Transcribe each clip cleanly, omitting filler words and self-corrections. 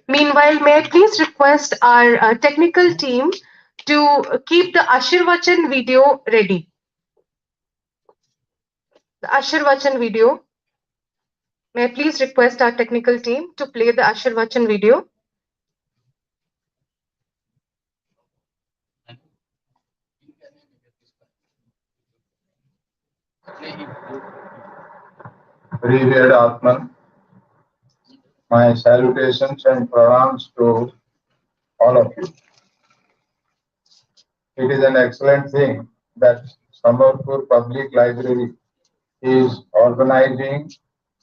Meanwhile, may I please request our technical team to keep the Ashirvachan video ready. The Ashirvachan video. May I please request our technical team to play the Ashirvachan video. Revered Atman, my salutations and pranams to all of you. It is an excellent thing that Sambalpur Public Library is organizing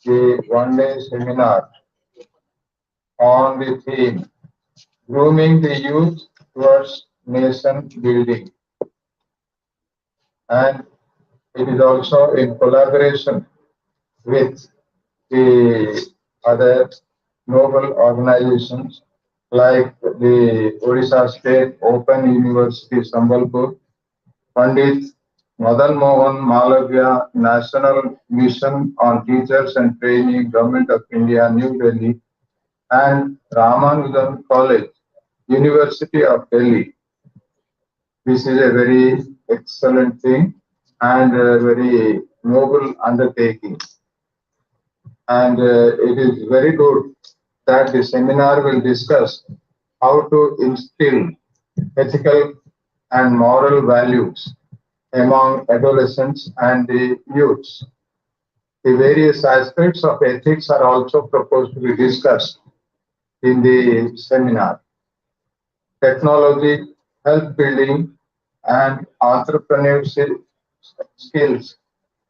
a one-day seminar on the theme Grooming the Youth Towards Nation Building. And it is also in collaboration with the other noble organizations like the Odisha State Open University Sambalpur, Pandit Madan Mohan Malavya National Mission on Teachers and Training, Government of India, New Delhi, and Ramanujan College, University of Delhi. This is a very excellent thing and a very noble undertaking. And it is very good that the seminar will discuss how to instill ethical and moral values among adolescents and the youths. The various aspects of ethics are also proposed to be discussed in the seminar. Technology, health building, and entrepreneurship skills,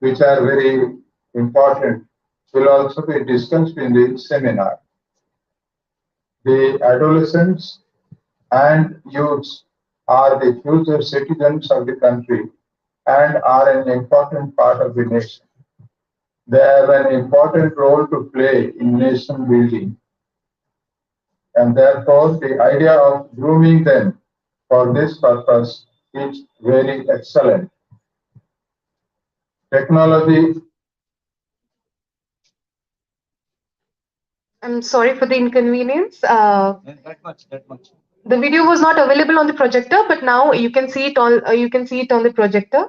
which are very important, will also be discussed in the seminar. The adolescents and youths are the future citizens of the country and are an important part of the nation. They have an important role to play in nation building. And therefore, the idea of grooming them for this purpose is very excellent. Technology. I'm sorry for the inconvenience. That much. The video was not available on the projector, but now you can see it on the projector.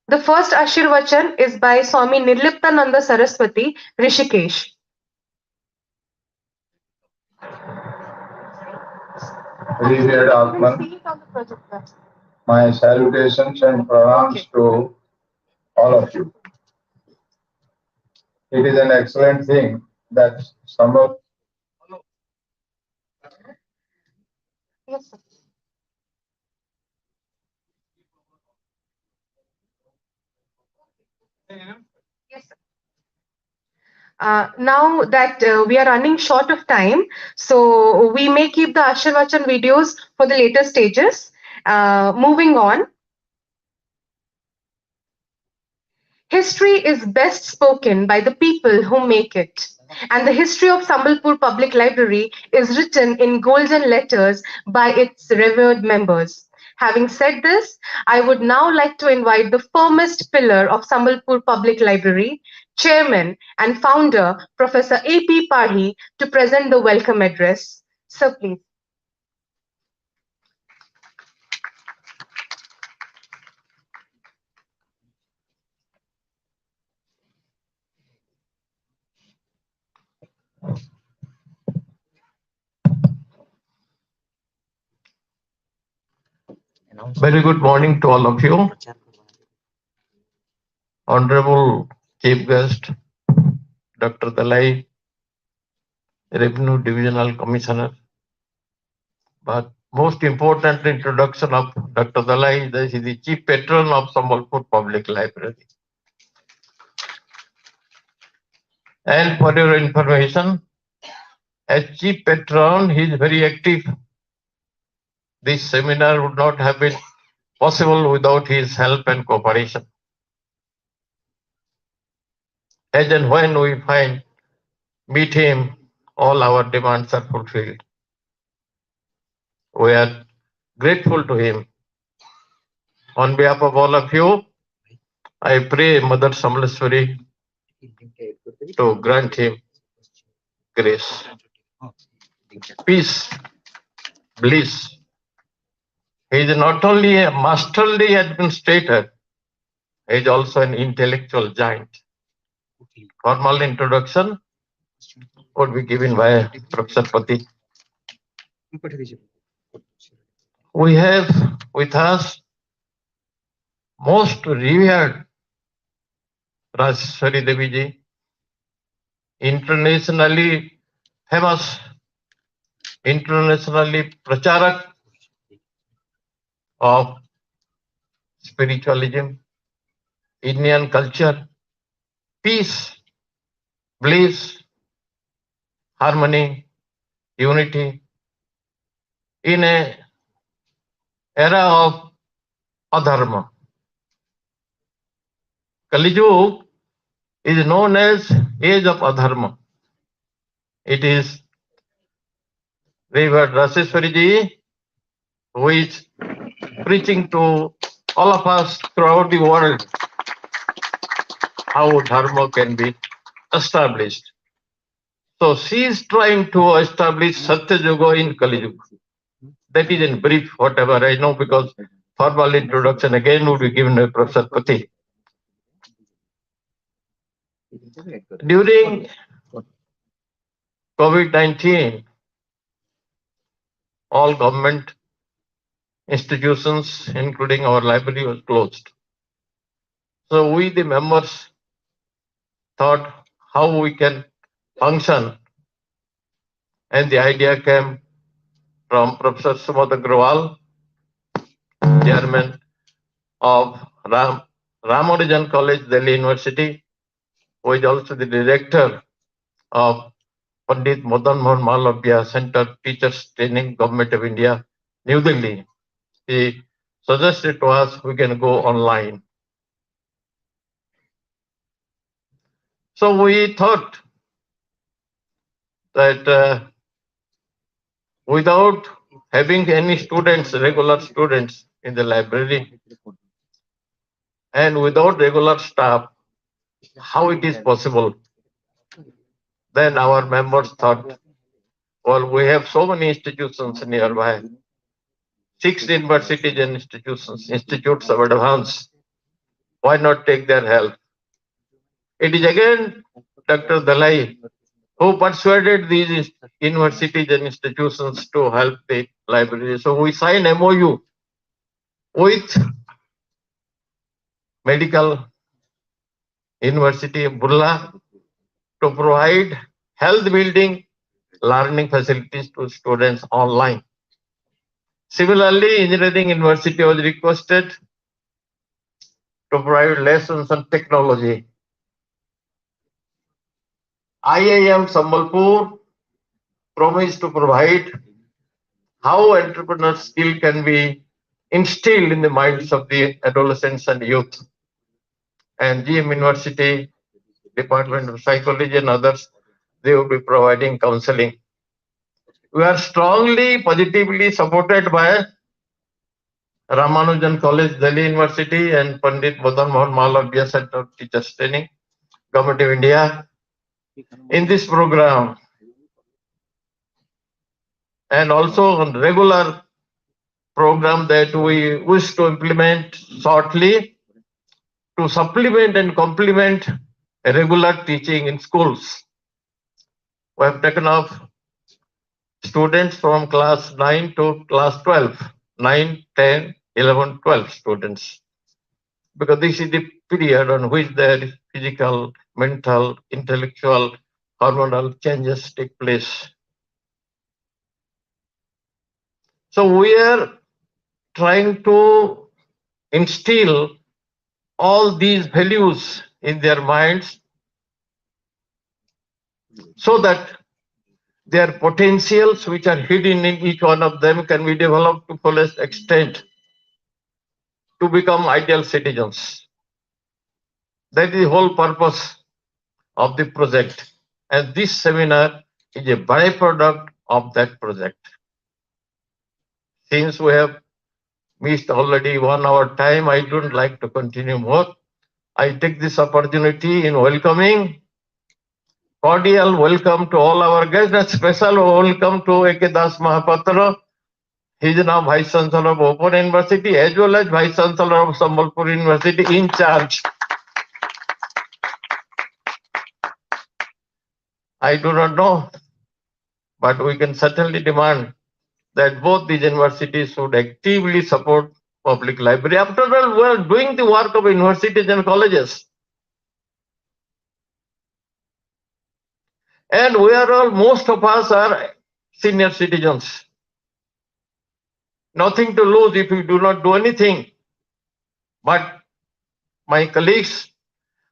The first Ashirvachan is by Swami Nirliptananda Saraswati, Rishikesh. Revered Atman, my salutations and pranams to all of you. It is an excellent thing that some of Yes, sir. Yes, sir. Now that we are running short of time, so we may keep the Ashirvachan videos for the later stages. Moving on. History is best spoken by the people who make it. And the history of Sambalpur Public Library is written in golden letters by its revered members. Having said this, I would now like to invite the firmest pillar of Sambalpur Public Library, Chairman and Founder, Professor A.P. Parhi, to present the welcome address. Sir, please. Very good morning to all of you. Honorable Chief Guest, Dr. Dalai, Revenue Divisional Commissioner. But most important introduction of Dr. Dalai, this is the Chief Patron of Sambalpur Public Library. And for your information, As chief patron, he is very active. This seminar would not have been possible without his help and cooperation. As and when we meet him, all our demands are fulfilled. We are grateful to him. On behalf of all of you, I pray Mother Sambaleswari to grant him grace, peace, bliss. He is not only a masterly administrator, he is also an intellectual giant. Formal introduction would be given by Professor Pati. We have with us most revered Rajeshwari Devi ji, internationally famous, internationally pracharak of spiritualism, Indian culture, peace, bliss, harmony, unity in a era of adharma. Kali Yuga is known as age of adharma. It is Revered Rajeshwari ji who is preaching to all of us throughout the world how dharma can be established. So she is trying to establish Satya Yuga in Kali Yuga. That is in brief whatever I know, because formal introduction again would be given by Professor Pati. During COVID-19, all government institutions, including our library, was closed. So we, the members, thought how we can function, and the idea came from Professor Sumant Agrawal, chairman of Ramanujan College, Delhi University, who is also the director of Pandit Madan Mohan Malviya Center Teachers Training, Government of India, New Delhi. He suggested to us we can go online. So we thought that without having any students, regular students in the library, and without regular staff, how it is possible? Then our members thought, well, we have so many institutions nearby, 6 universities and institutes of advance. Why not take their help? It is again Dr. Dalai who persuaded these universities and institutions to help the library. So we signed MOU with Medical University of Burla to provide health building learning facilities to students online. Similarly, Engineering University was requested to provide lessons on technology. IIM Sambalpur promised to provide how entrepreneur skill can be instilled in the minds of the adolescents and youth. And GM University, Department of Psychology and others, they will be providing counseling. We are strongly, positively supported by Ramanujan College, Delhi University, and Pandit Madan Mohan Malviya Center of Teachers Training, Government of India, in this program, and also on regular program that we wish to implement shortly to supplement and complement regular teaching in schools. We have taken off students from class 9 to class 12, 9, 10, 11, 12 students, because this is the period on which their physical, mental, intellectual, hormonal changes take place. So we are trying to instill all these values in their minds so that their potentials which are hidden in each one of them can be developed to fullest extent to become ideal citizens. That is the whole purpose of the project. And this seminar is a byproduct of that project. Since we have missed already 1 hour time, I don't like to continue more. I take this opportunity in welcoming, cordial welcome to all our guests, and special welcome to A.K. Das Mahapatra. He is now Vice Chancellor of Open University as well as Vice Chancellor of Sambalpur University in charge. I do not know, but we can certainly demand that both these universities should actively support public library. After all, we are doing the work of universities and colleges. And we are all, most of us are senior citizens. Nothing to lose if we do not do anything. But my colleagues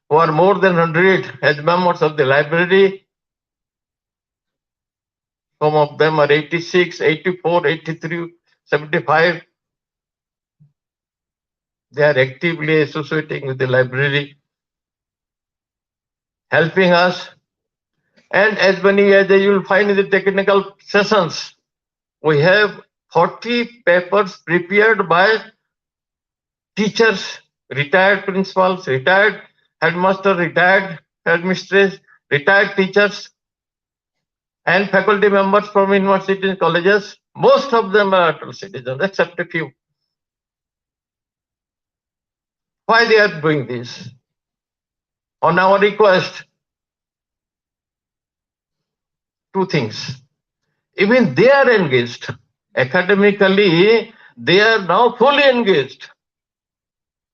who are more than 100 as members of the library, some of them are 86, 84, 83, 75. They are actively associating with the library, helping us. And as many as you will find in the technical sessions, we have 40 papers prepared by teachers, retired principals, retired headmaster, retired headmistress, retired teachers, and faculty members from universities and colleges. Most of them are adult citizens, except a few. Why they are doing this? On our request, two things. Even they are engaged. Academically, they are now fully engaged.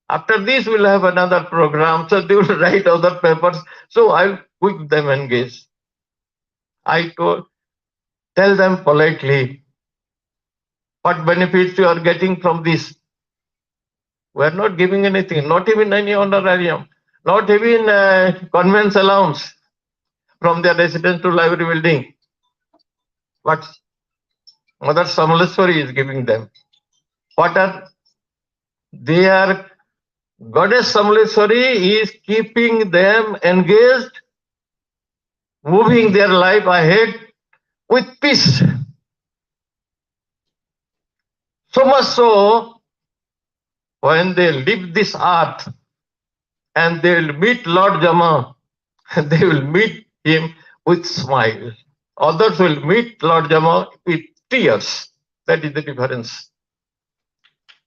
After this, we'll have another program, so they will write other papers. So I'll keep them engaged. I tell them politely what benefits you are getting from this. We are not giving anything, not even any honorarium, not even conveyance allowance from their residence to library building. But Mother Samaleswari is giving them. What are they are? Goddess Sambalpur is keeping them engaged, moving their life ahead with peace. So much so, when they leave this earth and they will meet Lord Jama, they will meet him with smile. Others will meet Lord Jama with tears. That is the difference.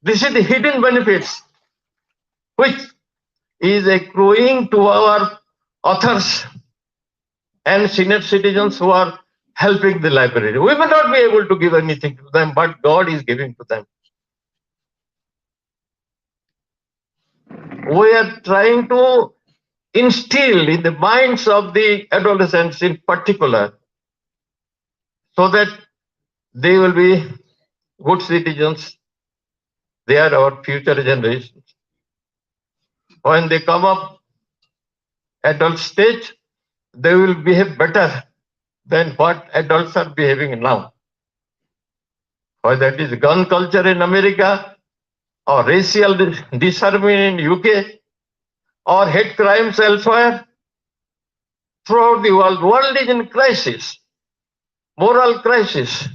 This is the hidden benefits which is accruing to our authors and senior citizens who are helping the library. We may not be able to give anything to them, but God is giving to them. We are trying to instill in the minds of the adolescents in particular, so that they will be good citizens. They are our future generations. When they come up adult stage, they will behave better than what adults are behaving now. Whether it is gun culture in America, or racial disharmony in UK, or hate crimes elsewhere, throughout the world, world is in crisis, moral crisis.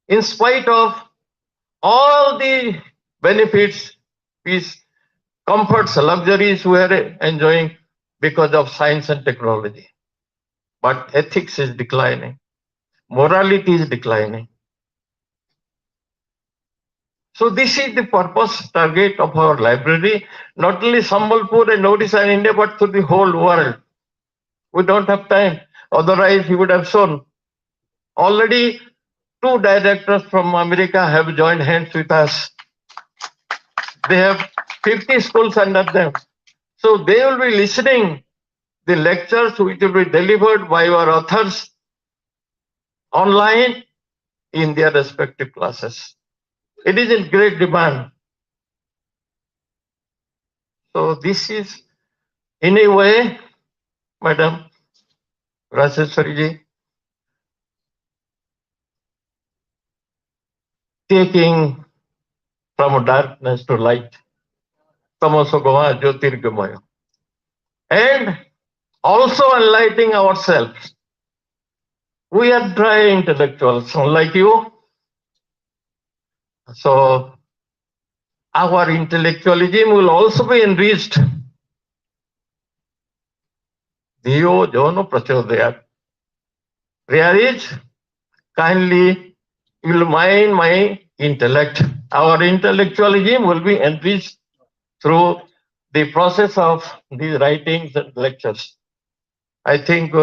In spite of all the benefits, peace, comforts, luxuries we are enjoying because of science and technology. But ethics is declining. Morality is declining. So this is the purpose, target of our library, not only Sambalpur and Odisha and India, but to the whole world. We don't have time. Otherwise, we would have shown. Already 2 directors from America have joined hands with us. They have 50 schools under them. So they will be listening the lectures which will be delivered by our authors online in their respective classes. It is in great demand. So this is, in a way, Madam Rajeshwari ji, taking from darkness to light, tamasogama jyotirgamaya, and also enlightening ourselves. We are dry intellectuals, like you. So our intellectualism will also be enriched. Dio jono prachodayat. Prayer is kindly illumine my intellect. Our intellectualism will be enriched through the process of these writings and lectures. I think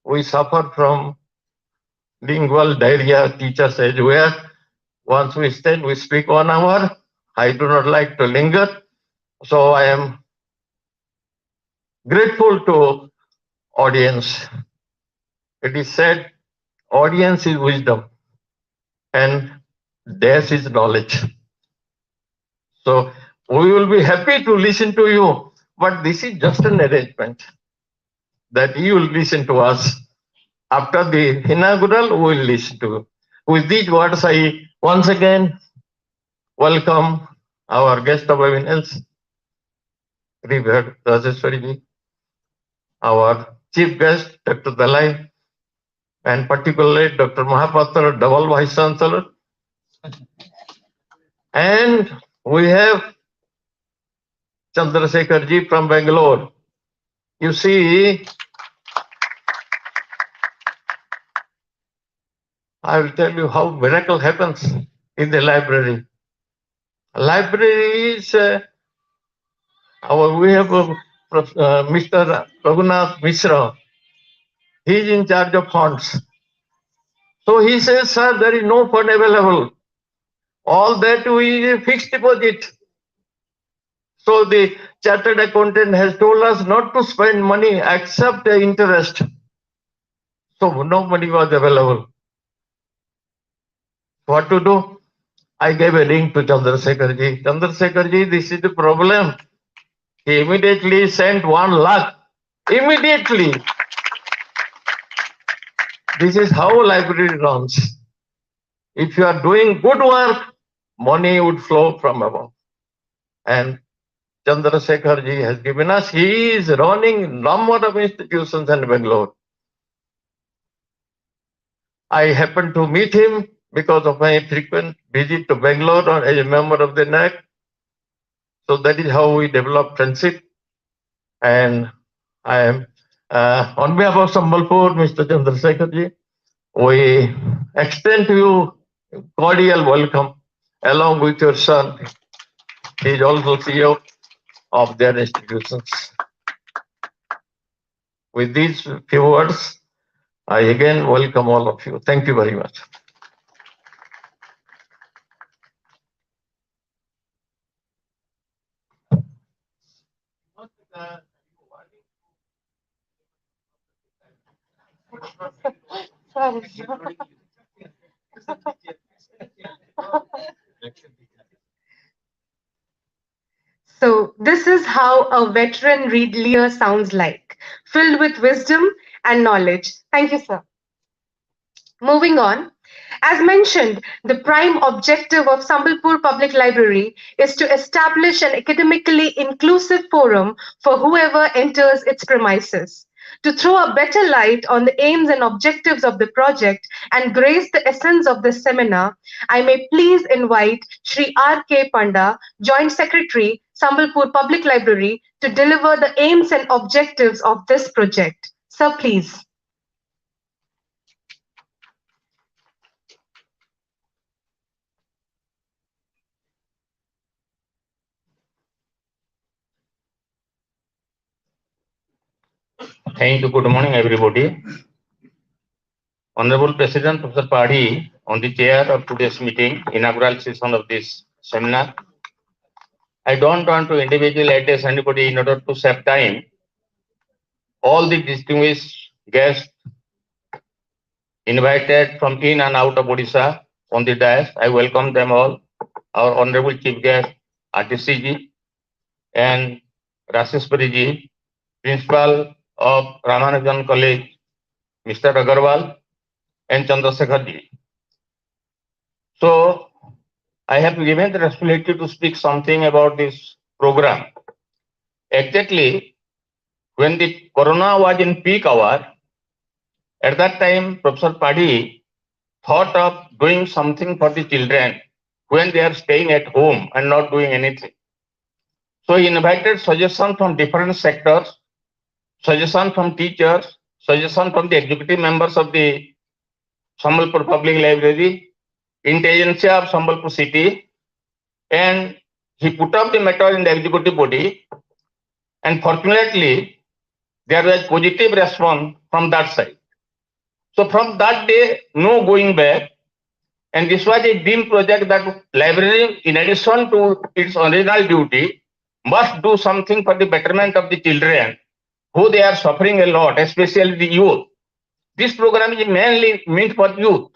we suffer from lingual diarrhea. Teacher says, where once we stand, we speak 1 hour. I do not like to linger. So I am grateful to audience. It is said, audience is wisdom and dash is knowledge. So we will be happy to listen to you, but this is just an arrangement that you will listen to us. After the inaugural, we will listen to you. With these words, I once again welcome our guest of eminence, revered Rajeshwari, our chief guest, Dr. Dalai, and particularly Dr. Mahapatra, double vice chancellor. And we have Chandrasekhar ji from Bangalore. You see, I will tell you how miracle happens in the library. Library is we have Mr. Raghunath Mishra. He is in charge of funds. So he says, sir, there is no fund available. All that we fixed deposit. So the chartered accountant has told us not to spend money except the interest. So no money was available. What to do? I gave a link to Chandrasekhar ji. Chandrasekhar ji, this is the problem. He immediately sent 1 lakh. Immediately. This is how library runs. If you are doing good work, money would flow from above. And Chandrasekhar ji has given us, he is running number of institutions in Bangalore. I happened to meet him because of my frequent visit to Bangalore as a member of the NAC. So that is how we developed friendship. And I am, on behalf of Sambalpur, Mr. Chandrasekhar ji, we extend to you cordial welcome along with your son. He is also CEO of their institutions. With these few words, I again welcome all of you. Thank you very much. So, this is how a veteran leader sounds like, filled with wisdom and knowledge. Thank you, sir. Moving on, as mentioned, the prime objective of Sambalpur Public Library is to establish an academically inclusive forum for whoever enters its premises. To throw a better light on the aims and objectives of the project and grace the essence of this seminar, I may please invite Shri R.K. Panda, Joint Secretary, Sambalpur Public Library, to deliver the aims and objectives of this project. Sir, please. Thank you. Good morning, everybody. Honorable President Professor Padhi, on the chair of today's meeting, inaugural session of this seminar. I don't want to individually address anybody in order to save time. All the distinguished guests invited from in and out of Odisha on the dais, I welcome them all. Our Honorable Chief Guest, RTC ji, and Raseshwari ji, Principal of Ramanujan College, Mr. Agarwal, and Chandrasekhar ji. So, I have given the responsibility to speak something about this program. Exactly when the corona was in peak hour, at that time, Professor Padhi thought of doing something for the children when they are staying at home and not doing anything. So he invited suggestions from different sectors, suggestions from teachers, suggestions from the executive members of the Sambalpur Public Library, intelligentsia of Sambalpur city, and he put up the matter in the executive body. And fortunately, there was positive response from that side. So from that day, no going back. And this was a dream project that library, in addition to its original duty, must do something for the betterment of the children who they are suffering a lot, especially the youth. This program is mainly meant for youth.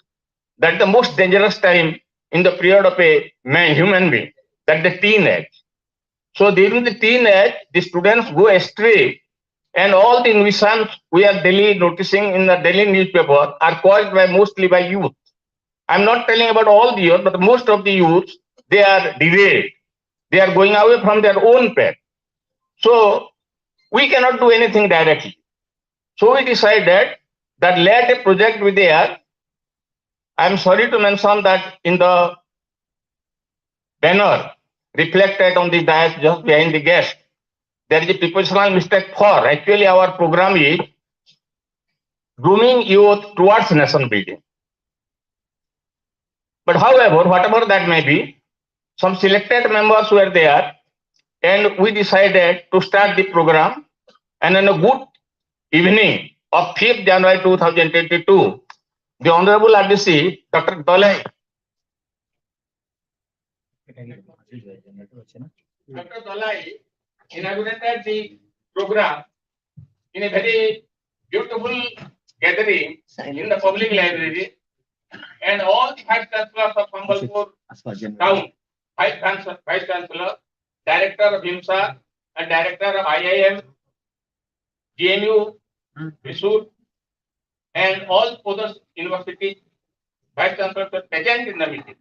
That's the most dangerous time in the period of a man, human being. That's the teenage. So during the teenage, the students go astray, and all the nuisance we are daily noticing in the daily newspaper are caused by mostly by youth. I'm not telling about all the youth, but most of the youths, they are derailed. They are going away from their own path. So we cannot do anything directly. So we decided that let a project be there. I'm sorry to mention that in the banner reflected on the dais just behind the guest, there is a proportional mistake for. Actually, our program is grooming youth towards nation building. But however, whatever that may be, some selected members were there, and we decided to start the program. And on a good evening of 5th January 2022, the Honorable RDC, Dr. Dalai, inaugurated the program in a very beautiful gathering in the public library, and all the vice chancellors of Sambalpur town, vice chancellor, director of HIMSA, and director of IIM, GMU, Mysore, and all other universities, vice chancellors were present in the meeting.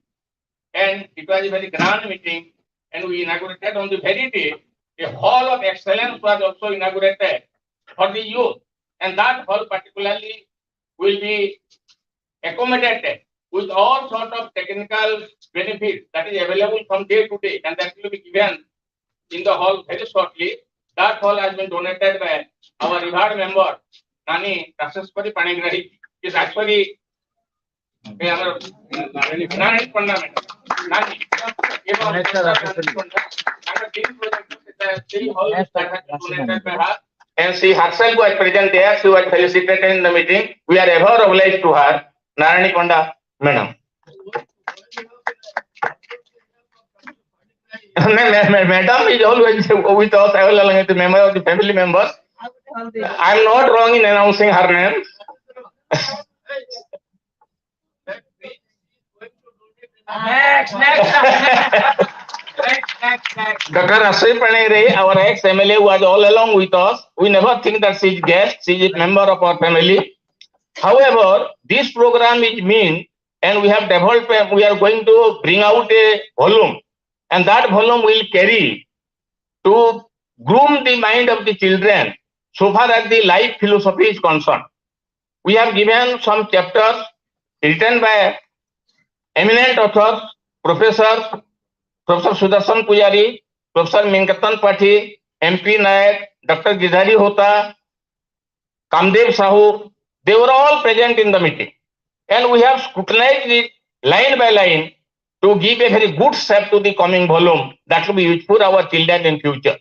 And it was a very grand meeting, and we inaugurated on the very day. A hall of excellence was also inaugurated for the youth, and that hall particularly will be accommodated with all sorts of technical benefits that is available from day to day, and that will be given in the hall very shortly. That hall has been donated by our revered member, Nani Rasespari Panigrahi, is actually Nani Panda. Nani. And she herself was present there. She was felicitated in the meeting. We are ever obliged to her, Narani Panda, madam. Madam is always with us, along with the member of the family members. I'm not wrong in announcing her name. Next. Dr. Rasai Panere, our ex-MLA, was all along with us. We never think that she is guest, she is a member of our family. However, this program is mean, and we have developed, we are going to bring out a volume, and that volume will carry to groom the mind of the children so far as the life philosophy is concerned. We have given some chapters written by eminent authors, professors, Professor Sudarshan Pujari, Professor Minkatan Pathi, MP Nayak, Dr. Gidhari Hota, Kamdev Sahu. They were all present in the meeting. And we have scrutinized it line by line to give a very good shape to the coming volume that will be useful for our children in future.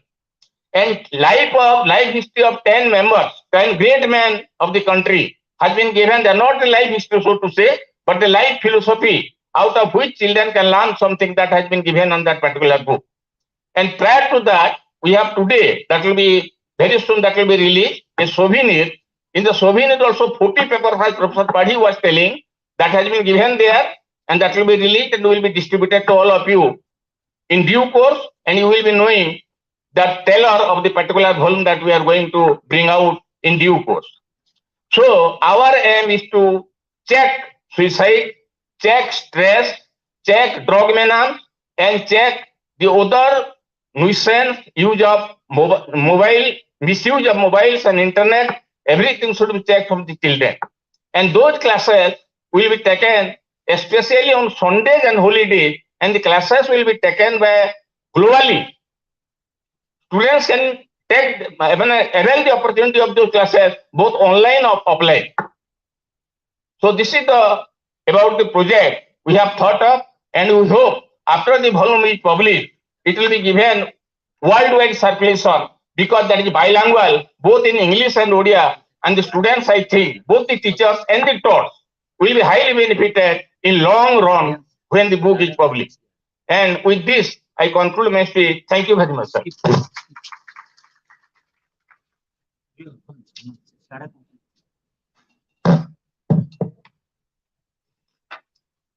And life history of 10 members, 10 great men of the country has been given. They are not the life history, so to say, but the life philosophy out of which children can learn something that has been given on that particular book. And prior to that, we have today, that will be very soon, that will be released, a souvenir. In the souvenir also 40 papers, as Professor Padhi was telling, that has been given there, and that will be released and will be distributed to all of you in due course, and you will be knowing the teller of the particular volume that we are going to bring out in due course. So our aim is to check suicide, check stress, check drug menace, and check the other nuisance use of mobile, misuse of mobiles and internet. Everything should be checked from the children. And those classes will be taken especially on Sundays and holidays, and the classes will be taken by globally. Students can take avail the opportunity of those classes both online or offline. So this is the about the project we have thought of, and we hope after the volume is published, it will be given worldwide circulation, because that is bilingual, both in English and Odia, and the students, I think, both the teachers and the tutors will be highly benefited in long run when the book is published. And with this, I conclude my speech. Thank you very much, sir.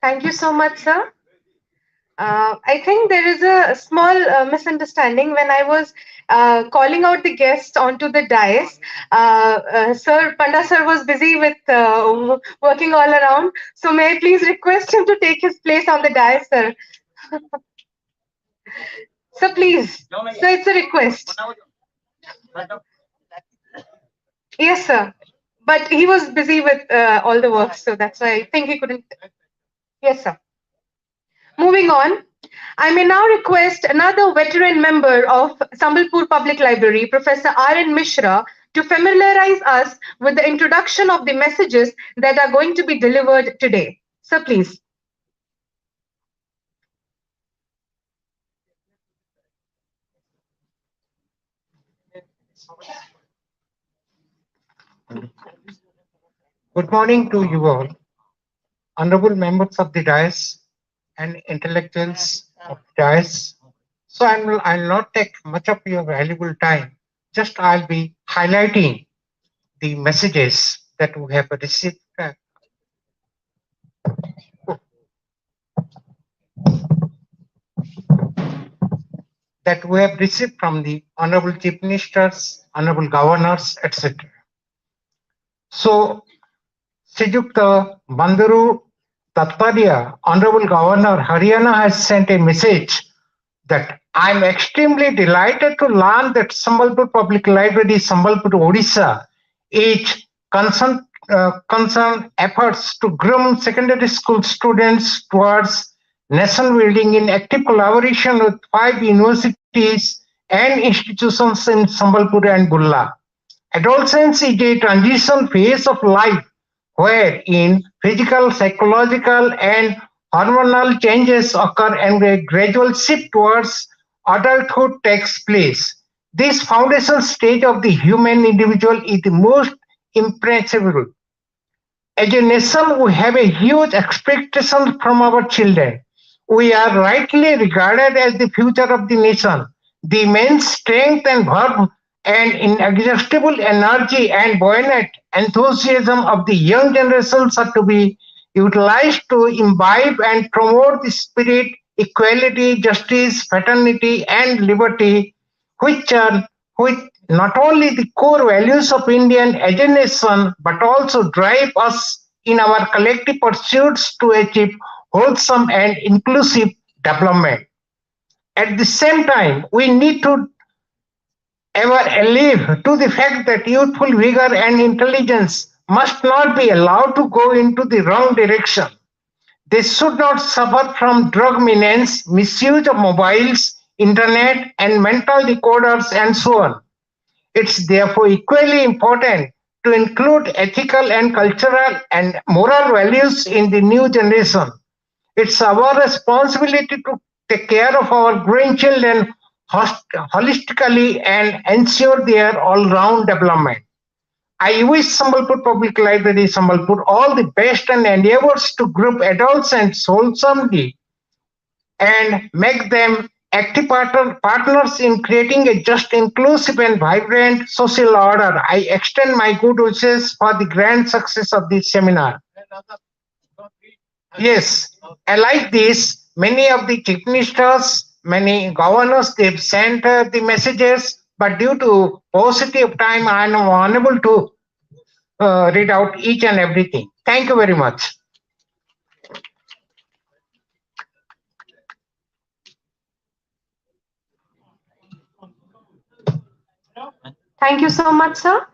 Thank you so much, sir. I think there is a small misunderstanding when I was calling out the guests onto the dais. Sir Panda sir was busy with working all around. So may I please request him to take his place on the dais, sir? So please, sir, it's a request. Yes, sir. But he was busy with all the work, so that's why I think he couldn't. Yes, sir. Moving on, I may now request another veteran member of Sambalpur Public Library, Professor R.N. Mishra, to familiarize us with the introduction of the messages that are going to be delivered today. Sir, please. Good morning to you all, honorable members of the dais and intellectuals of the dais. So I'll not take much of your valuable time. Just I'll be highlighting the messages that we have received. That we have received from the honorable chief ministers, honorable governors, etc. So, Srijukta Bandaru Tattaria, honorable governor Haryana, has sent a message that I'm extremely delighted to learn that Sambalpur Public Library, Sambalpur, Odisha, is concerned efforts to groom secondary school students towards nation building in active collaboration with 5 universities and institutions in Sambalpur and Bulla. Adolescence is a transition phase of life wherein physical, psychological, and hormonal changes occur and a gradual shift towards adulthood takes place. This foundational stage of the human individual is the most impressible. As a nation, we have a huge expectation from our children. We are rightly regarded as the future of the nation. The immense strength and verve and inexhaustible energy and buoyant enthusiasm of the young generations are to be utilized to imbibe and promote the spirit, equality, justice, fraternity, and liberty, which not only the core values of Indian as a nation, but also drive us in our collective pursuits to achieve wholesome and inclusive development. At the same time, we need to ever alive to the fact that youthful vigor and intelligence must not be allowed to go into the wrong direction. They should not suffer from drug menace, misuse of mobiles, internet, and mental disorders, and so on. It's therefore equally important to include ethical and cultural and moral values in the new generation. It's our responsibility to take care of our growing children holistically and ensure their all-round development. I wish Sambalpur Public Library, Sambalpur, all the best and endeavors to group adults and wholesomely and make them active partners in creating a just, inclusive, and vibrant social order. I extend my good wishes for the grand success of this seminar. Yes, I like this. Many of the chief ministers, many governors, they've sent the messages, but due to paucity of time, I am unable to read out each and everything. Thank you very much. Thank you so much, sir.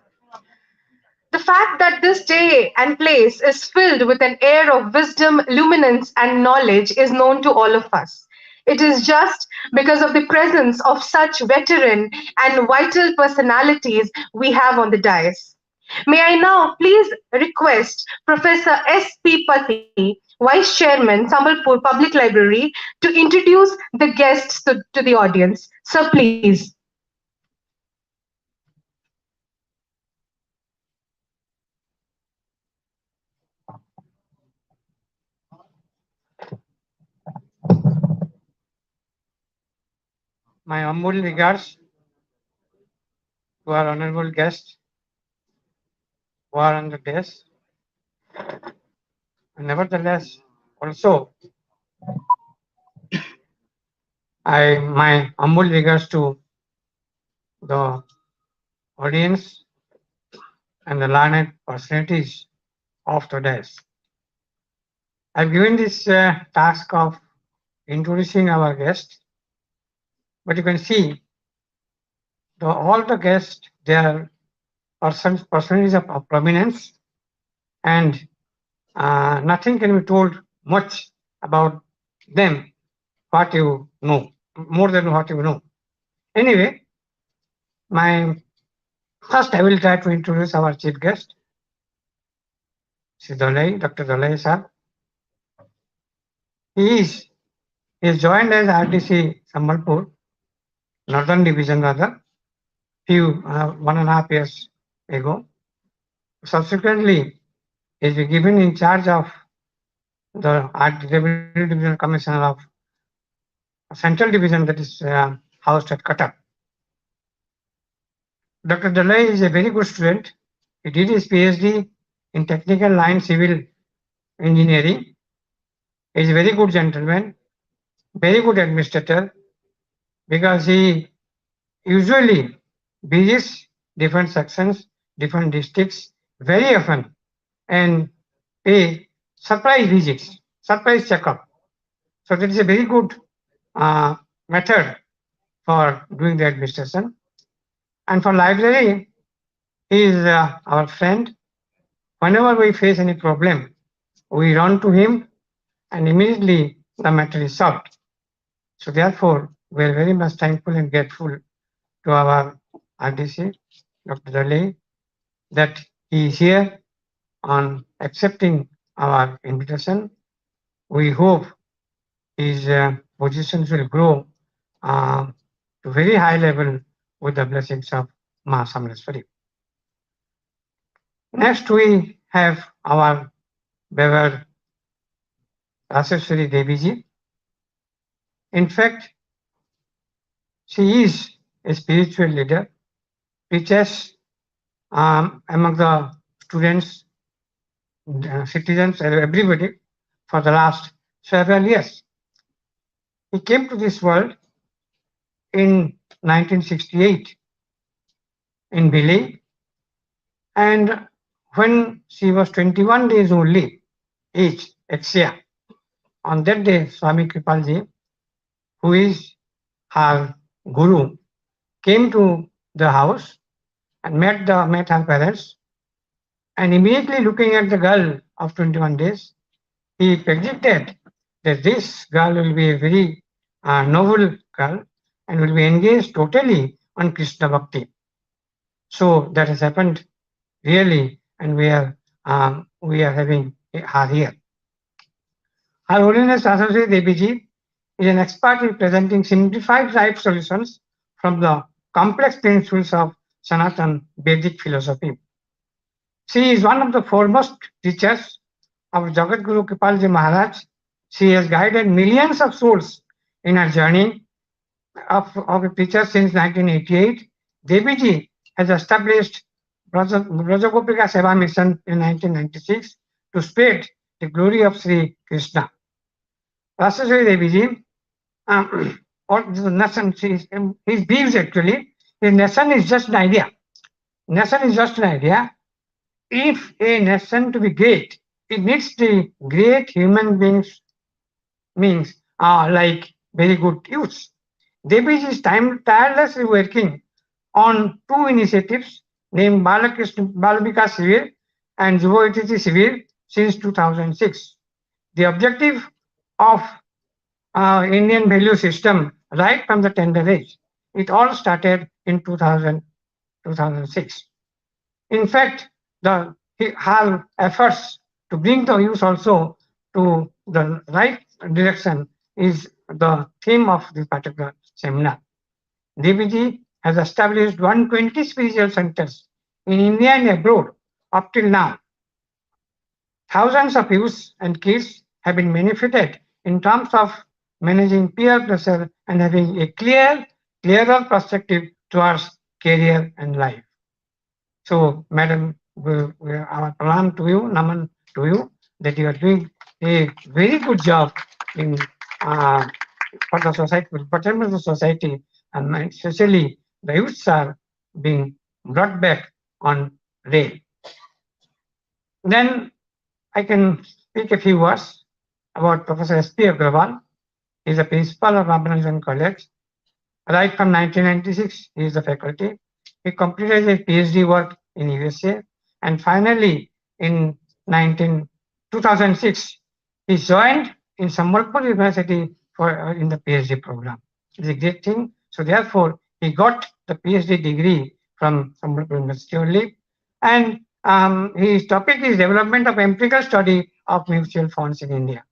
The fact that this day and place is filled with an air of wisdom, luminance, and knowledge is known to all of us. It is just because of the presence of such veteran and vital personalities we have on the dais. May I now please request Professor S.P. Pati, Vice Chairman, Sambalpur Public Library, to introduce the guests to the audience. Sir, please. My humble regards to our honorable guests who are on the desk. Nevertheless, also my humble regards to the audience and the learned personalities of the desk. I've given this task of introducing our guests, but you can see all the guests, they are personalities of prominence, and nothing can be told much about them, what you know, more than what you know. Anyway, first I will try to introduce our chief guest, Dr. Dalai sir. He is joined as RTC Sambalpur, Northern Division rather, few 1.5 years ago. Subsequently, he is given in charge of the Revenue Division Commissioner of Central Division, that is housed at Cuttack. Dr. Dalai is a very good student. He did his PhD in technical line civil engineering. He is a very good gentleman, very good administrator, because he usually visits different sections, different districts very often and pay surprise visits, surprise checkup. So that is a very good method for doing the administration. And for library, he is our friend. Whenever we face any problem, we run to him and immediately the matter is solved. So therefore, we are very much thankful and grateful to our RDC, Dr. Dalai, that he is here on accepting our invitation. We hope his positions will grow to very high level with the blessings of Ma Samleswari. Next, we have our beloved Raseshwari Deviji. In fact, she is a spiritual leader, teaches among the students, citizens, everybody for the last several years. He came to this world in 1968 in Bhilai, and when she was 21 days only age, Exia, on that day, Swami Kripalji, who is her guru, came to the house and met her parents, and immediately looking at the girl of 21 days, he predicted that this girl will be a very noble girl and will be engaged totally on Krishna Bhakti. So that has happened really, and we are having her here. Her Holiness Raseshwari Deviji is an expert in presenting simplified life solutions from the complex principles of Sanatan Vedic philosophy. She is one of the foremost teachers of Jagat Guru Kripalji Maharaj. She has guided millions of souls in her journey of a teacher since 1988. Deviji has established Brajagopika Seva Mission in 1996 to spread the glory of Sri Krishna. Raseshwari Deviji, or the nation, his views actually, his nation is just an idea. Nation is just an idea. If a nation to be great, it needs the great human beings like very good youths. Deviji is tirelessly working on two initiatives named Balabika Sivir and Juvo Itithi Sivir since 2006. The objective of Indian value system right from the tender age. It all started in 2006. In fact, the her efforts to bring the youth also to the right direction is the theme of this particular seminar. DBG has established 120 spiritual centers in India and abroad up till now. Thousands of youths and kids have been benefited in terms of managing peer pressure and having a clearer perspective towards career and life. So, Madam, our pranam to you, naman to you, that you are doing a very good job in for the society, for betterment of the society, and especially the youths are being brought back on rail. Then I can speak a few words about Professor S.P. Agrawal. He is the principal of Ramanujan College. Right from 1996, he is the faculty. He completed his PhD work in USA, and finally in 2006, he joined in Sambalpur University for in the PhD program. It's a great thing. So therefore, he got the PhD degree from Sambalpur University only, and his topic is development of empirical study of mutual funds in India.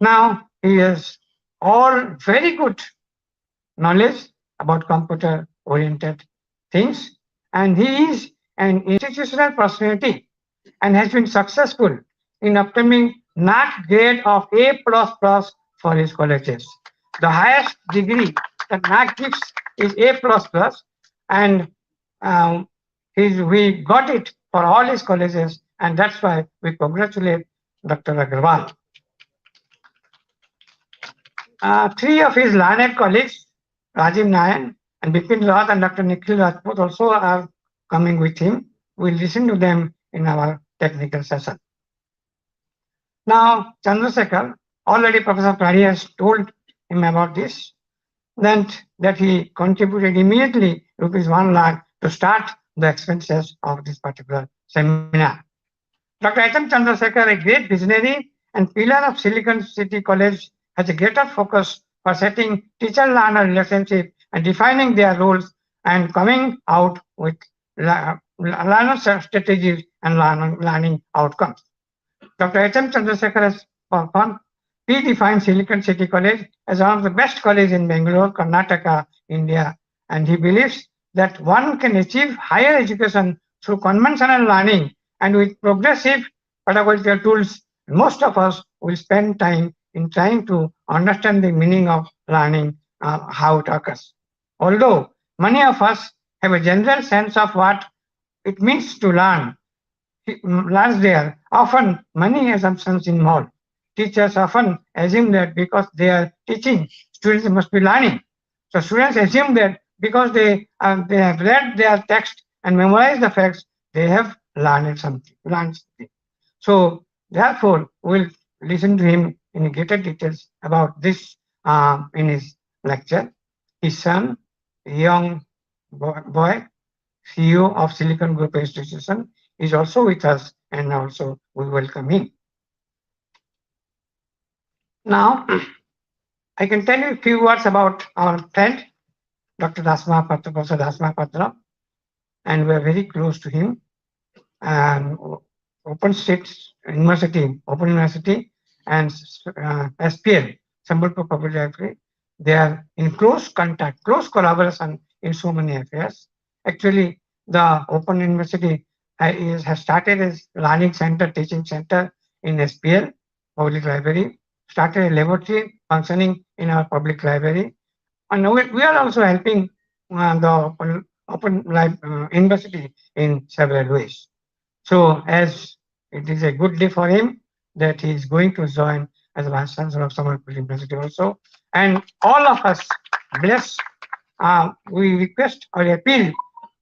Now he has all very good knowledge about computer-oriented things, and he is an institutional personality and has been successful in obtaining NAT grade of A++ for his colleges. The highest degree that NAT gives is A++, and we got it for all his colleges, and that's why we congratulate Dr. Agrawal. Three of his learned colleagues, Rajiv Nayan and Bipin Rawat and Dr. Nikhil Rajput, also are coming with him. We'll listen to them in our technical session. Now, Chandrasekhar, already Professor Pradi has told him about this, that he contributed immediately ₹1 lakh to start the expenses of this particular seminar. Dr. H.M. Chandrasekhar, a great visionary and pillar of Silicon City College, has a greater focus for setting teacher-learner relationship and defining their roles and coming out with learner strategies and learning outcomes. Dr. H.M. Chandrasekhar has redefined Silicon City College as one of the best colleges in Bangalore, Karnataka, India, and he believes that one can achieve higher education through conventional learning and with progressive pedagogical tools. Most of us will spend time in trying to understand the meaning of learning, how it occurs. Although many of us have a general sense of what it means to learn, there often many assumptions involved. Teachers often assume that because they are teaching, students must be learning. So students assume that because they have read their text and memorized the facts, they have learned something. So therefore, we'll listen to him in greater details about this in his lecture. His son, a young boy, CEO of Silicon Group Institution, is also with us, and also we welcome him. Now, I can tell you a few words about our friend, Dr. Dasma Patra, Professor Dasma Patra, and we are very close to him. Open University, and SPL, Sambalpur Public Library, they are in close contact, close collaboration in so many affairs. Actually, the Open University has started as learning center, teaching center in SPL, Public Library, started a laboratory functioning in our public library. And we are also helping the Open University in several ways. So as it is a good day for him that he is going to join as a Vice Chancellor of Sambalpur University also. And all of us bless, we request or appeal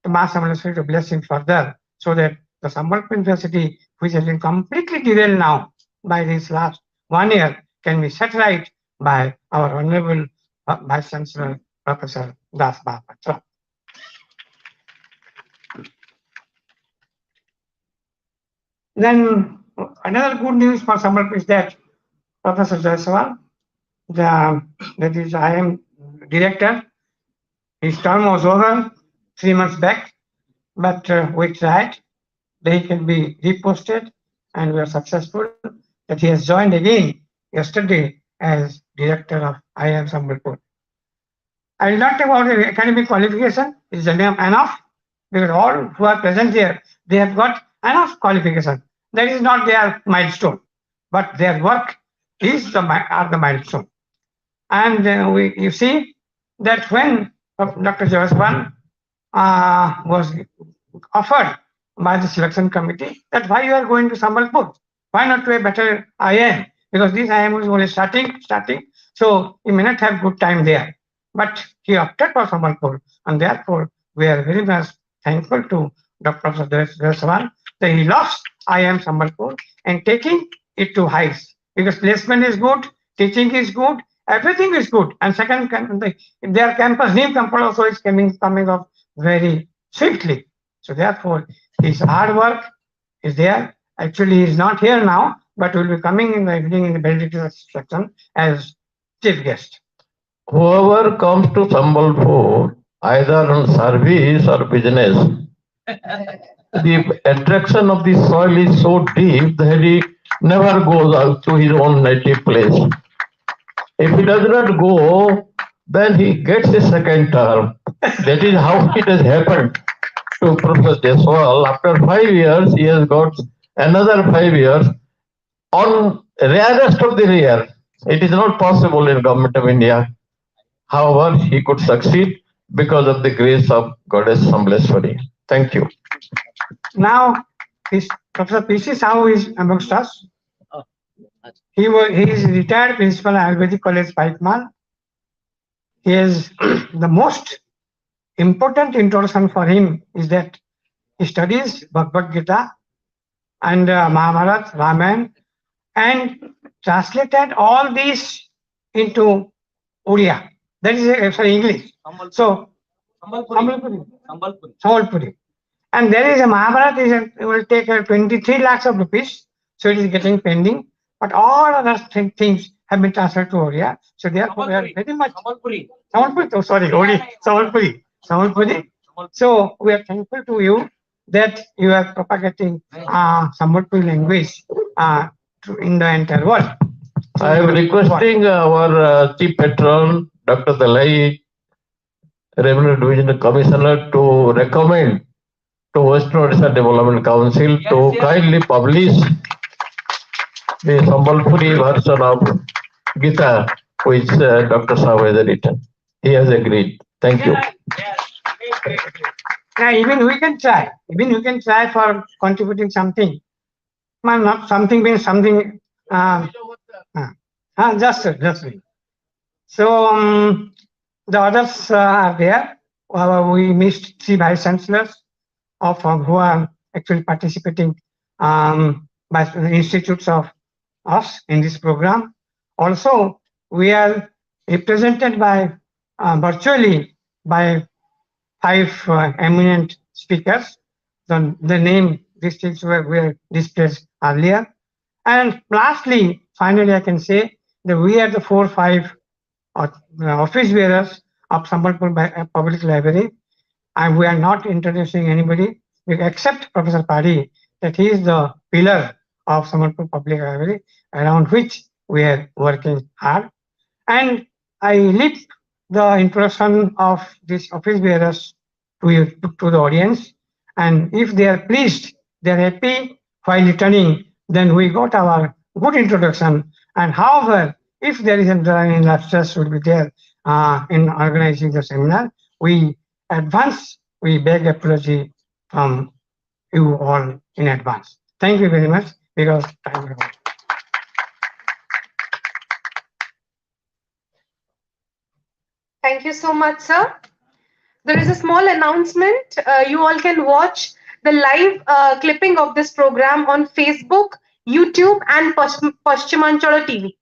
to Mass Sambalpur to bless him further so that the Sambalpur University, which has been completely derailed now by this last 1 year, can be set right by our Honorable Vice Chancellor, Professor Dasma Patra. Then another good news for Sambalpur is that Professor Jaiswal, that is IM director, his term was over 3 months back, but we tried. They can be reposted, and we are successful that he has joined again yesterday as director of IIM Sambalpur. I will not talk about the academic qualification, is enough, because all who are present here, they have got enough qualification. That is not their milestone, but their work is the milestone. And you see that when Dr. Javaswan was offered by the selection committee that why you are going to Sambalpur, why not to a better IIM, because this IIM is only starting, so you may not have good time there. But he opted for Sambalpur, and therefore we are very much thankful to Dr. Jaiswal that he loves IIM Sambalpur and taking it to heights, because placement is good, teaching is good, everything is good, and second, their campus, new campus also is coming up very swiftly. So therefore, his hard work is there. Actually, he is not here now, but will be coming in the evening in the benediction section as chief guest. Whoever comes to Sambalpur, either on service or business, the attraction of the soil is so deep that he never goes out to his own native place. If he does not go, then he gets a second term. That is how it has happened to Professor Jaiswal. After 5 years, he has got another 5 years on rarest of the rare. It is not possible in Government of India. However, he could succeed because of the grace of Goddess Sambaleshwari. Thank you. Now, Professor P.C. Sahu is amongst us. He is retired principal Ayurvedic College, Paikmal. He is the most important introduction for him is that he studies Bhagavad Gita and Mahabharata, Ramayana, and translated all these into Oriya. That is sorry, English. So Sambalpuri. And there is a Mahabharata, it will take 23 lakhs of rupees, so it is getting pending. But all other things have been transferred to Oriya. So therefore, we are very much Sambalpuri. Oh, sorry, Sambalpuri. So we are thankful to you that you are propagating Sambalpuri language in the entire world. So I am requesting our chief patron, Dr. Dalai, Revenue Division Commissioner, to recommend to Western Odisha Development Council to kindly publish the Sambalpuri version of Gita, which Dr. Sahu has written. He has agreed. Thank you. Now, even we can try. Even you can try for contributing something. Man, not something means something. Just. So the others are there. We missed 3 vice chancellors of who are actually participating by the institutes of us in this program. Also, we are represented by virtually by 5 eminent speakers. The name these things were displayed earlier. And lastly, finally, I can say that we are the 4 or 5 office bearers of Sambalpur Public Library, and we are not introducing anybody except Professor Padi, that he is the pillar of Sambalpur Public Library, around which we are working hard. And I leave the introduction of these office bearers to the audience, and if they are pleased, they are happy while returning, then we got our good introduction. And however, if there is any lapses will be there in organizing the seminar, we beg apology from you all in advance. Thank you very much, because time is over. Thank you so much, sir. There is a small announcement. You all can watch the live clipping of this program on Facebook, YouTube, and Paschimantala TV.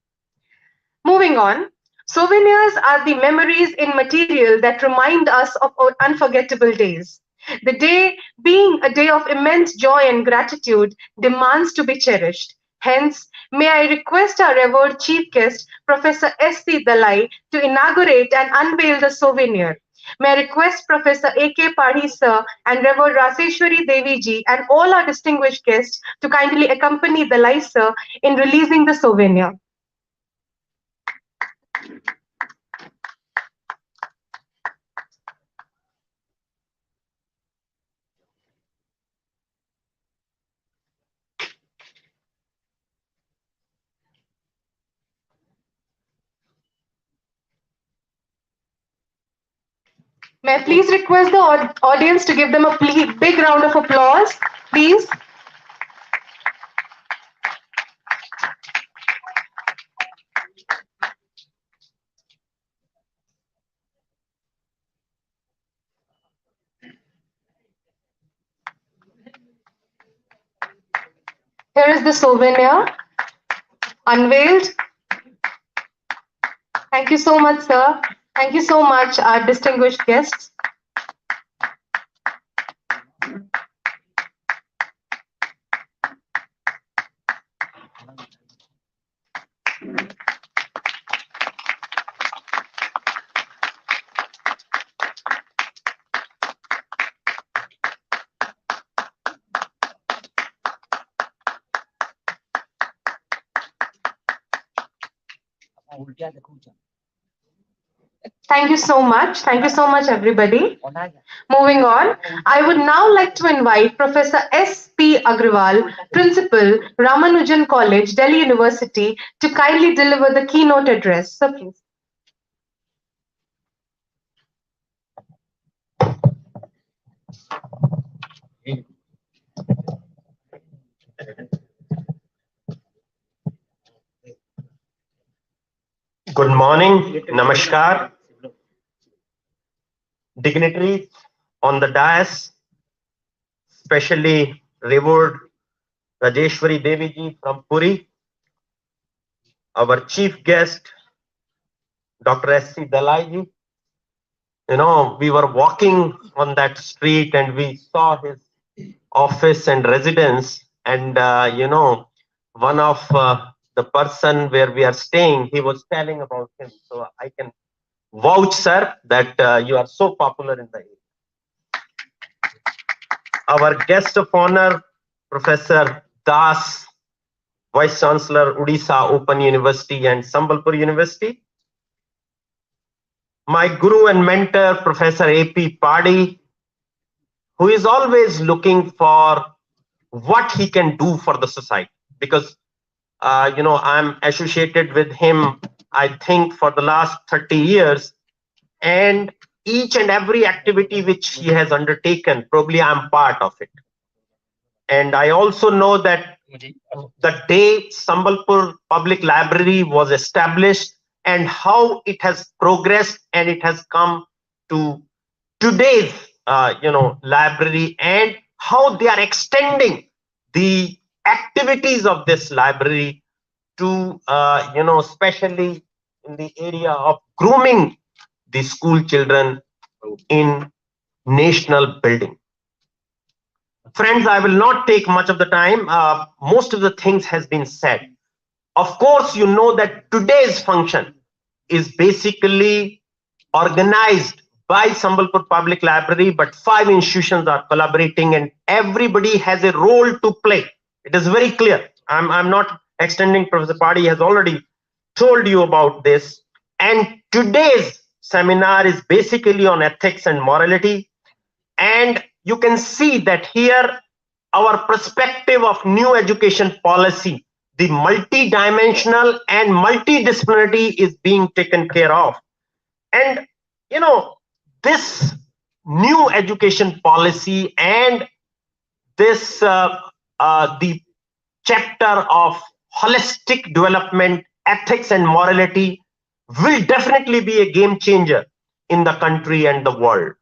Moving on, souvenirs are the memories in material that remind us of our unforgettable days. The day, being a day of immense joy and gratitude, demands to be cherished. Hence, may I request our revered chief guest, Professor S.C. Dalai, to inaugurate and unveil the souvenir. May I request Professor A.K. Padhi sir and Reverend Raseshwari Devi ji and all our distinguished guests to kindly accompany Dalai sir in releasing the souvenir. May I please request the audience to give them a big round of applause, please? Here is the souvenir unveiled. Thank you so much, sir. Thank you so much, our distinguished guests. Thank you so much. Thank you so much, everybody. Moving on, I would now like to invite Professor S.P. Agrawal, Principal, Ramanujan College, Delhi University, to kindly deliver the keynote address. Sir, please. Good morning, namaskar. Dignitaries on the dais, especially revered Rajeshwari Devi ji from Puri, our chief guest, Dr. S.C. Dalai ji. You know, we were walking on that street and we saw his office and residence, and you know, one of the person where we are staying, he was telling about him. So I can vouch, sir, that you are so popular in the area. Our guest of honor, Professor Das, Vice Chancellor, Odisha Open University and Sambalpur University. My guru and mentor, Professor A.P. Padhi, who is always looking for what he can do for the society. Because, you know, I'm associated with him, I think, for the last 30 years. And each and every activity which he has undertaken, probably I'm part of it. And I also know that the day Sambalpur Public Library was established and how it has progressed and it has come to today's you know, library, and how they are extending the activities of this library to you know, especially in the area of grooming the school children in national building. Friends, I will not take much of the time. Most of the things has been said. Of course, you know that today's function is basically organized by Sambalpur Public Library, but 5 institutions are collaborating and everybody has a role to play. It is very clear. I'm not extending. Professor Padhi has already told you about this. And today's seminar is basically on ethics and morality. And you can see that here our perspective of new education policy, the multi-dimensional and multidisciplinarity is being taken care of. And you know, this new education policy and this the chapter of holistic development, ethics and morality will definitely be a game changer in the country and the world.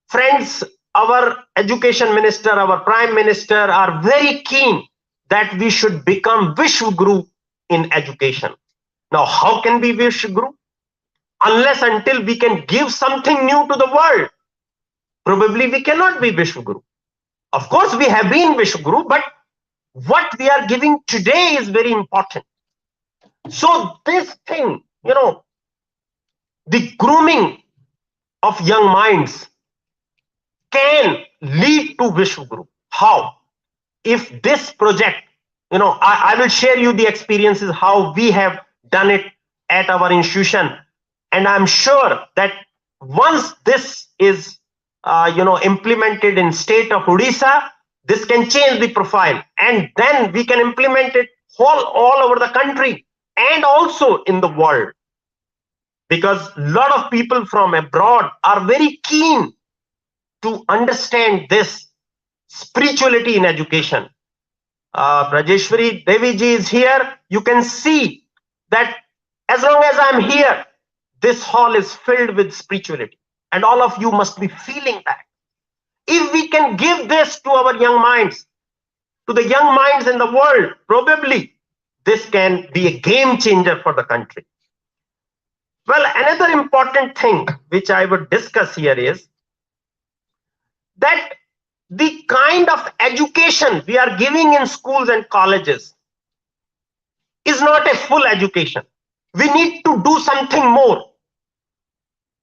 Friends, our education minister, our prime minister are very keen that we should become Vishwa Guru in education. Now, how can we be Vishwa Guru? Unless until we can give something new to the world. probably we cannot be Vishwaguru. Of course, we have been Vishwaguru, but what we are giving today is very important. So this thing, the grooming of young minds can lead to Vishwaguru. How? If this project, I will share you the experiences how we have done it at our institution, and I'm sure that once this is implemented in state of Odisha, this can change the profile, and then we can implement it all over the country and also in the world, because a lot of people from abroad are very keen to understand this spirituality in education. Rajeshwari Devi ji is here. You can see that as long as I'm here, this hall is filled with spirituality, and all of you must be feeling that. If we can give this to our young minds, to the young minds in the world, probably this can be a game changer for the country. Well, another important thing which I would discuss here is that the kind of education we are giving in schools and colleges is not a full education. We need to do something more,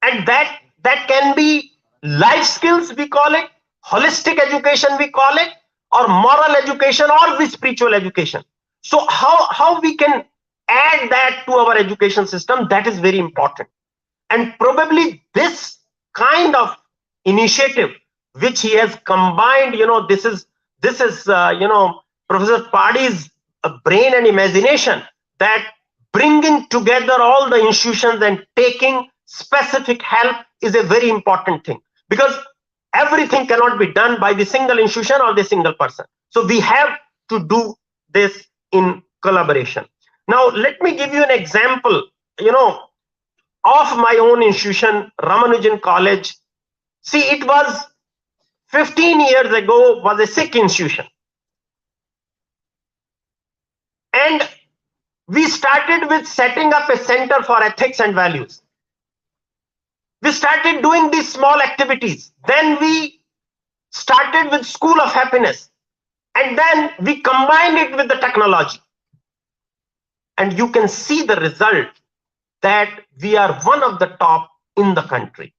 and that can be life skills, we call it, holistic education, we call it, or moral education, or the spiritual education. So how we can add that to our education system, that is very important. And probably this kind of initiative which he has combined, this is Professor Padi's brain and imagination, that bringing together all the institutions and taking specific help is a very important thing, because everything cannot be done by the single institution or the single person. So we have to do this in collaboration. Now, let me give you an example, of my own institution, Ramanujan College. See, it was 15 years ago, was a Sikh institution. And we started with setting up a center for ethics and values. We started doing these small activities. Then we started with School of Happiness. And then we combined it with the technology. And you can see the result that we are one of the top in the country.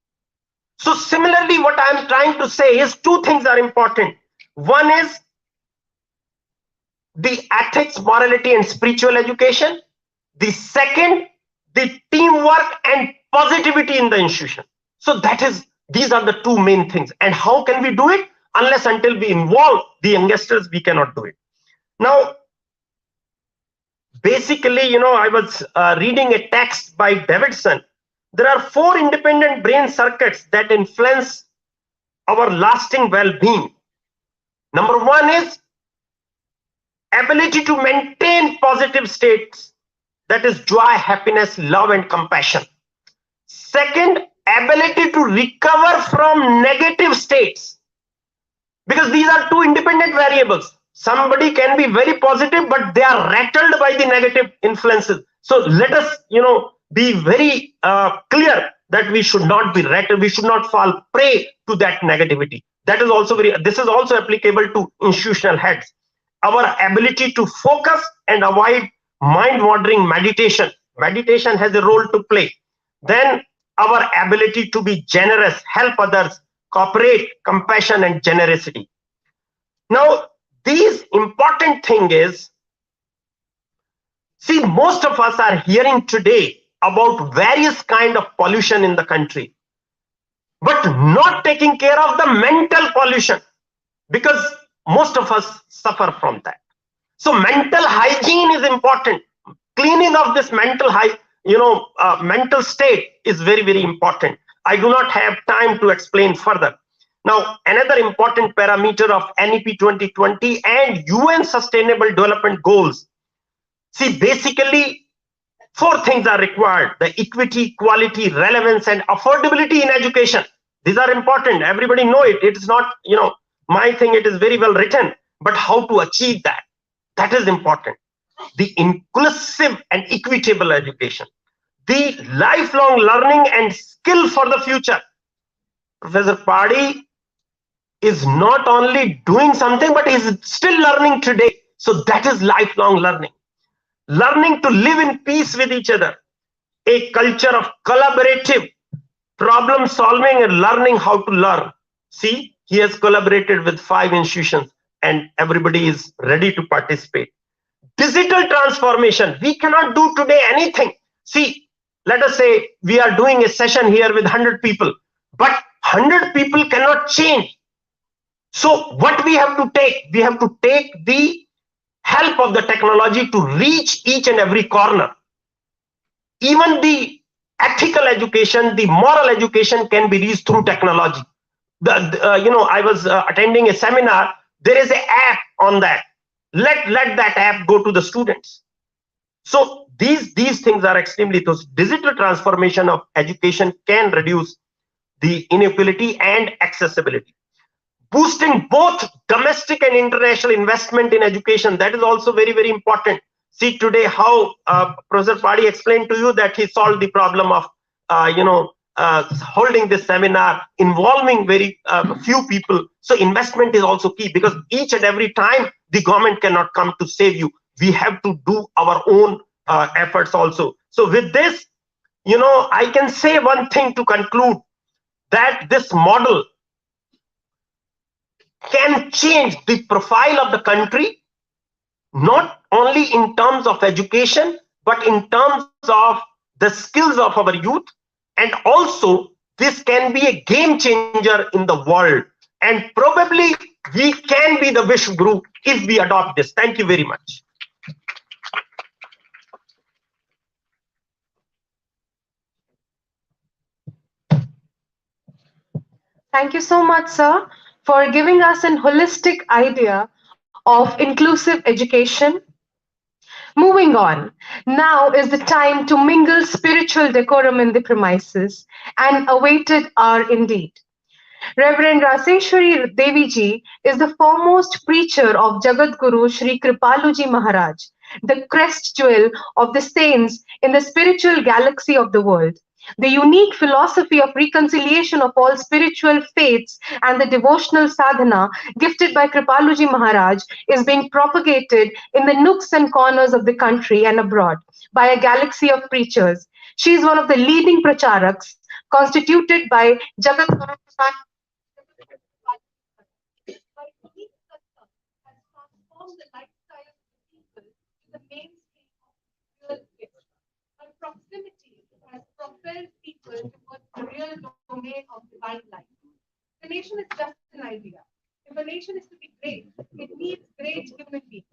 So similarly, what I'm trying to say is two things are important. One is the ethics, morality, and spiritual education. The second, the teamwork and positivity in the institution. So these are the two main things. And how can we do it? Unless until we involve the youngsters, we cannot do it. Now, basically, I was reading a text by Davidson. There are 4 independent brain circuits that influence our lasting well-being. Number 1 is ability to maintain positive states, that is joy, happiness, love, and compassion. Second, ability to recover from negative states, because these are 2 independent variables. Somebody can be very positive, but they are rattled by the negative influences. So let us, be very clear that we should not be rattled. We should not fall prey to that negativity. That is also this is also applicable to institutional heads. Our ability to focus and avoid mind-wandering meditation. Meditation has a role to play. Then our ability to be generous, help others, cooperate, compassion, and generosity. Now, these important thing is, see, most of us are hearing today about various kind of pollution in the country, but not taking care of the mental pollution, because most of us suffer from that. So mental hygiene is important. Cleaning of this mental mental state is very, very important. I do not have time to explain further. Now, another important parameter of NEP 2020 and UN Sustainable Development Goals. See, basically, 4 things are required: the equity, quality, relevance, and affordability in education. These are important. Everybody know it. It is not, my thing. It is very well written. But how to achieve that? That is important. The inclusive and equitable education. The lifelong learning and skill for the future. Professor Padi is not only doing something, but is still learning today. So that is lifelong learning. Learning to live in peace with each other, a culture of collaborative problem solving and learning how to learn. See, he has collaborated with 5 institutions and everybody is ready to participate. Digital transformation, we cannot do today anything. See, let us say we are doing a session here with 100 people, but 100 people cannot change. So what we have to take? We have to take the help of the technology to reach each and every corner. Even the ethical education, the moral education can be reached through technology. I was attending a seminar. There is an app on that. Let that app go to the students. So these things are extremely. So digital transformation of education can reduce the inequality and accessibility. Boosting both domestic and international investment in education, that is also very, very important. See today how Professor Padi explained to you that he solved the problem of holding this seminar involving very few people. So investment is also key, because each and every time the government cannot come to save you. We have to do our own efforts also. So with this, I can say one thing to conclude, that this model can change the profile of the country, not only in terms of education, but in terms of the skills of our youth. And also, this can be a game changer in the world. And probably we can be the Vishwa Guru if we adopt this. Thank you very much. Thank you so much, sir, for giving us an holistic idea of inclusive education. Moving on, now is the time to mingle spiritual decorum in the premises, and awaited are indeed. Reverend Raseshwari Devi Ji is the foremost preacher of Jagat Guru Sri Kripaluji Maharaj, the crest jewel of the saints in the spiritual galaxy of the world. The unique philosophy of reconciliation of all spiritual faiths and the devotional sadhana gifted by Kripaluji Maharaj is being propagated in the nooks and corners of the country and abroad by a galaxy of preachers. She is one of the leading pracharaks constituted by Jagat Guru has transformed the lifestyle of the people to the mainstream of real gift. Her proximity has propelled people towards the real domain of divine life. The nation is just an idea. If a nation is to be great, it needs great human beings.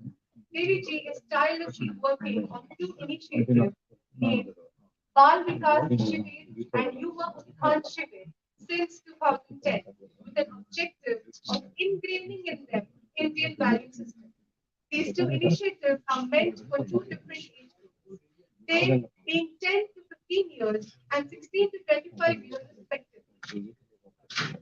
Devi Ji is tirelessly working on 2 initiatives named Bal Vikas Shivir and Yuva Uthan Shivir since 2010, with an objective of ingraining in them Indian value system. These 2 initiatives are meant for 2 different age groups, they being 10 to 15 years and 16 to 25 years respectively.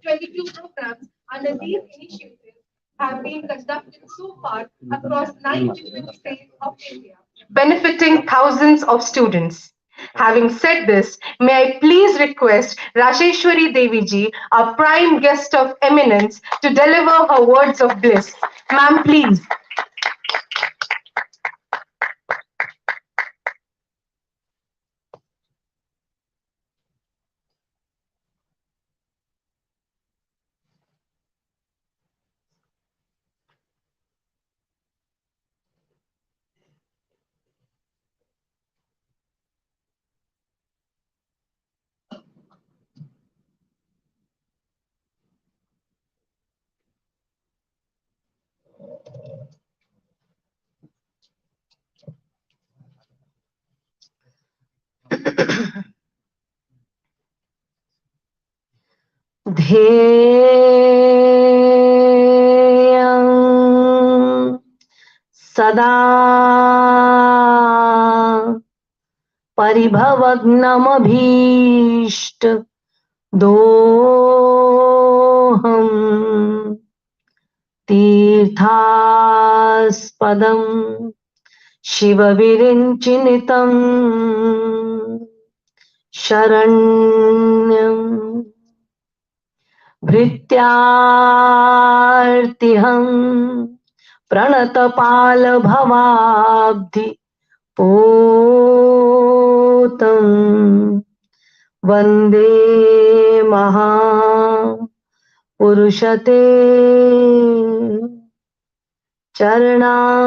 22 programs under these initiatives have been conducted so far across 9 different states of India, benefiting thousands of students. Having said this, may I please request Rajeshwari Devi Ji, our prime guest of eminence, to deliver her words of bliss. Ma'am, please. Dheyam sada paribhavagnamabhishta doham tirthaspadam shivavirinchinitam Sharanyam भृत्यार्तिहं प्रणतपाल भवाब्धि पोतं वन्दे महापुरुषते चरणारविन्द.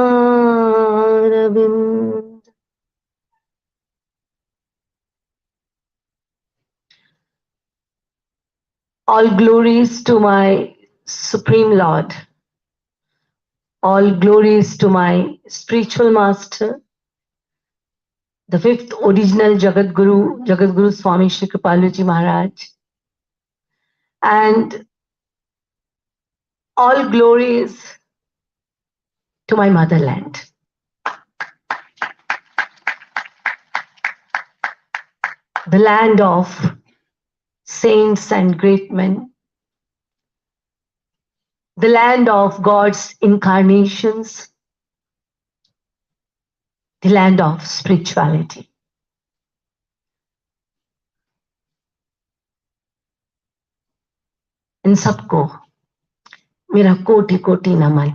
All glories to my Supreme Lord. All glories to my spiritual master, the fifth original Jagadguru Swami Shri Kripaluji Maharaj. And all glories to my motherland. The land of saints and great men, the land of God's incarnations, the land of spirituality. इन सबको मेरा कोटि कोटि नमन.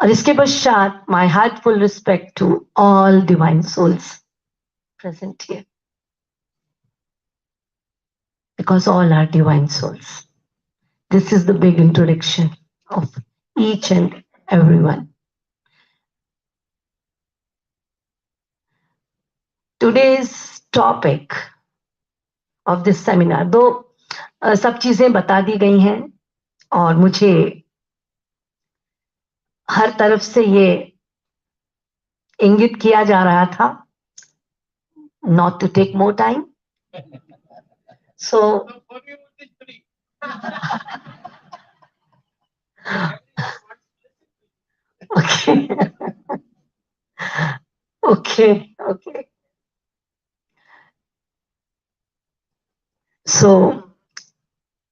और इसके पश्चात my heartful respect to all divine souls present here. Because all are divine souls. This is the big introduction of each and everyone. Today's topic of this seminar, दो सब चीजें बता दी गई हैं और मुझे हर तरफ से ये इंगित किया जा रहा था not to take more time. So okay. Okay. So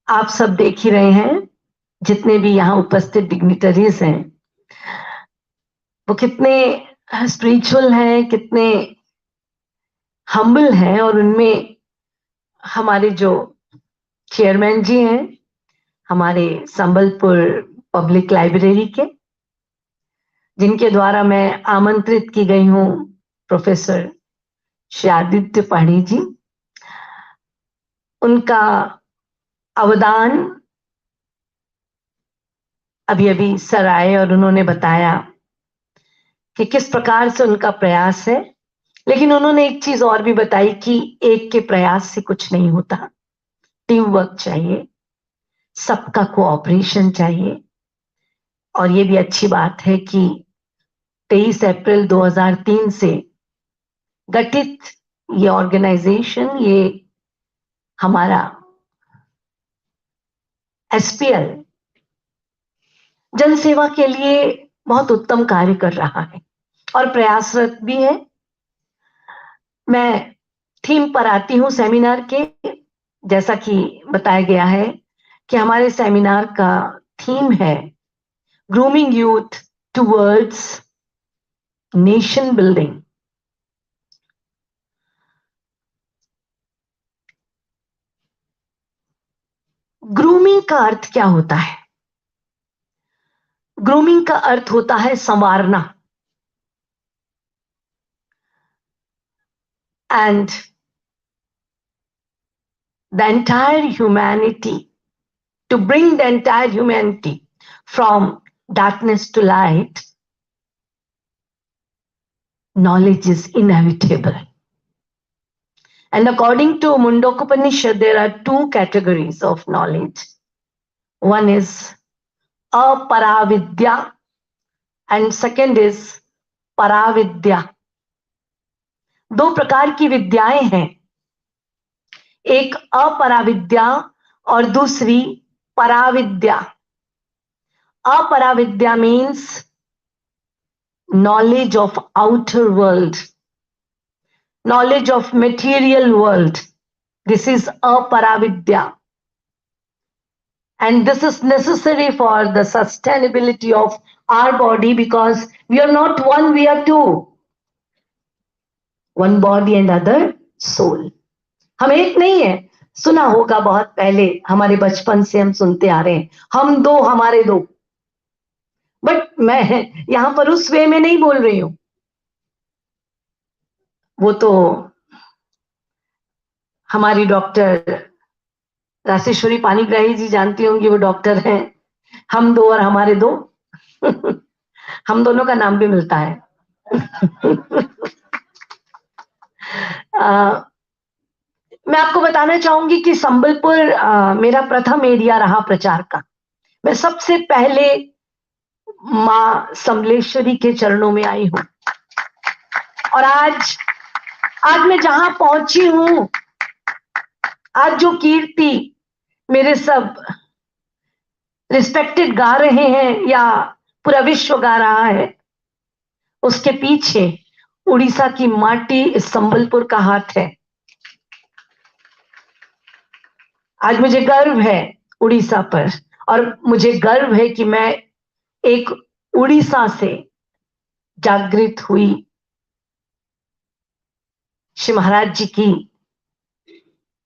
आप सब देख ही रहे हैं जितने भी यहाँ उपस्थित डिग्निटरीज हैं वो कितने स्पिरिचुअल हैं, कितने हम्बल हैं. और उनमें हमारे जो चेयरमैन जी हैं हमारे संबलपुर पब्लिक लाइब्रेरी के, जिनके द्वारा मैं आमंत्रित की गई हूँ, प्रोफेसर श्री आदित्य पाणी जी. उनका अवदान अभी सर आए और उन्होंने बताया कि किस प्रकार से उनका प्रयास है. लेकिन उन्होंने एक चीज और भी बताई कि एक के प्रयास से कुछ नहीं होता, टीम वर्क चाहिए, सबका कोऑपरेशन चाहिए. और ये भी अच्छी बात है कि 23 अप्रैल 2003 से गठित ये ऑर्गेनाइजेशन, ये हमारा एसपीएल जनसेवा के लिए बहुत उत्तम कार्य कर रहा है और प्रयासरत भी है. मैं थीम पर आती हूँ सेमिनार के. जैसा कि बताया गया है कि हमारे सेमिनार का थीम है grooming youth towards nation building. Grooming का अर्थ क्या होता है? ग्रूमिंग का अर्थ होता है संवारना. And the entire humanity, to bring the entire humanity from darkness to light, knowledge is inevitable. And according to Mundokupanishad, there are two categories of knowledge. One is aparavidya and second is paravidya. दो प्रकार की विद्याएं हैं, एक अपराविद्या और दूसरी paravidya. अपराविद्या means knowledge of outer world, knowledge of material world. This is aparavidya. And this is necessary for the sustainability of our body, because we are not one, we are two. One body and other soul. हम एक नहीं है, सुना होगा बहुत पहले, हमारे बचपन से हम सुनते आ रहे हैं, हम दो हमारे दो। बट मैं यहां पर उस वे में नहीं बोल रही हूं, वो तो हमारी डॉक्टर राशेश्वरी पानीग्राही जी जानती होंगी, वो डॉक्टर हैं। हम दो और हमारे दो हम दोनों का नाम भी मिलता है। मैं आपको बताना चाहूंगी कि संबलपुर मेरा प्रथम एरिया रहा प्रचार का। मैं सबसे पहले माँ समलेश्वरी के चरणों में आई हूं, और आज मैं जहां पहुंची हूं, आज जो कीर्ति मेरे सब रिस्पेक्टेड गा रहे हैं या पूरा विश्व गा रहा है, उसके पीछे उड़ीसा की माटी, इस संबलपुर का हाथ है। आज मुझे गर्व है उड़ीसा पर, और मुझे गर्व है कि मैं एक उड़ीसा से जागृत हुई श्री महाराज जी की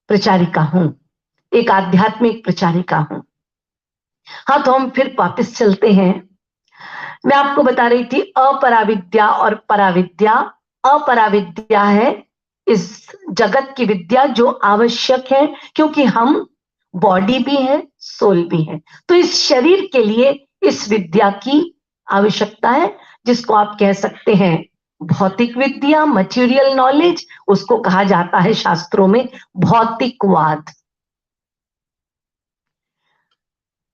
प्रचारिका हूं, एक आध्यात्मिक प्रचारिका हूं। हाँ, तो हम फिर वापस चलते हैं। मैं आपको बता रही थी अपराविद्या और पराविद्या। अपराविद्या है इस जगत की विद्या जो आवश्यक है, क्योंकि हम बॉडी भी है, सोल भी है। तो इस शरीर के लिए इस विद्या की आवश्यकता है, जिसको आप कह सकते हैं भौतिक विद्या, मटेरियल नॉलेज। उसको कहा जाता है शास्त्रों में भौतिकवाद।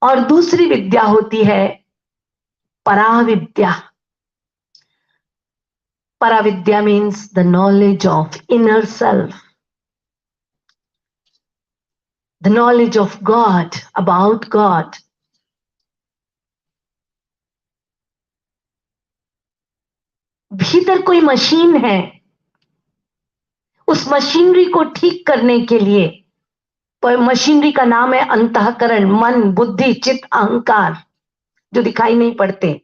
और दूसरी विद्या होती है paravidya. Paravidya means the knowledge of inner self, the knowledge of God, about God. भीतर कोई मशीन है, उस मशीनरी को ठीक करने के लिए, मशीनरी का नाम है अंतःकरण, मन, बुद्धि, चित्त, अहंकार, जो दिखाई नहीं पड़ते।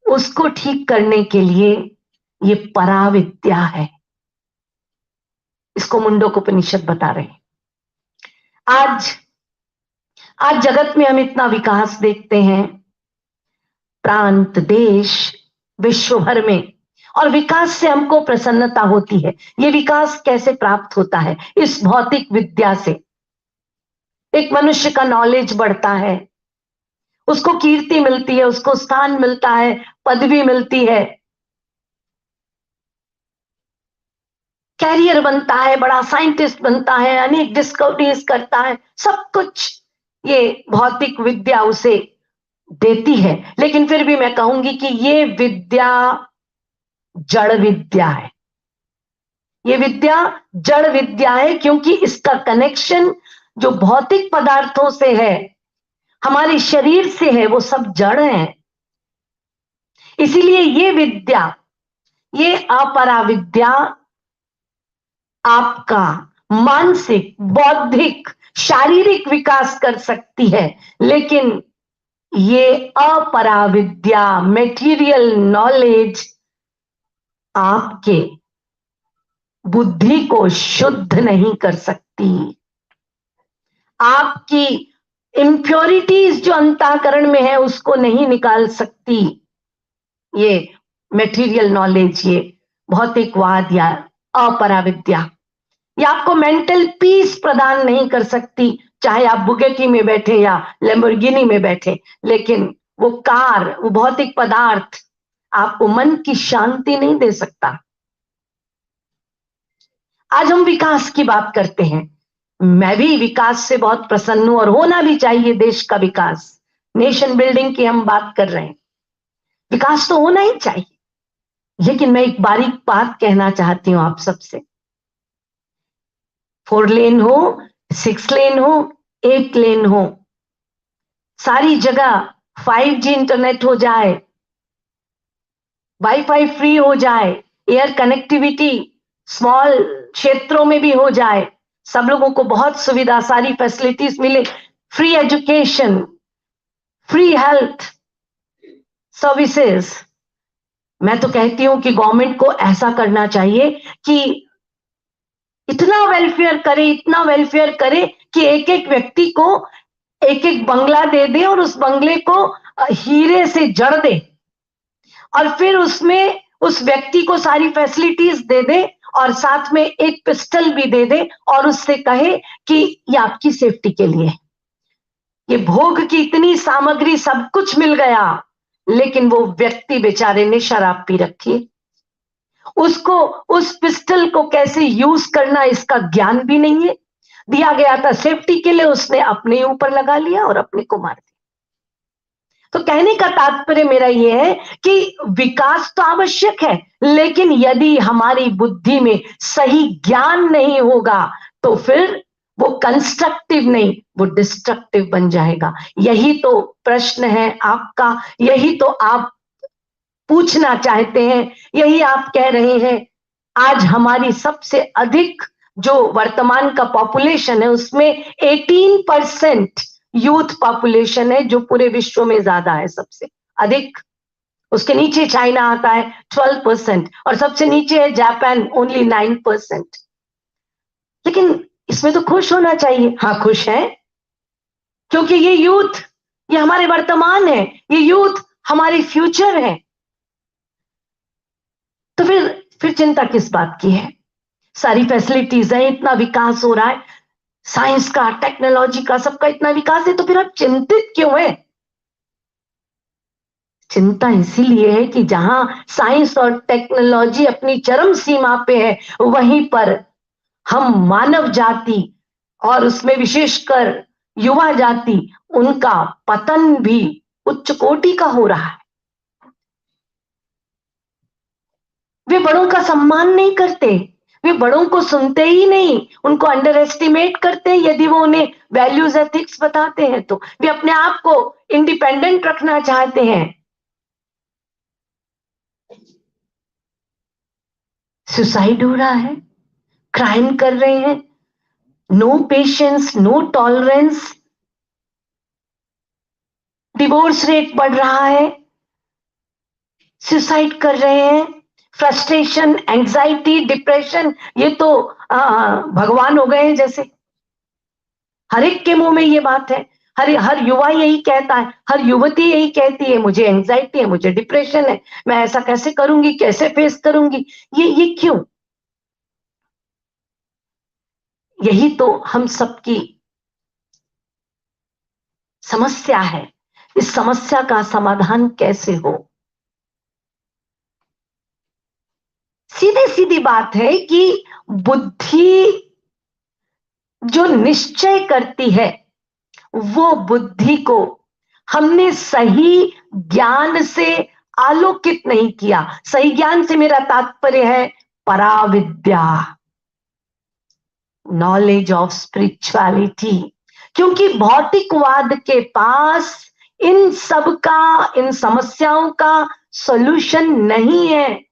उसको ठीक करने के लिए ये पराविद्या है। इसको मुंडकोपनिषद बता रहे हैं। आज जगत में हम इतना विकास देखते हैं, प्रांत, देश, विश्व भर में, और विकास से हमको प्रसन्नता होती है। ये विकास कैसे प्राप्त होता है? इस भौतिक विद्या से। एक मनुष्य का नॉलेज बढ़ता है, उसको कीर्ति मिलती है, उसको स्थान मिलता है, पदवी मिलती है, कैरियर बनता है, बड़ा साइंटिस्ट बनता है, अनेक डिस्कवरीज करता है। सब कुछ ये भौतिक विद्या उसे देती है। लेकिन फिर भी मैं कहूंगी कि ये विद्या जड़ विद्या है। ये विद्या जड़ विद्या है, क्योंकि इसका कनेक्शन जो भौतिक पदार्थों से है, हमारे शरीर से है, वो सब जड़ है। इसीलिए ये विद्या, ये अपरा विद्या आपका मानसिक, बौद्धिक, शारीरिक विकास कर सकती है। लेकिन ये अपरा विद्या, मेटीरियल नॉलेज, आपके बुद्धि को शुद्ध नहीं कर सकती। आपकी इम्प्योरिटीज जो अंतःकरण में है उसको नहीं निकाल सकती। ये मेटीरियल नॉलेज, ये भौतिकवाद या अपराविद्या, ये आपको मेंटल पीस प्रदान नहीं कर सकती, चाहे आप बुगेटी में बैठे या लैम्बोर्गिनी में बैठे। लेकिन वो कार, वो भौतिक पदार्थ आपको मन की शांति नहीं दे सकता। आज हम विकास की बात करते हैं। मैं भी विकास से बहुत प्रसन्न हूं, और होना भी चाहिए। देश का विकास, नेशन बिल्डिंग की हम बात कर रहे हैं, विकास तो होना ही चाहिए। लेकिन मैं एक बारीक बात कहना चाहती हूं आप सबसे। 4 लेन हो, 6 लेन हो, 8 लेन हो, सारी जगह 5G इंटरनेट हो जाए, वाईफाई फ्री हो जाए, एयर कनेक्टिविटी स्मॉल क्षेत्रों में भी हो जाए, सब लोगों को बहुत सुविधा, सारी फैसिलिटीज मिले, free education, free health services. मैं तो कहती हूं कि गवर्नमेंट को ऐसा करना चाहिए कि इतना वेलफेयर करे, इतना वेलफेयर करे कि एक एक व्यक्ति को एक एक बंगला दे दे और उस बंगले को हीरे से जड़ दे और फिर उसमें उस व्यक्ति को सारी फैसिलिटीज दे दे और साथ में एक पिस्टल भी दे दे और उससे कहे कि ये आपकी सेफ्टी के लिए, ये भोग की इतनी सामग्री सब कुछ मिल गया, लेकिन वो व्यक्ति बेचारे ने शराब पी रखी है, उसको उस पिस्टल को कैसे यूज करना इसका ज्ञान भी नहीं है, दिया गया था सेफ्टी के लिए, उसने अपने ऊपर लगा लिया और अपने को मार दिया। तो कहने का तात्पर्य मेरा यह है कि विकास तो आवश्यक है, लेकिन यदि हमारी बुद्धि में सही ज्ञान नहीं होगा तो फिर वो कंस्ट्रक्टिव नहीं, वो डिस्ट्रक्टिव बन जाएगा। यही तो प्रश्न है आपका, यही तो आप पूछना चाहते हैं, यही आप कह रहे हैं। आज हमारी सबसे अधिक जो वर्तमान का पॉपुलेशन है उसमें 18% यूथ पॉपुलेशन है, जो पूरे विश्व में ज्यादा है, सबसे अधिक। उसके नीचे चाइना आता है 12% और सबसे नीचे है जापान, ओनली 9%। लेकिन इसमें तो खुश होना चाहिए। हाँ, खुश है, क्योंकि ये यूथ, ये हमारे वर्तमान है, ये यूथ हमारी फ्यूचर है। तो फिर चिंता किस बात की है? सारी फैसिलिटीज है, इतना विकास हो रहा है, साइंस का, टेक्नोलॉजी का, सबका इतना विकास है, तो फिर आप चिंतित क्यों है? चिंता इसीलिए है कि जहां साइंस और टेक्नोलॉजी अपनी चरम सीमा पे है, वहीं पर हम मानव जाति और उसमें विशेषकर युवा जाति, उनका पतन भी उच्च कोटि का हो रहा है। वे बड़ों का सम्मान नहीं करते, वे बड़ों को सुनते ही नहीं, उनको अंडर एस्टिमेट करते हैं। यदि वो उन्हें वैल्यूज एथिक्स बताते हैं तो वे अपने आप को इंडिपेंडेंट रखना चाहते हैं। सुसाइड हो रहा है, क्राइम कर रहे हैं, no patience, no tolerance, divorce rate बढ़ रहा है, सुसाइड कर रहे हैं, फ्रस्ट्रेशन, एंजाइटी, डिप्रेशन, ये तो भगवान हो गए हैं जैसे। हर एक के मुंह में ये बात है, हर युवा यही कहता है, हर युवती यही कहती है, मुझे एंजाइटी है, मुझे डिप्रेशन है, मैं ऐसा कैसे करूंगी, कैसे फेस करूंगी। ये क्यों? यही तो हम सबकी समस्या है। इस समस्या का समाधान कैसे हो? सीधी सीधी बात है कि बुद्धि जो निश्चय करती है, वो बुद्धि को हमने सही ज्ञान से आलोकित नहीं किया। सही ज्ञान से मेरा तात्पर्य है पराविद्या, नॉलेज ऑफ स्पिरिचुअलिटी। क्योंकि भौतिकवाद के पास इन सब का, इन समस्याओं का सॉल्यूशन नहीं है।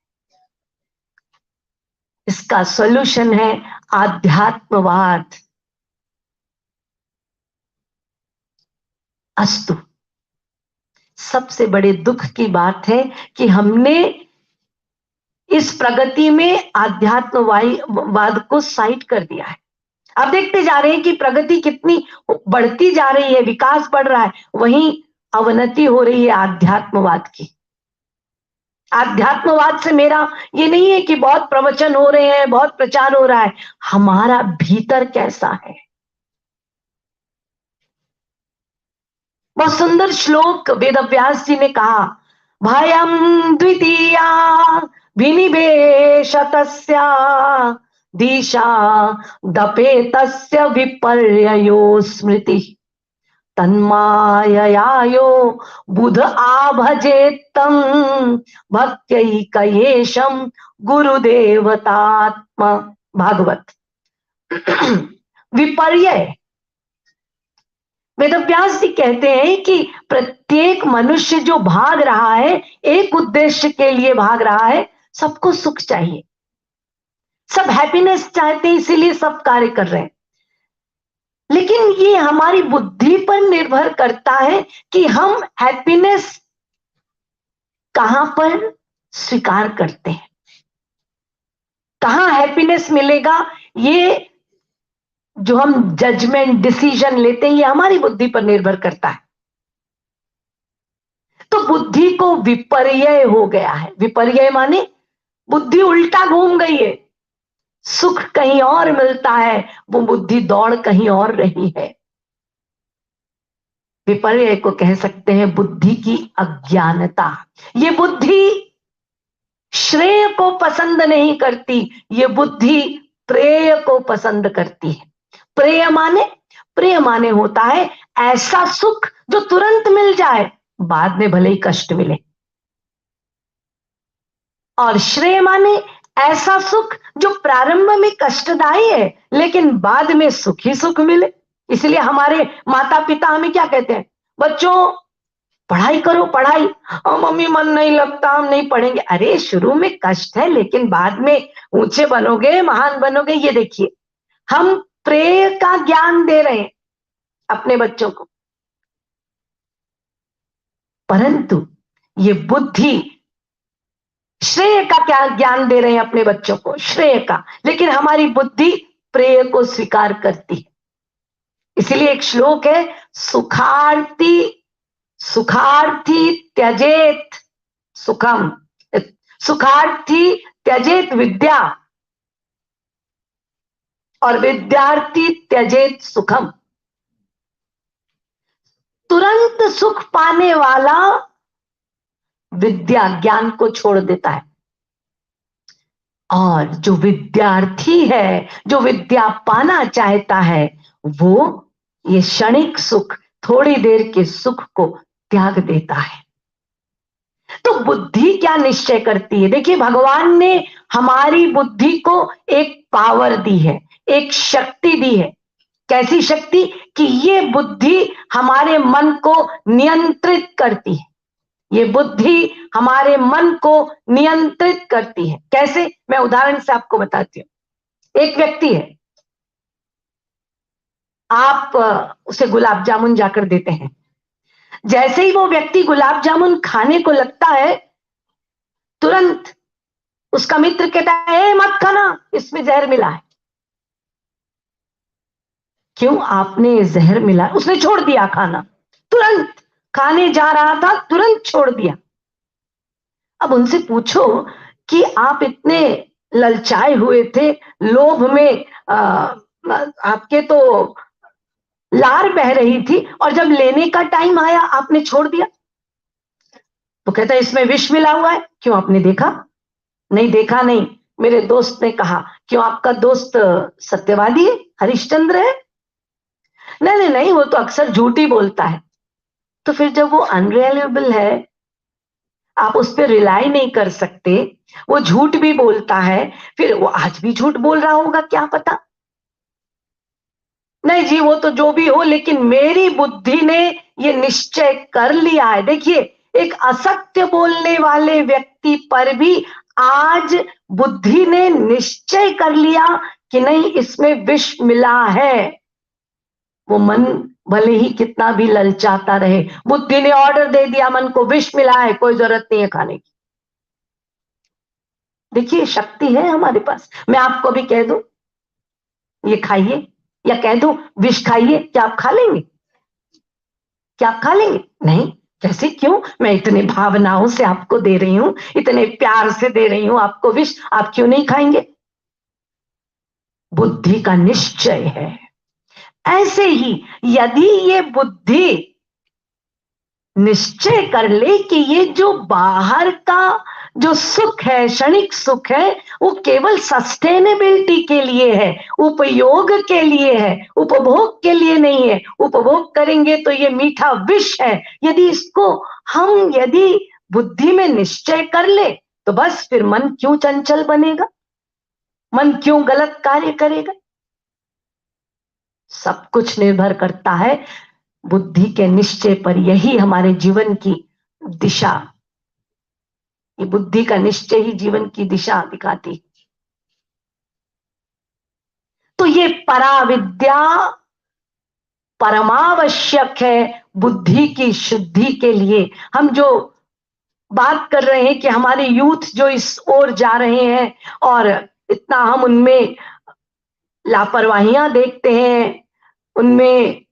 इसका सॉल्यूशन है आध्यात्मवाद। अस्तु, सबसे बड़े दुख की बात है कि हमने इस प्रगति में आध्यात्मवाद को साइड कर दिया है। अब देखते जा रहे हैं कि प्रगति कितनी बढ़ती जा रही है, विकास बढ़ रहा है, वहीं अवनति हो रही है आध्यात्मवाद की। आध्यात्मवाद से मेरा ये नहीं है कि बहुत प्रवचन हो रहे हैं, बहुत प्रचार हो रहा है, हमारा भीतर कैसा है। बहुत सुंदर श्लोक वेदव्यास जी ने कहा, भयम द्वितीया विनिवेशतस्या दिशा दपेतस्य विपर्ययो स्मृति तन्माययायो बुध आभजेत्तं भक्त्यैकयेशं गुरुदेवतात्म। भागवत। विपर्य, वेदव्यास जी कहते हैं कि प्रत्येक मनुष्य जो भाग रहा है, एक उद्देश्य के लिए भाग रहा है, सबको सुख चाहिए, सब हैप्पीनेस चाहते हैं, इसीलिए सब कार्य कर रहे हैं। लेकिन ये हमारी बुद्धि पर निर्भर करता है कि हम हैप्पीनेस कहां पर स्वीकार करते हैं। कहां हैप्पीनेस मिलेगा, ये जो हम जजमेंट डिसीजन लेते हैं ये हमारी बुद्धि पर निर्भर करता है। तो बुद्धि को विपर्यय हो गया है। विपर्यय माने बुद्धि उल्टा घूम गई है, सुख कहीं और मिलता है, वो बुद्धि दौड़ कहीं और रही है। विपर्यय को कह सकते हैं बुद्धि की अज्ञानता। ये बुद्धि श्रेय को पसंद नहीं करती, ये बुद्धि प्रेय को पसंद करती है। प्रेय माने होता है ऐसा सुख जो तुरंत मिल जाए, बाद में भले ही कष्ट मिले। और श्रेय माने ऐसा सुख जो प्रारंभ में कष्टदायी है लेकिन बाद में सुख ही सुख मिले। इसलिए हमारे माता पिता हमें क्या कहते हैं, बच्चों पढ़ाई करो पढ़ाई। मम्मी मन नहीं लगता, हम नहीं पढ़ेंगे। अरे शुरू में कष्ट है लेकिन बाद में ऊंचे बनोगे, महान बनोगे। ये देखिए, हम प्रेय का ज्ञान दे रहे हैं अपने बच्चों को, परंतु ये बुद्धि श्रेय का क्या ज्ञान दे रहे हैं अपने बच्चों को, श्रेय का। लेकिन हमारी बुद्धि प्रेय को स्वीकार करती है। इसीलिए एक श्लोक है, सुखार्थी त्यजेत सुखम, सुखार्थी त्यजेत विद्या और विद्यार्थी त्यजेत सुखम। तुरंत सुख पाने वाला विद्या ज्ञान को छोड़ देता है, और जो विद्यार्थी है, जो विद्या पाना चाहता है, वो ये क्षणिक सुख, थोड़ी देर के सुख को त्याग देता है। तो बुद्धि क्या निश्चय करती है? देखिए, भगवान ने हमारी बुद्धि को एक पावर दी है, एक शक्ति दी है। कैसी शक्ति? कि ये बुद्धि हमारे मन को नियंत्रित करती है। ये बुद्धि हमारे मन को नियंत्रित करती है। कैसे? मैं उदाहरण से आपको बताती हूं। एक व्यक्ति है, आप उसे गुलाब जामुन जाकर देते हैं। जैसे ही वो व्यक्ति गुलाब जामुन खाने को लगता है, तुरंत उसका मित्र कहता है, मत खाना, इसमें जहर मिला है। क्यों? आपने जहर मिला, उसने छोड़ दिया खाना, तुरंत खाने जा रहा था, तुरंत छोड़ दिया। अब उनसे पूछो कि आप इतने ललचाए हुए थे, लोभ में आपके तो लार बह रही थी, और जब लेने का टाइम आया आपने छोड़ दिया। तो कहता है इसमें विष मिला हुआ है। क्यों? आपने देखा? नहीं देखा, नहीं, मेरे दोस्त ने कहा। क्यों? आपका दोस्त सत्यवादी है, हरिश्चंद्र है? नहीं नहीं नहीं, वो तो अक्सर झूठ ही बोलता है। तो फिर जब वो अनरिलायबल है, आप उस पर रिलाई नहीं कर सकते, वो झूठ भी बोलता है, फिर वो आज भी झूठ बोल रहा होगा, क्या पता। नहीं जी, वो तो जो भी हो, लेकिन मेरी बुद्धि ने ये निश्चय कर लिया है। देखिए, एक असत्य बोलने वाले व्यक्ति पर भी आज बुद्धि ने निश्चय कर लिया कि नहीं, इसमें विष मिला है। वो मन भले ही कितना भी ललचाता रहे, बुद्धि ने ऑर्डर दे दिया मन को, विष मिला है, कोई जरूरत नहीं है खाने की। देखिए, शक्ति है हमारे पास। मैं आपको भी कह दूं ये खाइए, या कह दूं विष खाइए, क्या आप खा लेंगे? क्या आप खा लेंगे? नहीं। कैसे? क्यों? मैं इतने भावनाओं से आपको दे रही हूं, इतने प्यार से दे रही हूं आपको विष, आप क्यों नहीं खाएंगे? बुद्धि का निश्चय है। ऐसे ही यदि ये बुद्धि निश्चय कर ले कि ये जो बाहर का जो सुख है, क्षणिक सुख है, वो केवल सस्टेनेबिलिटी के लिए है, उपयोग के लिए है, उपभोग के लिए नहीं है। उपभोग करेंगे तो ये मीठा विष है। यदि इसको हम बुद्धि में निश्चय कर ले, तो बस फिर मन क्यों चंचल बनेगा, मन क्यों गलत कार्य करेगा? सब कुछ निर्भर करता है बुद्धि के निश्चय पर। यही हमारे जीवन की दिशा, ये बुद्धि का निश्चय ही जीवन की दिशा दिखाती। तो ये पराविद्या परमावश्यक है बुद्धि की शुद्धि के लिए। हम जो बात कर रहे हैं कि हमारे यूथ जो इस ओर जा रहे हैं और इतना हम उनमें लापरवाहियां देखते हैं, उनमें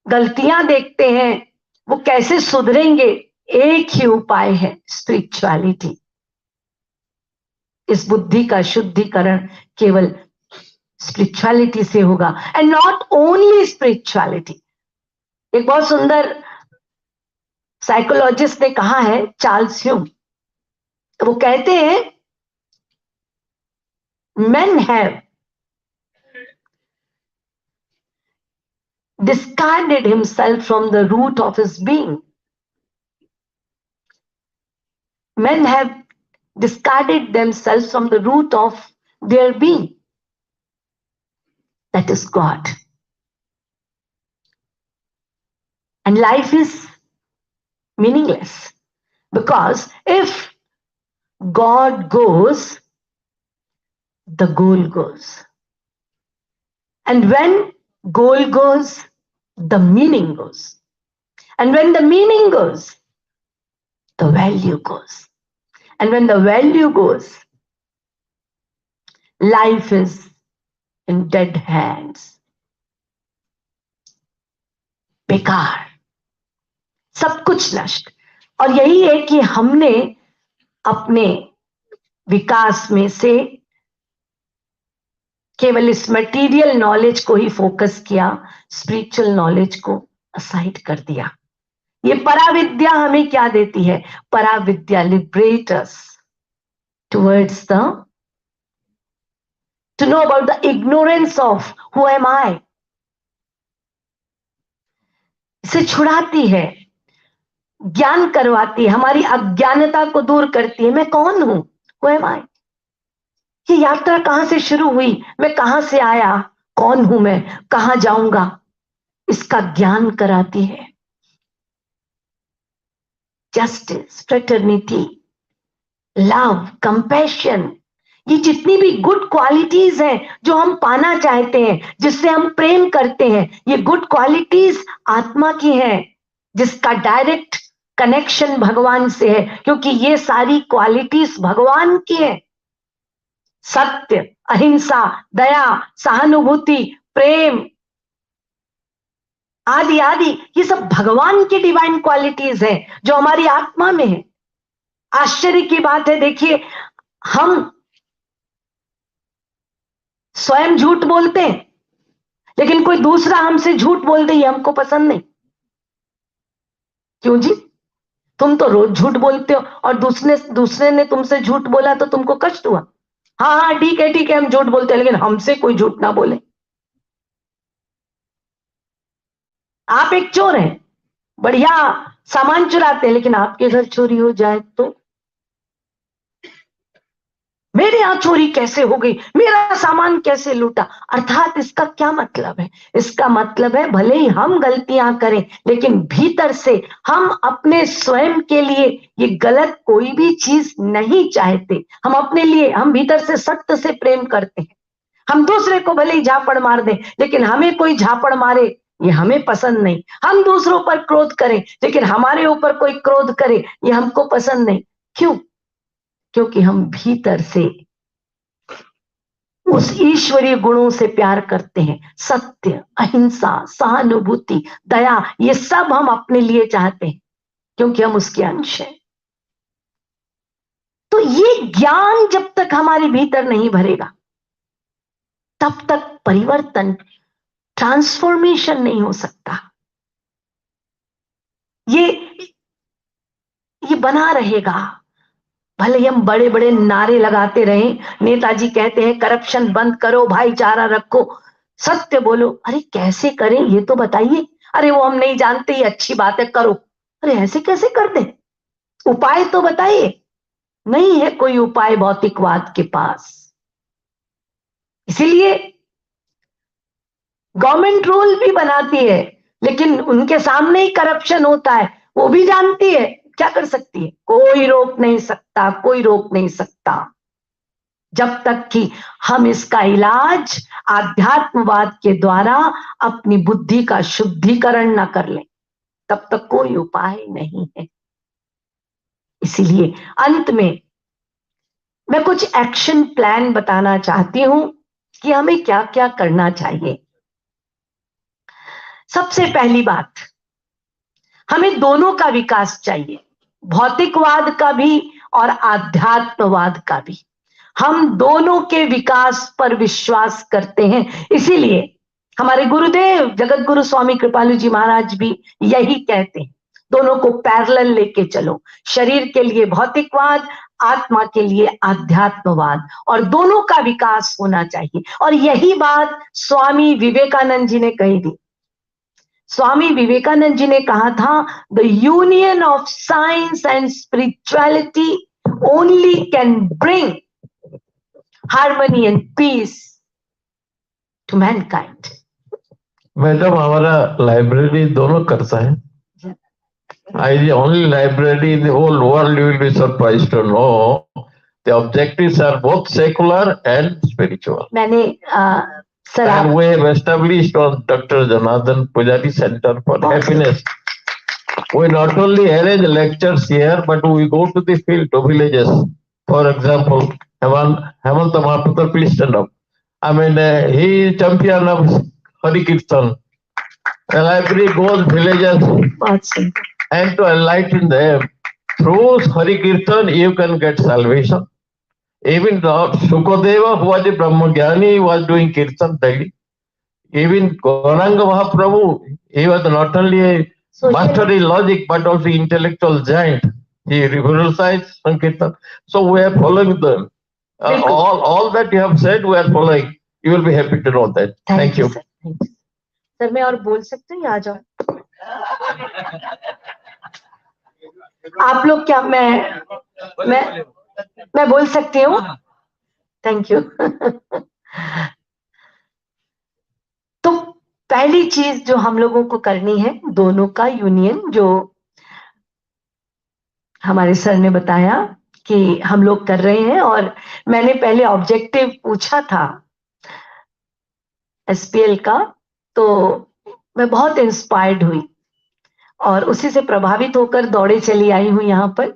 गलतियां देखते हैं, वो कैसे सुधरेंगे? एक ही उपाय है, स्पिरिचुअलिटी। इस बुद्धि का शुद्धिकरण केवल स्पिरिचुअलिटी से होगा, एंड नॉट ओनली स्पिरिचुअलिटी। एक बहुत सुंदर साइकोलॉजिस्ट ने कहा है, चार्ल्स ह्यूम, वो कहते हैं, men have discarded himself from the root of his being. Men have discarded themselves from the root of their being. That is God. And life is meaningless, because if God goes, the goal goes. And when goal goes, the meaning goes. And when the meaning goes, the value goes. And when the value goes, life is in dead hands. बेकार, सब कुछ नष्ट। और यही है कि हमने अपने विकास में से केवल इस मटेरियल नॉलेज को ही फोकस किया, स्पिरिचुअल नॉलेज को असाइड कर दिया। ये पराविद्या हमें क्या देती है? पराविद्या liberate us towards the to know about the ignorance of who am I. इसे छुड़ाती है, ज्ञान करवाती है, हमारी अज्ञानता को दूर करती है। मैं कौन हूं? हु एम आई? ये यात्रा कहां से शुरू हुई? मैं कहां से आया? कौन हूं मैं? कहां जाऊंगा? इसका ज्ञान कराती है। जस्टिस, फ्रेटर्निटी, लव, कंपैशन, ये जितनी भी गुड क्वालिटीज हैं जो हम पाना चाहते हैं, जिससे हम प्रेम करते हैं, ये गुड क्वालिटीज आत्मा की हैं, जिसका डायरेक्ट कनेक्शन भगवान से है, क्योंकि ये सारी क्वालिटीज भगवान की हैं। सत्य, अहिंसा, दया, सहानुभूति, प्रेम आदि आदि, ये सब भगवान की डिवाइन क्वालिटीज हैं जो हमारी आत्मा में है। आश्चर्य की बात है, देखिए, हम स्वयं झूठ बोलते हैं, लेकिन कोई दूसरा हमसे झूठ बोल दे, ये हमको पसंद नहीं। क्यों जी? तुम तो रोज झूठ बोलते हो, और दूसरे ने तुमसे झूठ बोला तो तुमको कष्ट हुआ। हाँ हाँ, ठीक है, हम झूठ बोलते हैं, लेकिन हमसे कोई झूठ ना बोले। आप एक चोर हैं, बढ़िया सामान चुराते हैं, लेकिन आपके घर चोरी हो जाए तो मेरे यहां चोरी कैसे हो गई, मेरा सामान कैसे लूटा। अर्थात इसका क्या मतलब है? इसका मतलब है, भले ही हम गलतियां करें, लेकिन भीतर से हम अपने स्वयं के लिए ये गलत कोई भी चीज नहीं चाहते। हम अपने लिए, हम भीतर से सत्य से प्रेम करते हैं। हम दूसरे को भले ही झापड़ मार दें, लेकिन हमें कोई झापड़ मारे ये हमें पसंद नहीं। हम दूसरों पर क्रोध करें, लेकिन हमारे ऊपर कोई क्रोध करे ये हमको पसंद नहीं। क्यों? क्योंकि हम भीतर से उस ईश्वरीय गुणों से प्यार करते हैं। सत्य, अहिंसा, सहानुभूति, दया, ये सब हम अपने लिए चाहते हैं, क्योंकि हम उसके अंश हैं। तो ये ज्ञान जब तक हमारे भीतर नहीं भरेगा, तब तक परिवर्तन, ट्रांसफॉर्मेशन नहीं हो सकता। ये बना रहेगा, भले ही हम बड़े बड़े नारे लगाते रहें। नेताजी कहते हैं, करप्शन बंद करो, भाईचारा रखो, सत्य बोलो। अरे कैसे करें ये तो बताइए। अरे वो हम नहीं जानते, ये अच्छी बात है, करो। अरे ऐसे कैसे कर दे? उपाय तो बताइए। नहीं है कोई उपाय भौतिकवाद के पास। इसीलिए गवर्नमेंट रूल भी बनाती है, लेकिन उनके सामने ही करप्शन होता है, वो भी जानती है। क्या कर सकती है? कोई रोक नहीं सकता, कोई रोक नहीं सकता। जब तक कि हम इसका इलाज आध्यात्मवाद के द्वारा अपनी बुद्धि का शुद्धिकरण न कर लें, तब तक कोई उपाय नहीं है। इसीलिए अंत में मैं कुछ एक्शन प्लान बताना चाहती हूं कि हमें क्या क्या करना चाहिए। सबसे पहली बात, हमें दोनों का विकास चाहिए, भौतिकवाद का भी और आध्यात्मवाद का भी। हम दोनों के विकास पर विश्वास करते हैं, इसीलिए हमारे गुरुदेव जगत गुरु स्वामी कृपालु जी महाराज भी यही कहते हैं, दोनों को पैरेलल लेके चलो, शरीर के लिए भौतिकवाद, आत्मा के लिए आध्यात्मवाद, और दोनों का विकास होना चाहिए। और यही बात स्वामी विवेकानंद जी ने कही थी। स्वामी विवेकानंद जी ने कहा था, the union of science and spirituality only can bring harmony and peace to mankind. Madam, हमारा लाइब्रेरी दोनों करता है। I the only library in the whole world, you will be surprised to know the objectives are both secular and spiritual. मैंने sir And we have established on Dr. Janardhan Pujari Center for Happiness. We not only arrange lectures here, but we go to the field, to villages. For example, Hemant Mahapatar, please stand up. I mean, he is champion of Hari Kirtan. The library goes villages and to enlighten them. Through Hari Kirtan, you can get salvation. Even Shukadeva, who was a Brahmagyani, was doing Kirtan daily. Even Gauranga Mahaprabhu, he was not only a master in logic, but also intellectual giant. He revolutionized Sankirtan. So we are following them. All that you have said, we are following. You will be happy to know that. Thank you. Sir मैं और बोल सकते हैं, आ जाओ आप लोग। क्या मैं बोल सकती हूँ? Thank you. तो पहली चीज जो हम लोगों को करनी है, दोनों का यूनियन, जो हमारे सर ने बताया कि हम लोग कर रहे हैं। और मैंने पहले ऑब्जेक्टिव पूछा था एसपीएल का, तो मैं बहुत इंस्पायर्ड हुई और उसी से प्रभावित होकर दौड़े चली आई हूं यहाँ पर।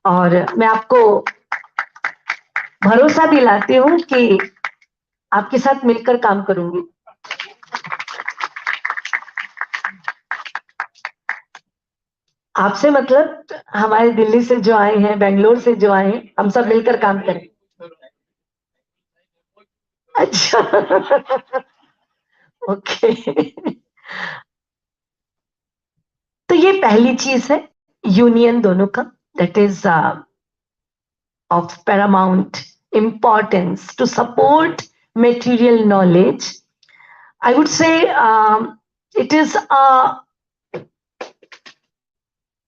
और मैं आपको भरोसा दिलाती हूं कि आपके साथ मिलकर काम करूंगी। आपसे मतलब हमारे दिल्ली से जो आए हैं, बेंगलोर से जो आए हैं, हम सब मिलकर काम करें। अच्छा ओके। तो ये पहली चीज है, यूनियन दोनों का, that is of Paramount importance to support material knowledge. I would say it is a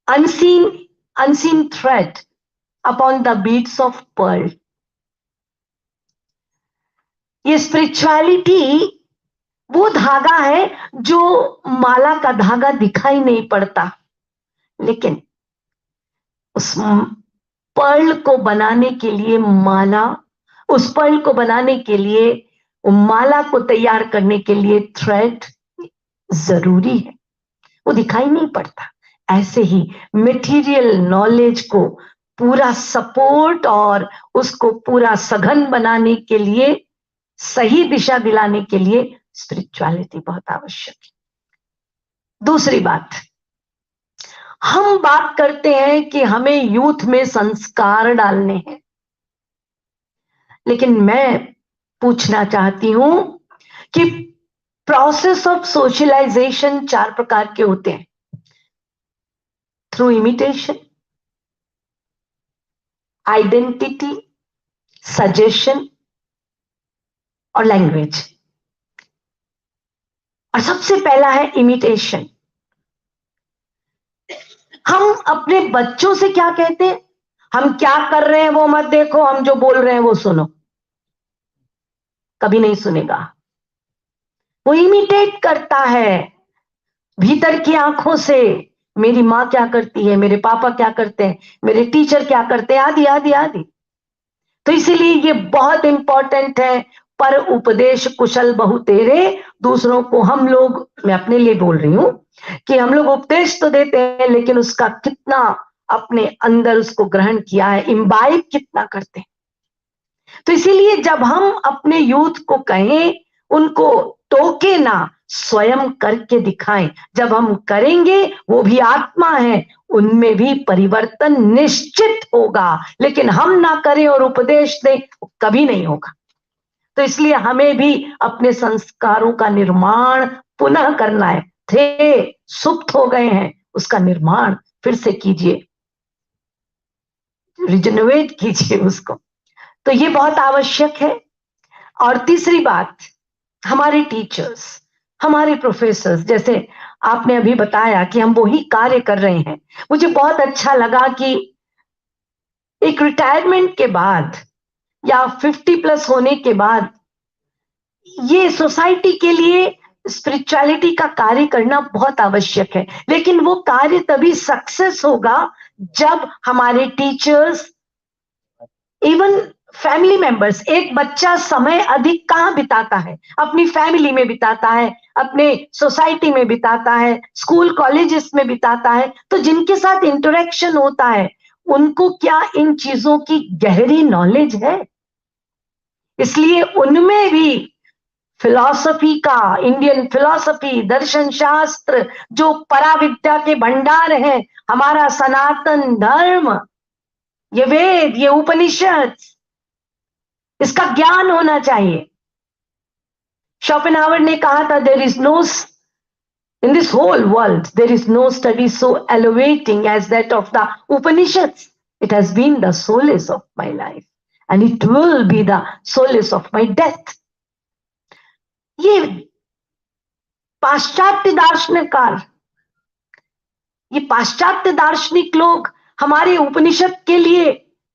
unseen thread upon the beads of pearl. ये स्पिरिचुअलिटी वो धागा है जो माला का धागा दिखाई नहीं पड़ता, लेकिन उस पर्ल को बनाने के लिए उस पर्ल को बनाने के लिए, माला को तैयार करने के लिए थ्रेड जरूरी है, वो दिखाई नहीं पड़ता। ऐसे ही मटेरियल नॉलेज को पूरा सपोर्ट और उसको पूरा सघन बनाने के लिए, सही दिशा दिलाने के लिए स्पिरिचुअलिटी बहुत आवश्यक है। दूसरी बात, हम बात करते हैं कि हमें यूथ में संस्कार डालने हैं, लेकिन मैं पूछना चाहती हूं कि प्रोसेस ऑफ सोशलाइजेशन 4 प्रकार के होते हैं, थ्रू इमिटेशन, आइडेंटिटी, सजेशन और लैंग्वेज। और सबसे पहला है इमिटेशन। हम अपने बच्चों से क्या कहते हैं? हम क्या कर रहे हैं वो मत देखो, हम जो बोल रहे हैं वो सुनो। कभी नहीं सुनेगा, वो इमिटेट करता है भीतर की आंखों से। मेरी माँ क्या करती है, मेरे पापा क्या करते हैं, मेरे टीचर क्या करते हैं, आदि आदि आदि। तो इसीलिए ये बहुत इंपॉर्टेंट है। पर उपदेश कुशल बहु तेरे, दूसरों को हम लोग, मैं अपने लिए बोल रही हूं कि हम लोग उपदेश तो देते हैं, लेकिन उसका कितना अपने अंदर उसको ग्रहण किया है, इम्बाइब कितना करते हैं। तो इसीलिए जब हम अपने यूथ को कहें, उनको टोके ना, स्वयं करके दिखाएं। जब हम करेंगे, वो भी आत्मा है, उनमें भी परिवर्तन निश्चित होगा। लेकिन हम ना करें और उपदेश दें, कभी नहीं होगा। तो इसलिए हमें भी अपने संस्कारों का निर्माण पुनः करना है। थे सुप्त हो गए हैं, उसका निर्माण फिर से कीजिए, रिजनोवेट कीजिए उसको। तो ये बहुत आवश्यक है। और तीसरी बात, हमारे टीचर्स, हमारे प्रोफेसर्स, जैसे आपने अभी बताया कि हम वही कार्य कर रहे हैं। मुझे बहुत अच्छा लगा कि एक रिटायरमेंट के बाद या 50 प्लस होने के बाद ये सोसाइटी के लिए स्पिरिचुअलिटी का कार्य करना बहुत आवश्यक है। लेकिन वो कार्य तभी सक्सेस होगा जब हमारे टीचर्स, इवन फैमिली मेंबर्स, एक बच्चा समय अधिक कहाँ बिताता है? अपनी फैमिली में बिताता है, अपने सोसाइटी में बिताता है, स्कूल कॉलेजेस में बिताता है। तो जिनके साथ इंटरेक्शन होता है, उनको क्या इन चीजों की गहरी नॉलेज है? इसलिए उनमें भी फिलॉसफी का, इंडियन फिलॉसफी, दर्शन शास्त्र, जो पराविद्या के भंडार है, हमारा सनातन धर्म, ये वेद, ये उपनिषद, इसका ज्ञान होना चाहिए। शोपेनहावर ने कहा था, there is no, in this whole world there is no study so elevating as that of the Upanishads. It has been the solace of my life and it will be the solace of my death. ये पाश्चात्य दार्शनिककार, ये पाश्चात्य दार्शनिक लोग हमारे उपनिषद के लिए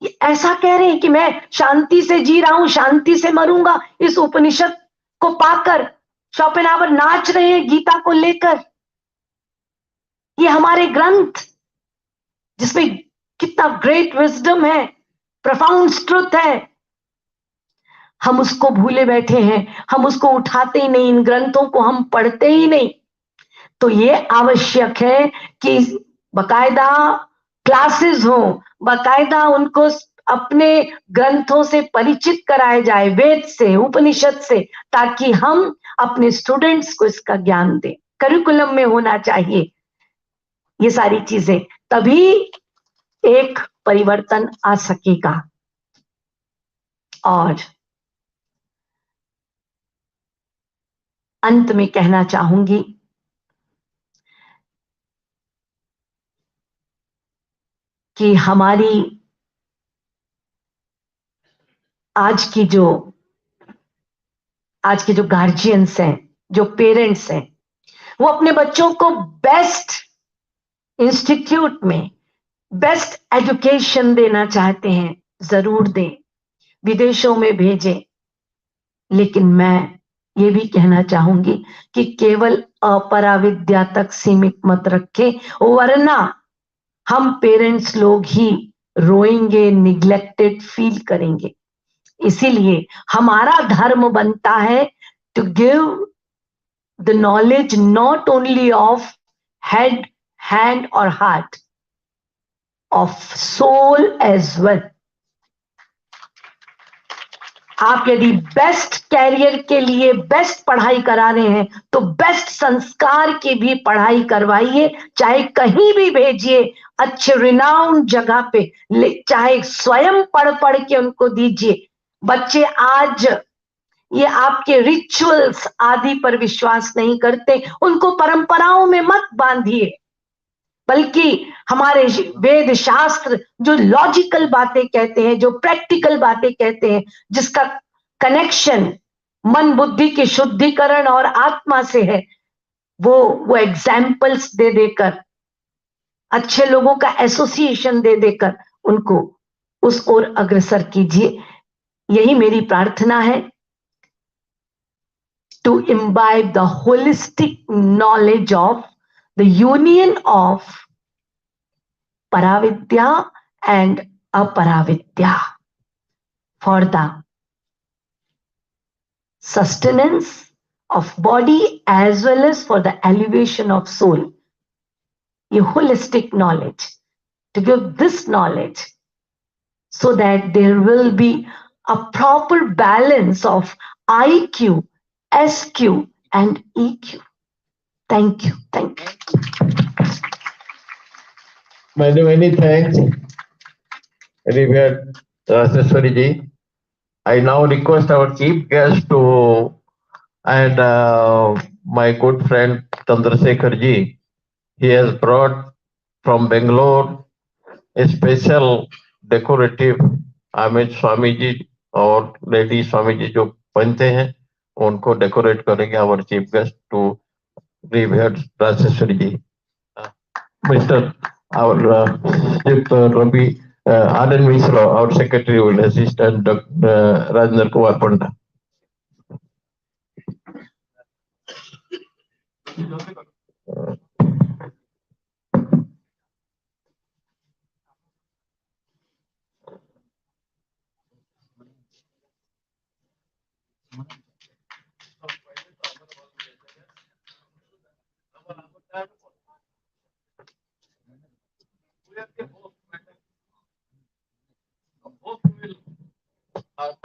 ये ऐसा कह रहे हैं कि मैं शांति से जी रहा हूं, शांति से मरूंगा इस उपनिषद को पाकर। शोपेनहावर नाच रहे हैं गीता को लेकर। ये हमारे ग्रंथ, जिसमें कितना ग्रेट विजडम है, प्रोफाउंड ट्रुथ है, हम उसको भूले बैठे हैं, हम उसको उठाते ही नहीं, इन ग्रंथों को हम पढ़ते ही नहीं। तो ये आवश्यक है कि बकायदा क्लासेस हो, बकायदा उनको अपने ग्रंथों से परिचित कराया जाए, वेद से, उपनिषद से, ताकि हम अपने स्टूडेंट्स को इसका ज्ञान दें। करिकुलम में होना चाहिए ये सारी चीजें, तभी एक परिवर्तन आ सकेगा। और अंत में कहना चाहूंगी कि हमारी आज के जो गार्जियंस हैं, जो पेरेंट्स हैं, वो अपने बच्चों को बेस्ट इंस्टीट्यूट में बेस्ट एजुकेशन देना चाहते हैं, जरूर दें, विदेशों में भेजें। लेकिन मैं ये भी कहना चाहूंगी कि केवल अपराविद्या तक सीमित मत रखें, वरना हम पेरेंट्स लोग ही रोएंगे, निग्लेक्टेड फील करेंगे। इसीलिए हमारा धर्म बनता है to give the knowledge not only of head, hand और heart, of soul as well. आप यदि बेस्ट कैरियर के लिए बेस्ट पढ़ाई करा रहे हैं, तो बेस्ट संस्कार की भी पढ़ाई करवाइए, चाहे कहीं भी भेजिए, अच्छे रिनाउंड जगह पे, चाहे स्वयं पढ़ पढ़ के उनको दीजिए। बच्चे आज ये आपके रिचुअल्स आदि पर विश्वास नहीं करते, उनको परंपराओं में मत बांधिए, बल्कि हमारे वेद शास्त्र जो लॉजिकल बातें कहते हैं, जो प्रैक्टिकल बातें कहते हैं, जिसका कनेक्शन मन बुद्धि के शुद्धिकरण और आत्मा से है, वो एग्जाम्पल्स दे देकर, अच्छे लोगों का एसोसिएशन दे देकर उनको उस ओर अग्रसर कीजिए। यही मेरी प्रार्थना है, to imbibe the holistic knowledge of the union of Paravidya and Aparavidya for the sustenance of body as well as for the elevation of soul. A holistic knowledge, to give this knowledge so that there will be a proper balance of IQ, SQ, and EQ. Thank you. Thank you. Many thanks, Revered Raseshwari ji. I now request our chief guest to and my good friend Chandrasekhar ji. He has brought from Bangalore a special decorative Aamir Swami ji और lady Swami ji जो बनते हैं उनको decorate करेंगे our chief guest to revered Rajeshwari ji. Mr. our Chief Ravi Anand Mishra, our secretary will assist, and Rajendra Kumar Panda.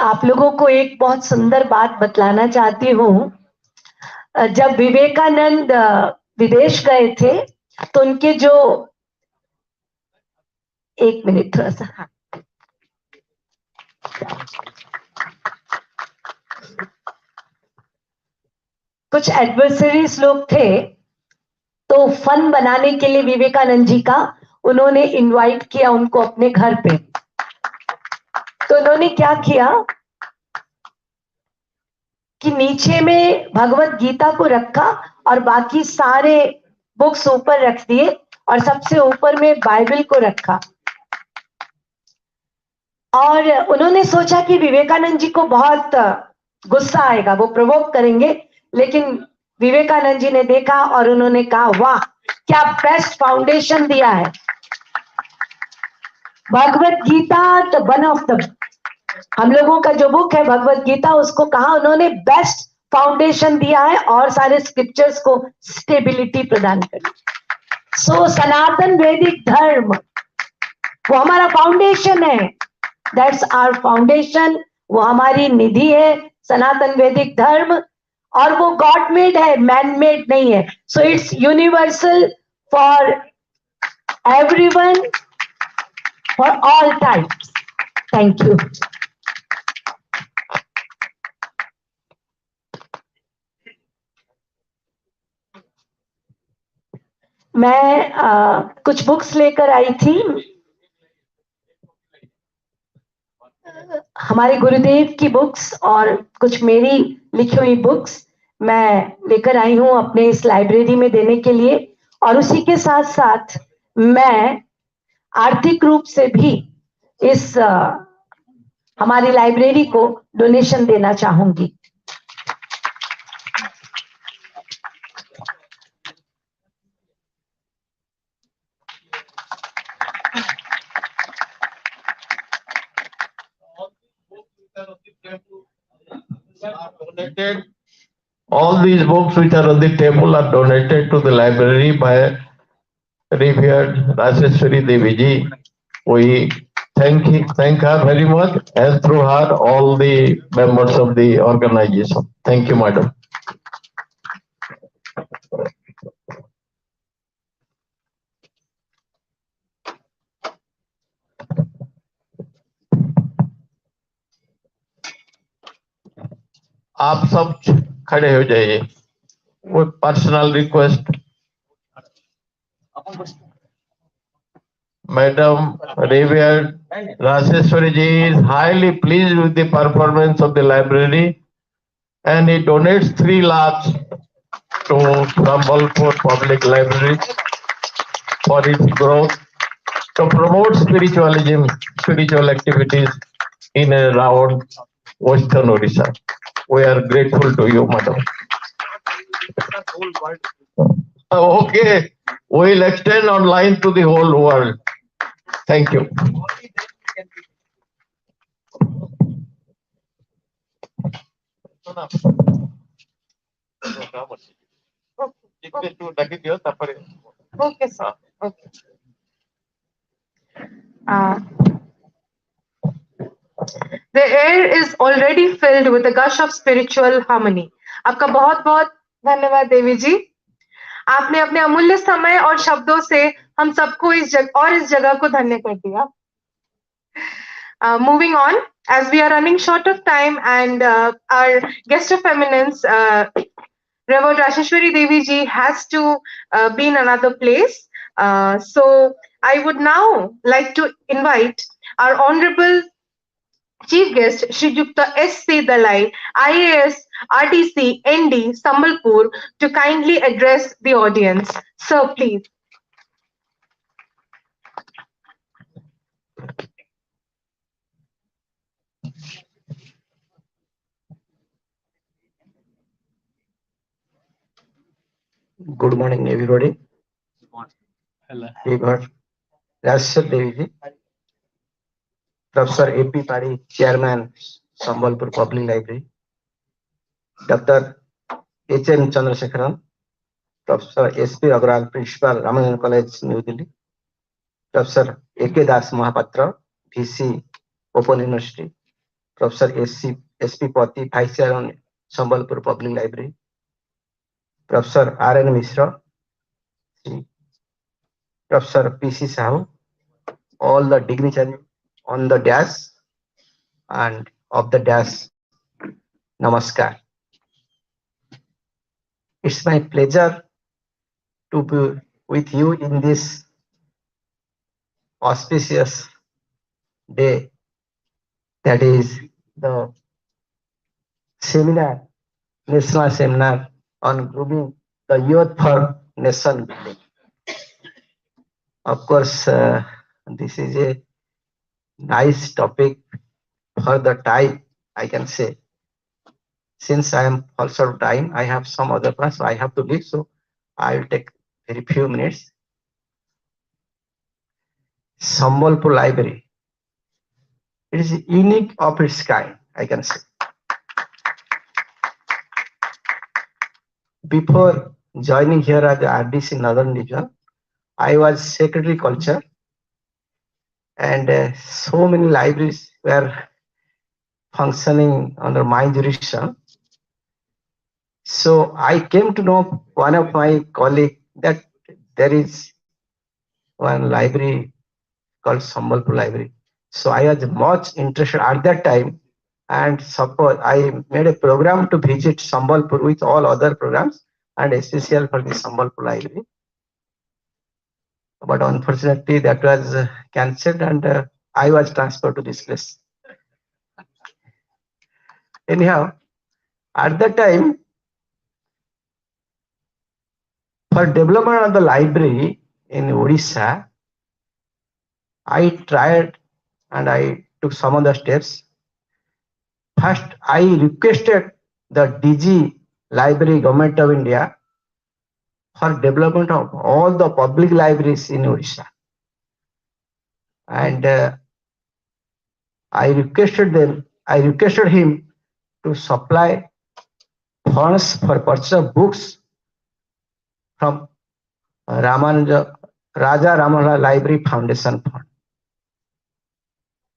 आप लोगों को एक बहुत सुंदर बात बतलाना चाहती हूँ। जब विवेकानंद विदेश गए थे तो उनके जो एक मिनट थोड़ा सा कुछ एडवर्सरीज लोग थे तो फन बनाने के लिए विवेकानंद जी का उन्होंने इनवाइट किया उनको अपने घर पे। तो उन्होंने क्या किया कि नीचे में भगवत गीता को रखा और बाकी सारे बुक्स ऊपर रख दिए और सबसे ऊपर में बाइबल को रखा। और उन्होंने सोचा कि विवेकानंद जी को बहुत गुस्सा आएगा, वो प्रोवोक करेंगे, लेकिन विवेकानंद जी ने देखा और उन्होंने कहा वाह क्या बेस्ट फाउंडेशन दिया है। Bhagavad Gita the one of the हम लोगों का जो बुक है भगवत गीता उसको कहा उन्होंने बेस्ट फाउंडेशन दिया है और सारे स्क्रिप्चर्स को स्टेबिलिटी प्रदान करी। सो सनातन वैदिक धर्म वो हमारा फाउंडेशन है, दैट्स आवर फाउंडेशन, वो हमारी निधि है सनातन वैदिक धर्म और वो गॉड मेड है, मैन मेड नहीं है। So it's universal for everyone for all types. Thank you. मैं कुछ बुक्स लेकर आई थी, हमारे गुरुदेव की बुक्स और कुछ मेरी लिखी हुई बुक्स मैं लेकर आई हूं अपने इस लाइब्रेरी में देने के लिए। और उसी के साथ साथ मैं आर्थिक रूप से भी इस हमारी लाइब्रेरी को डोनेशन देना चाहूंगी। All these books which are on the table are donated to the library by revered Rajeshwari Devi ji. We thank her very much, and through her all the members of the organization. Thank you, madam. आप सब खड़े हो जाइए। वो personal request. Madam Revered Rajeshwari ji is highly pleased with the performance of the library and he donates 3 lakhs to Sambalpur Public Library for its growth to promote spiritual activities in and around Western Odisha. We are grateful to you, madam. Okay, we will extend online to the whole world. Thank you. Okay, sir. Okay. The air is already filled with a gush of spiritual harmony. आपका बहुत बहुत धन्यवाद देवी जी. आपने अपने अमूल्य समय और शब्दों से हम सबको इस जगह को धन्य कर दिया. Moving on, as we are running short of time and our guest of eminence, Reverend Rasheshwari Devi ji, has to be in another place. So I would now like to invite our Honorable Chief Guest, Shrijukta S.C. Dalai, IAS, RTC, ND, Sambalpur, to kindly address the audience. Sir, please. Good morning, everybody. Reverend Rasheshwari Devi ji, Professor A.P. Padi, Chairman, Sambalpur Public Library, Dr. H.M. Chandrasekharan, Professor S.P. Agrawal, Principal, Ramanujan College, New Delhi, Professor A.K. Das Mahapatra, VC, Open University, Professor S.P. Pati, Vice Chairman, Sambalpur Public Library, Professor R.N. Mishra, Professor P.C. Sahu, all the dignitaries on the dais and of the dais, Namaskar. It's my pleasure to be with you in this auspicious day, that is the seminar, national seminar on grooming the youth for nation building. Of course, this is a nice topic for the time, I can say. Since I am also of time, I have some other plans, so I have to leave, so I will take very few minutes. Sambalpur Library, it is unique of its kind, I can say. Before joining here at the RDC Northern Division, I was Secretary Culture, and so many libraries were functioning under my jurisdiction. So I came to know one of my colleagues that there is one library called Sambalpur Library. So I was much interested at that time, and suppose I made a program to visit Sambalpur with all other programs, and especially for the Sambalpur Library. But unfortunately, that was cancelled, and I was transferred to this place. Anyhow, at that time, for development of the library in Odisha, I tried and I took some of the steps. First, I requested the DG Library, Government of India, for development of all the public libraries in Odisha. And I requested him to supply funds for purchase of books from Raja Ramanuja Library Foundation Fund.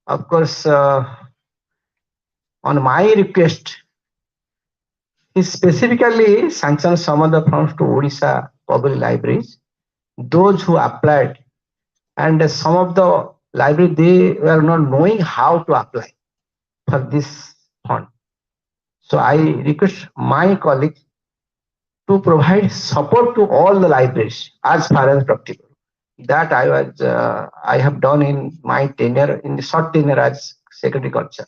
Of course, on my request, he specifically sanctioned some of the funds to Odisha public libraries, those who applied, and some of the libraries, they were not knowing how to apply for this fund. So I request my colleagues to provide support to all the libraries as far as practical. That I have done in my tenure, in the short tenure as Secretary Culture.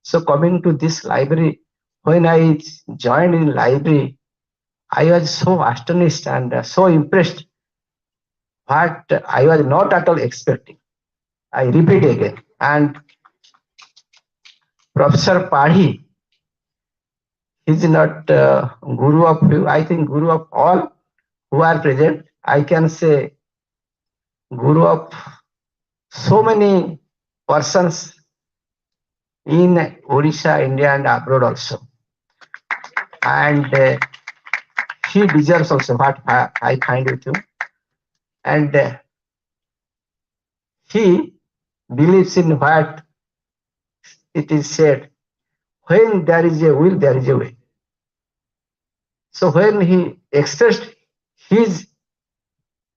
So coming to this library, when I joined in library, I was so astonished and so impressed what I was not at all expecting. I repeat again. And Professor Padi, he is not guru of you, I think guru of all who are present. I can say guru of so many persons in Odisha, India, and abroad also. And he deserves also what I find with him. And he believes in what it is said, when there is a will, there is a way. So when he expressed his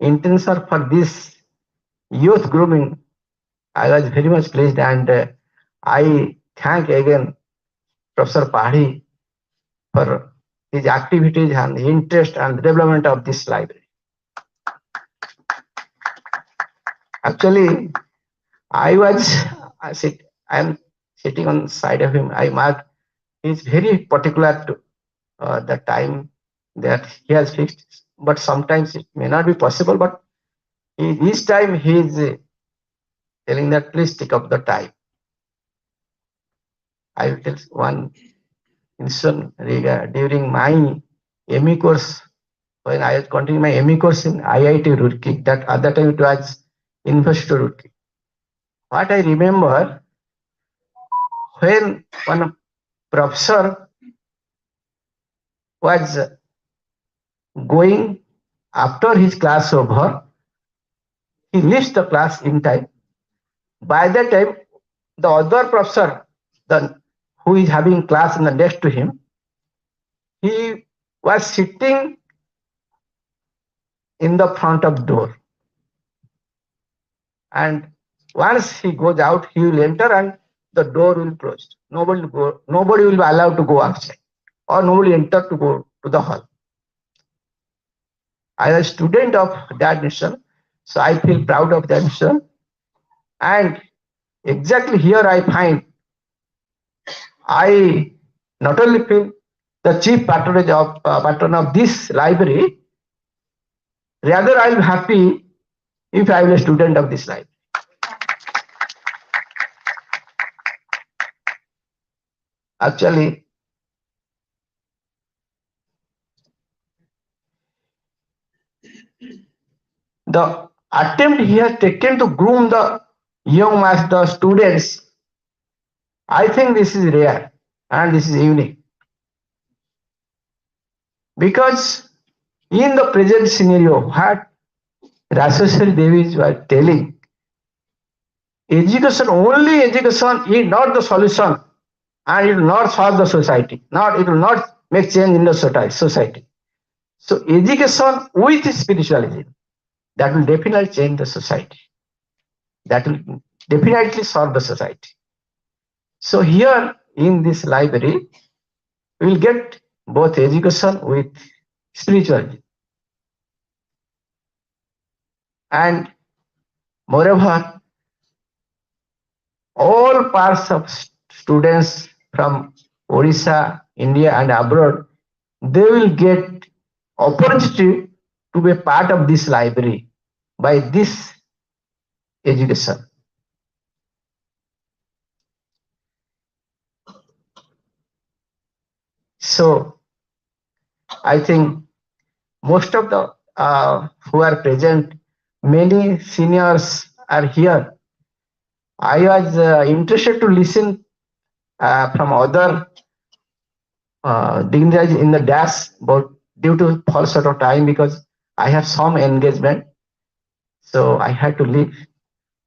intention for this youth grooming, I was very much pleased, and I thank again Professor Pahdi for his activities and interest and development of this library. Actually, I am sitting on the side of him. I marked he is very particular to the time that he has fixed, but sometimes it may not be possible. But each time he is telling that please take up the time. I will tell one instance during my ME course, when I was continuing my ME course in IIT Roorkee. That at that time it was University of Roorkee. What I remember, when one professor was going after his class over, he leaves the class in time. By that time, the other professor, who is having class in the next to him, he was sitting in the front of door. And once he goes out, he will enter and the door will close. Nobody will be allowed to go outside, or nobody enter to go to the hall. I am a student of that mission, so I feel proud of that mission. And exactly here I find I not only feel the chief patron of this library, rather I am happy if I am a student of this library. Actually, the attempt he has taken to groom the young master students, I think this is rare and this is unique. Because in the present scenario, what Rajeshwari Devi was telling, only education is not the solution, and it will not solve the society. It will not make change in the society. So education with spirituality, that will definitely change the society. That will definitely solve the society. So here in this library, we will get both education with spirituality. And moreover, all parts of students from Odisha, India and abroad, they will get opportunity to be a part of this library by this education. So I think most of the who are present, many seniors are here. I was interested to listen from other dignitaries in the dash, but due to fall short of time, because I have some engagement, so I had to leave.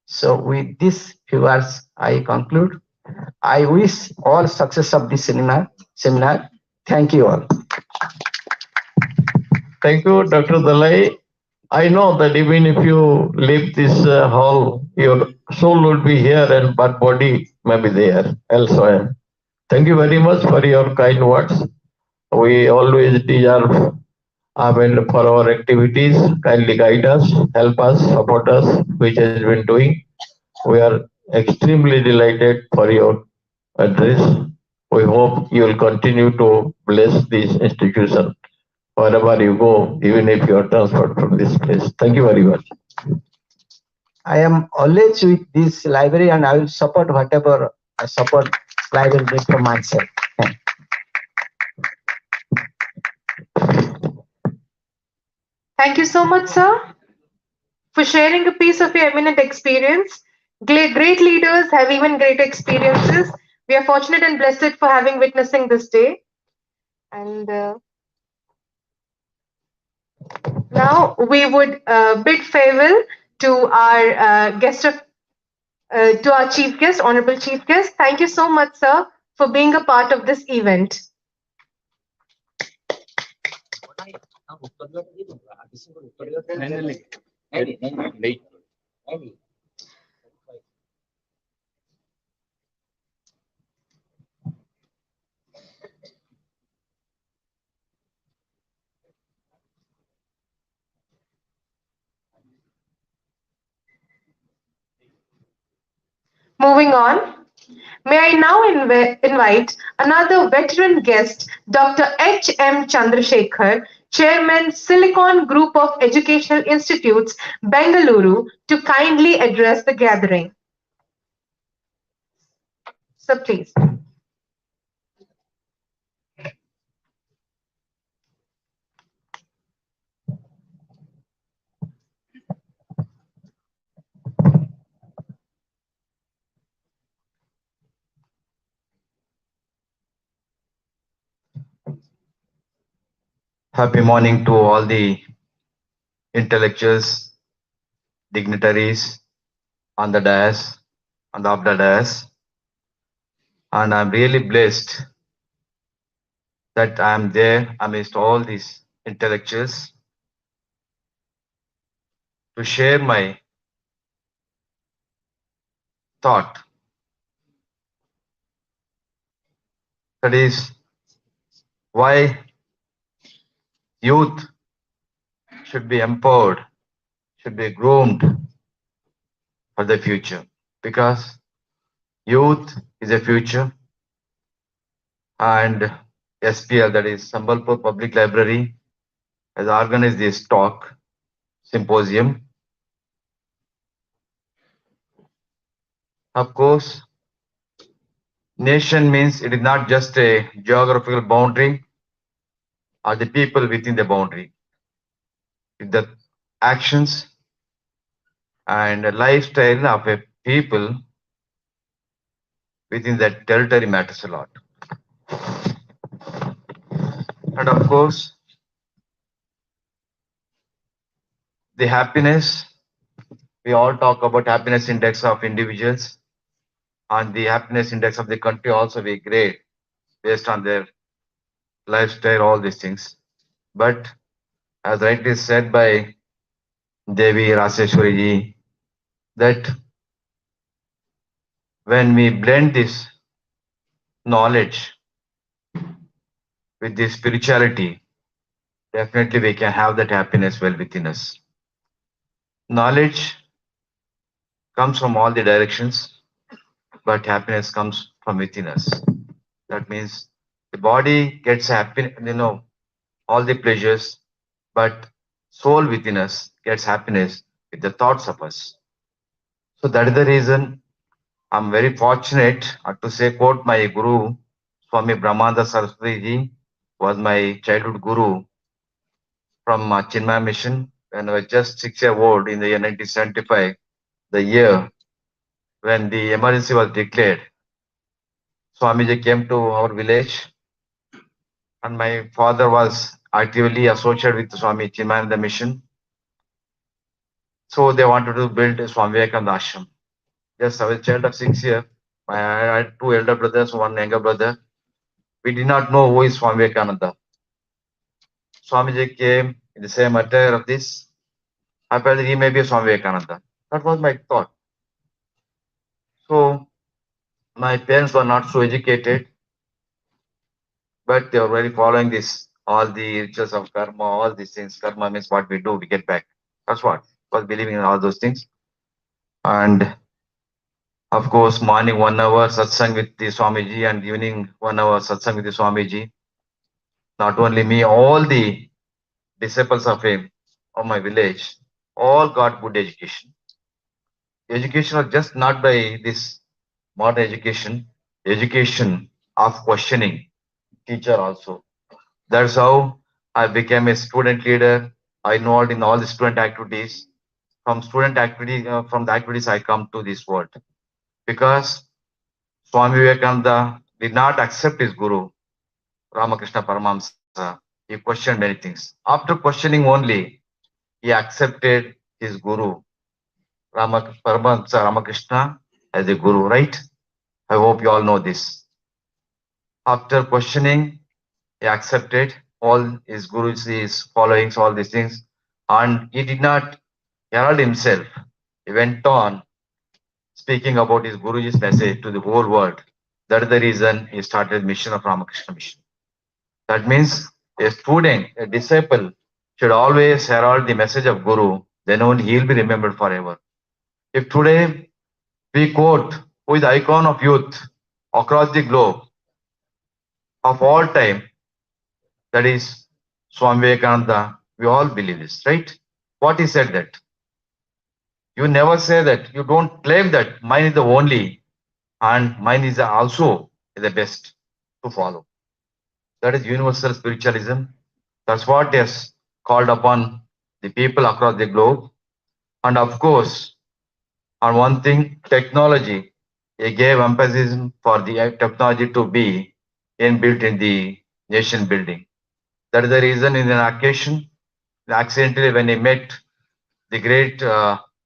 So with these few words, I conclude. I wish all success of this seminar. Thank you all. Thank you, Dr. Dalai. I know that even if you leave this hall, your soul will be here, but body may be there elsewhere. Thank you very much for your kind words. We always deserve for our activities. Kindly guide us, help us, support us, which has been doing. We are extremely delighted for your address. We hope you will continue to bless this institution wherever you go, even if you are transferred from this place. Thank you very much. I am always with this library, and I will support whatever I support library from myself. Thank you so much, sir, for sharing a piece of your eminent experience. Great leaders have even greater experiences. We are fortunate and blessed for having witnessing this day. And now we would bid farewell to our guest of to our chief guest, honorable chief guest. Thank you so much, sir, for being a part of this event. Moving on, may I now invite another veteran guest, Dr. H.M. Chandrasekhar, Chairman, Silicon Group of Educational Institutes, Bengaluru, to kindly address the gathering. So please. Happy morning to all the intellectuals, dignitaries on the dais, on the up the dais. And I'm really blessed that I'm there amidst all these intellectuals to share my thought. That is why youth should be empowered, should be groomed for the future. Because youth is a future, and SPL, that is Sambalpur Public Library, has organized this talk symposium. Of course, nation means it is not just a geographical boundary or the people within the boundary. The actions and lifestyle of a people within that territory matters a lot. And of course, the happiness, we all talk about happiness index of individuals, and the happiness index of the country also be great based on their lifestyle, all these things. But as rightly said by Devi Raseshwari ji, that when we blend this knowledge with this spirituality, definitely we can have that happiness well within us. Knowledge comes from all the directions, but happiness comes from within us. That means the body gets happy, all the pleasures, but soul within us gets happiness with the thoughts of us. So that is the reason I'm very fortunate to say, quote my guru, Swami Brahmananda Saraswati ji, was my childhood guru from Chinmaya Mission when I was just 6 years old in the year 1975, the year when the emergency was declared. Swamiji came to our village, and my father was actively associated with Swami Chinmayananda Mission. So they wanted to build a Swami Vivekananda Ashram. Yes, I was a child of 6 years. I had two elder brothers, one younger brother. We did not know who is Swami Vivekananda. Swamiji came in the same attire of this. I felt that he may be a Swami Vivekananda. That was my thought. So my parents were not so educated, but they were very following this, all the rituals of karma, all these things. Karma means what we do, we get back. That's what was believing in all those things. And of course, morning 1 hour satsang with the Swamiji and evening 1 hour satsang with the Swamiji. Not only me, all the disciples of him, of my village, all got good education. Education was just not by this modern education, education of questioning, teacher also. That's how I became a student leader. I involved in all the student activities. From student activity, from the activities I come to this world. Because Swami Vivekananda did not accept his guru, Ramakrishna Paramahamsa. He questioned many things. After questioning only, he accepted his guru, Paramahamsa Ramakrishna, as a guru, right? I hope you all know this. After questioning, he accepted all his gurus, his followings, all these things, and he did not herald himself. He went on speaking about his Guruji's message to the whole world. That is the reason he started Mission of Ramakrishna Mission. That means a student, a disciple, should always herald the message of Guru, then only he will be remembered forever. If today we quote who is the icon of youth across the globe of all time, that is Swami Vivekananda, we all believe this, right? What he said that. You never say that. You don't claim that mine is the only and mine is also the best to follow. That is universal spiritualism. That's what is called upon the people across the globe. And of course, on one thing, technology. He gave emphasis for the technology to be inbuilt in the nation building. That is the reason in an occasion, accidentally when he met the great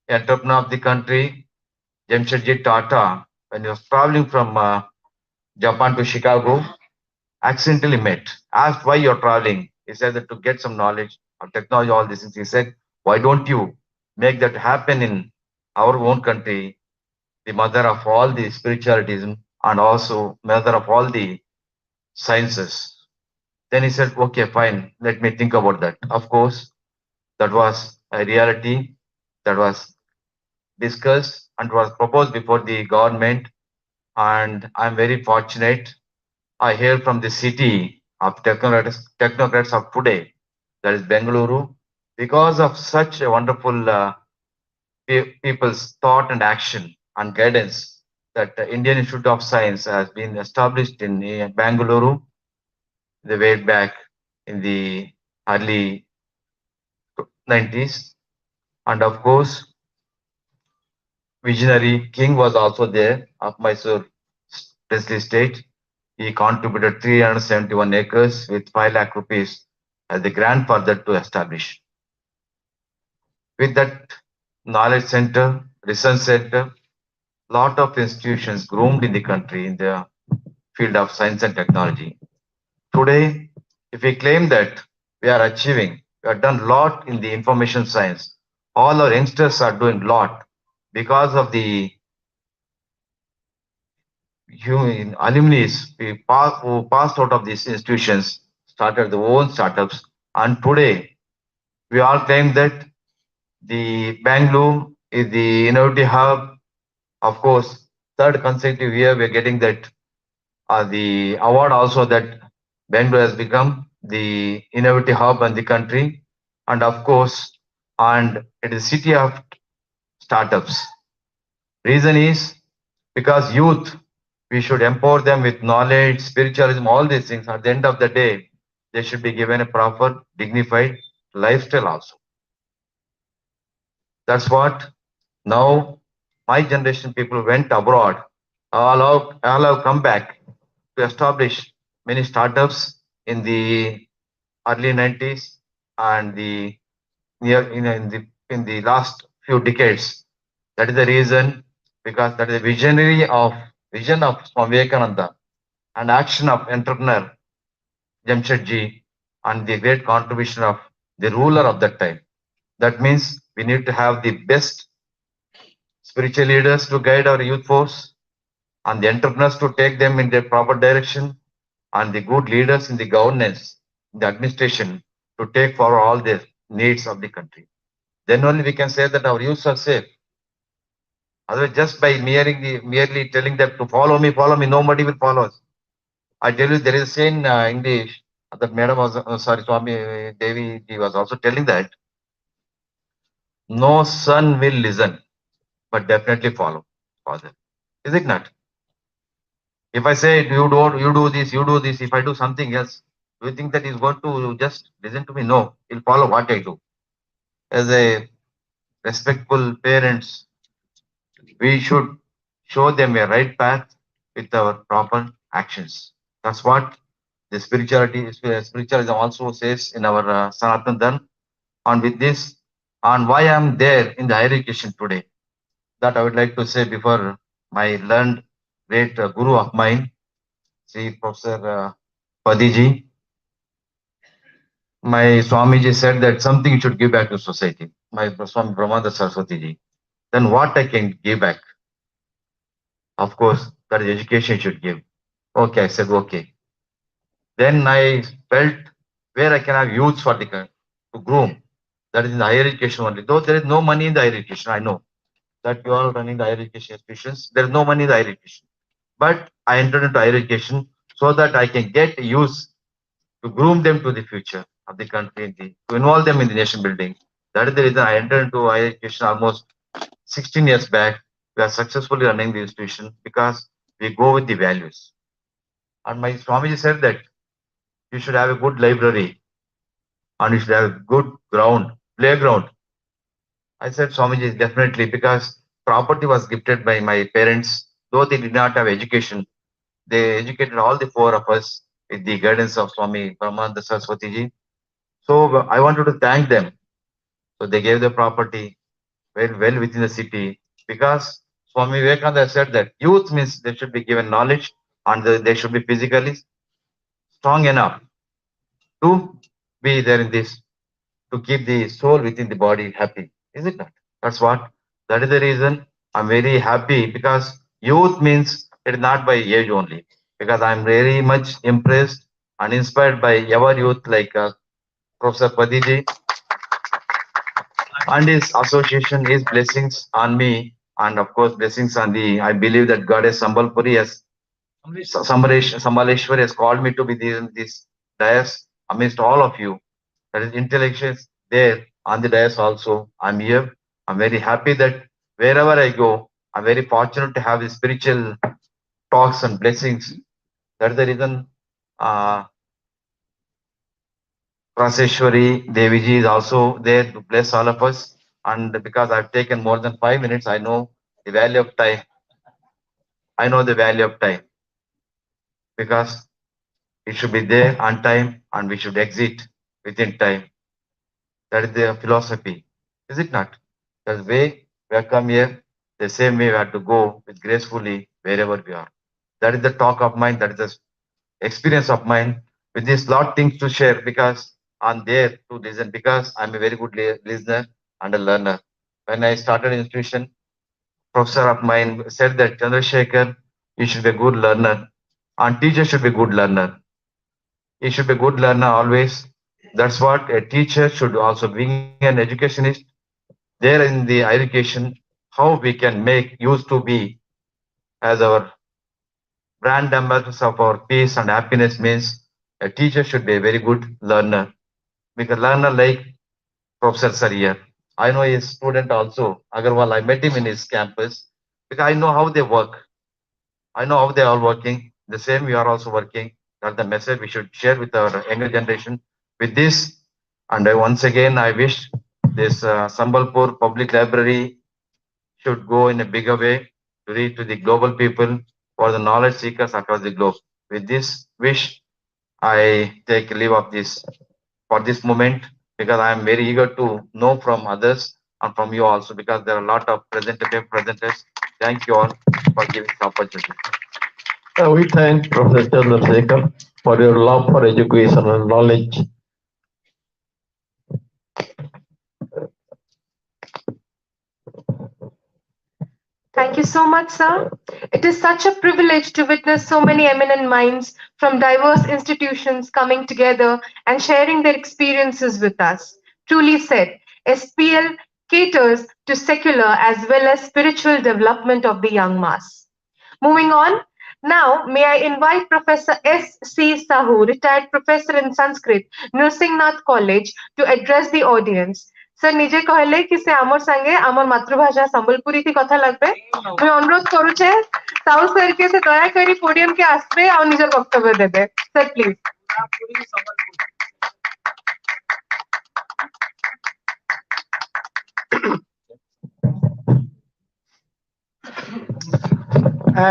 entrepreneur of the country, Jamshedji Tata, when he was traveling from Japan to Chicago, accidentally met, asked why you're traveling. He said that to get some knowledge of technology, all these things. He said, why don't you make that happen in our own country, the mother of all the spiritualism and also mother of all the sciences. Then he said, okay, fine, let me think about that. Of course, that was a reality that was discussed and was proposed before the government. And I'm very fortunate. I hail from the city of technocrats of today, that is Bengaluru, because of such a wonderful people's thought and action and guidance that the Indian Institute of Science has been established in Bengaluru the way back in the early 90s. And of course, visionary King was also there of Mysore princely state. He contributed 371 acres with 5 lakh rupees as the grandfather to establish. With that knowledge center, research center, lot of institutions groomed in the country in the field of science and technology. Today, if we claim that we are achieving, we have done a lot in the information science. All our youngsters are doing a lot because of the alumni who passed out of these institutions, started their own startups, and today we all claim that the Bangalore is the innovative hub. Of course, third consecutive year we are getting that the award also that Bangalore has become the innovative hub in the country, and of course, and it is city of startups. Reason is because youth, we should empower them with knowledge, spiritualism, all these things. At the end of the day, they should be given a proper, dignified lifestyle also. That's what now my generation people went abroad. All have come back to establish many startups in the early 90s and the near in the last few decades. That is the reason because that is the vision of Swami Vivekananda and action of entrepreneur Jamshedji and the great contribution of the ruler of that time. That means we need to have the best spiritual leaders to guide our youth force and the entrepreneurs to take them in the proper direction and the good leaders in the governance, the administration to take for all the needs of the country. Then only we can say that our youths are safe. Otherwise, just by merely telling them to follow me, nobody will follow us. I tell you, there is a saying in English that Madam was, sorry, Swami Devi, he was also telling that no son will listen, but definitely follow father. Is it not? If I say you do this, you do this. If I do something else, do you think that he's going to just listen to me? No, he'll follow what I do. As a respectful parents, we should show them a right path with our proper actions. That's what the spiritualism also says in our Sanatana Dharma. And with this, and why I'm there in the higher education today, that I would like to say before my learned great guru of mine, Sri Professor Padiji. My Swamiji said that something should give back to society. My Swami Brahmananda Saraswati ji. Then what I can give back? Of course, that is education should give. Okay, I said okay. Then I felt where I can have youths for the to groom. That is in the higher education only. Though there is no money in the higher education, I know that you are running the higher education institutions. There is no money in the higher education. But I entered into higher education so that I can get youth to groom them to the future of the country, to involve them in the nation building. That is the reason I entered into higher education almost 16 years back. We are successfully running the institution because we go with the values. And my Swamiji said that you should have a good library and you should have a good playground. I said, Swamiji, definitely, because property was gifted by my parents, though they did not have education. They educated all the four of us with the guidance of Swami Brahmananda Saraswati ji. So I wanted to thank them. So they gave the property well within the city because Swami Vivekananda said that youth means they should be given knowledge and they should be physically strong enough to be there in this, to keep the soul within the body happy. Is it not? That's what. That is the reason I'm very happy because youth means it is not by age only. Because I'm very much impressed and inspired by our youth like Professor Padiji and his association, his blessings on me, and of course blessings on the. I believe that Goddess Sambalpuri has Sambaleshwari has called me to be this dais amidst all of you. That is intellectuals there on the dais also. I'm here. I'm very happy that wherever I go, I'm very fortunate to have the spiritual talks and blessings. That's the reason Praseshwari Deviji is also there to bless all of us. And because I've taken more than 5 minutes, I know the value of time. I know the value of time because it should be there on time and we should exit within time. That is the philosophy, is it not? That's the way we have come here, the same way we have to go with gracefully wherever we are. That is the talk of mine, that is the experience of mine. With this lot things to share because I'm there to listen because I'm a very good listener and a learner. When I started institution, professor of mine said that Chandrasekhar, you should be a good learner and teacher should be a good learner. He should be a good learner always. That's what a teacher should also being an educationist there in the education, how we can make used to be as our brand ambassadors of our peace and happiness means a teacher should be a very good learner. Because learner like Professor Sariya. I know his student also, Agarwal. I met him in his campus because I know how they work. I know how they are working. The same we are also working. That's the message we should share with our younger generation. With this, and once again, I wish this Sambalpur Public Library should go in a bigger way to reach to the global people or the knowledge seekers across the globe. With this wish, I take leave of this for this moment because I am very eager to know from others and from you also because there are a lot of presenters. Thank you all for giving this opportunity. We thank Professor Chandrasekhar for your love for education and knowledge. Thank you so much, sir. It is such a privilege to witness so many eminent minds from diverse institutions coming together and sharing their experiences with us. Truly said, SPL caters to secular as well as spiritual development of the young mass. Moving on, now may I invite Professor S.C. Sahu, retired professor in Sanskrit, Narsingnath College, to address the audience. Sir নিজে কহিলে কি সে আমার সঙ্গে আমার মাতৃভাষা সম্বলপুরি থি কথা লাগবে আমি অনুরোধ করুছে সাউ স্যার কে সে দয়া করি পোডিয়াম কে আসবে আর নিজের বক্তব্য দেবে স্যার প্লিজ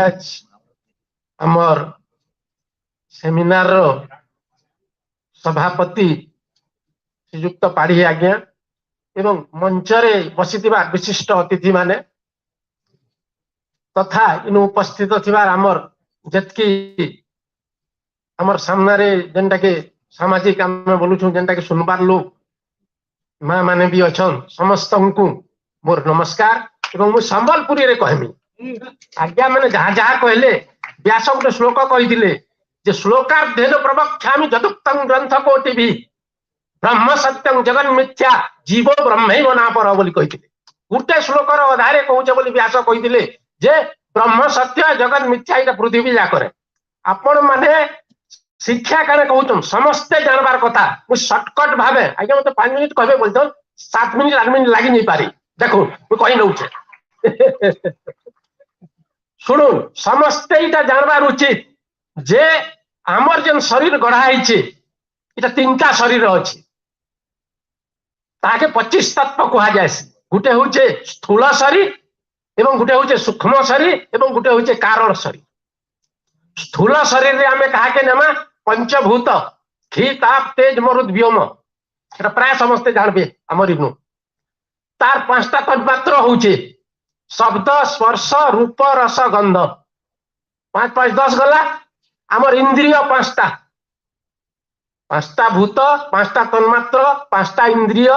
As আমার সেমিনার সভাপতি শ্রীযুক্ত পাঢ়ী আজ্ঞା ଏବଂ ମଞ୍ଚରେ ବସିଥିବା ବିଶିଷ୍ଟ ଅତିଥି ମାନେ तथा इन उपस्थित थिबार आमर जतकी आमर सामने जेनटा के सामाजिक आम बोलुछु जेनटा के सुनबार लोग माँ माने भी अच्छन समस्त को मोर नमस्कार एवं मु संबलपुरी रे कहमी आज्ञा मैंने जहाँ जहाँ कहले व्यास गोटे श्लोक कही जे श्लोकार्धेन प्रवक्ष्यामि जदुक्तं ग्रंथ कोटि भी ब्रह्म सत्यं जगन मिथ्या जीवो ब्रह्मैव नापर बोली कहिथिले गुटे श्लोकर अधारे कहूचे बोली व्यास कहिथिले जे ब्रह्म सत्य जगन मिथ्या इटा पृथ्वी जाकरे आपण माने शिक्षा काने कहउछन समस्ते जानबार कथा मु शॉर्टकट भाबे आगे मते 5 मिनिट कहबे बोलतो 7 मिनिट 8 मिनिट लागि नै पारी देखो मु कहि नउछे सुनु समस्ते इटा जानबार उचित जे आमर जेन शरीर गढ़ा हिचे इटा तीनटा शरीर अछि ताके 25 तत्व कहा जायसी गुटे होचे स्थूल शरीर एवं गुटे होचे सूक्ष्म शरीर एवं गुटे होचे कारण शरीर स्थूल शरीर रे आमे कहा के नेमा पंचभूत घी ताप तेज मरुद व्योम एटा प्राय समस्ते जानबे हमर इनु तार पांचटा तन्मात्र होचे शब्द स्पर्श रूप रस गंध 5 5 10 गला हमर इंद्रिय पांचटा भूत पांचटा तन्मात्र पांचटा इंद्रिय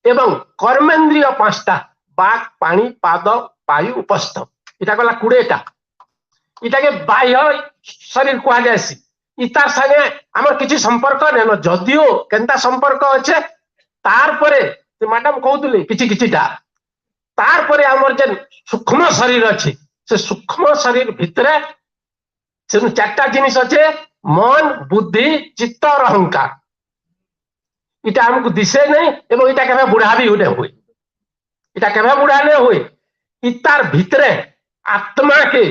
एवं कर्मेंद्रिय पांचटा बाक पानी पाद वायु उपस्थ इटा गला 20टा इटा के बाह्य शरीर कहा जायसी इतार संगे हमर किछि संपर्क नेनो जदियो केनता संपर्क अछि तार परे मैडम कहउतले किछिटा तार परे हमर जे सूक्ष्म शरीर अछि से सूक्ष्म शरीर भितरे से 4टा जिनिस अछि मन बुद्धि चित्त और अहंकार इटा हमको दिसे नहीं एवं इटा केबे बुढ़ा भी होते हुए इटा केबे बुढ़ा नहीं हुए इतार भितरे आत्मा के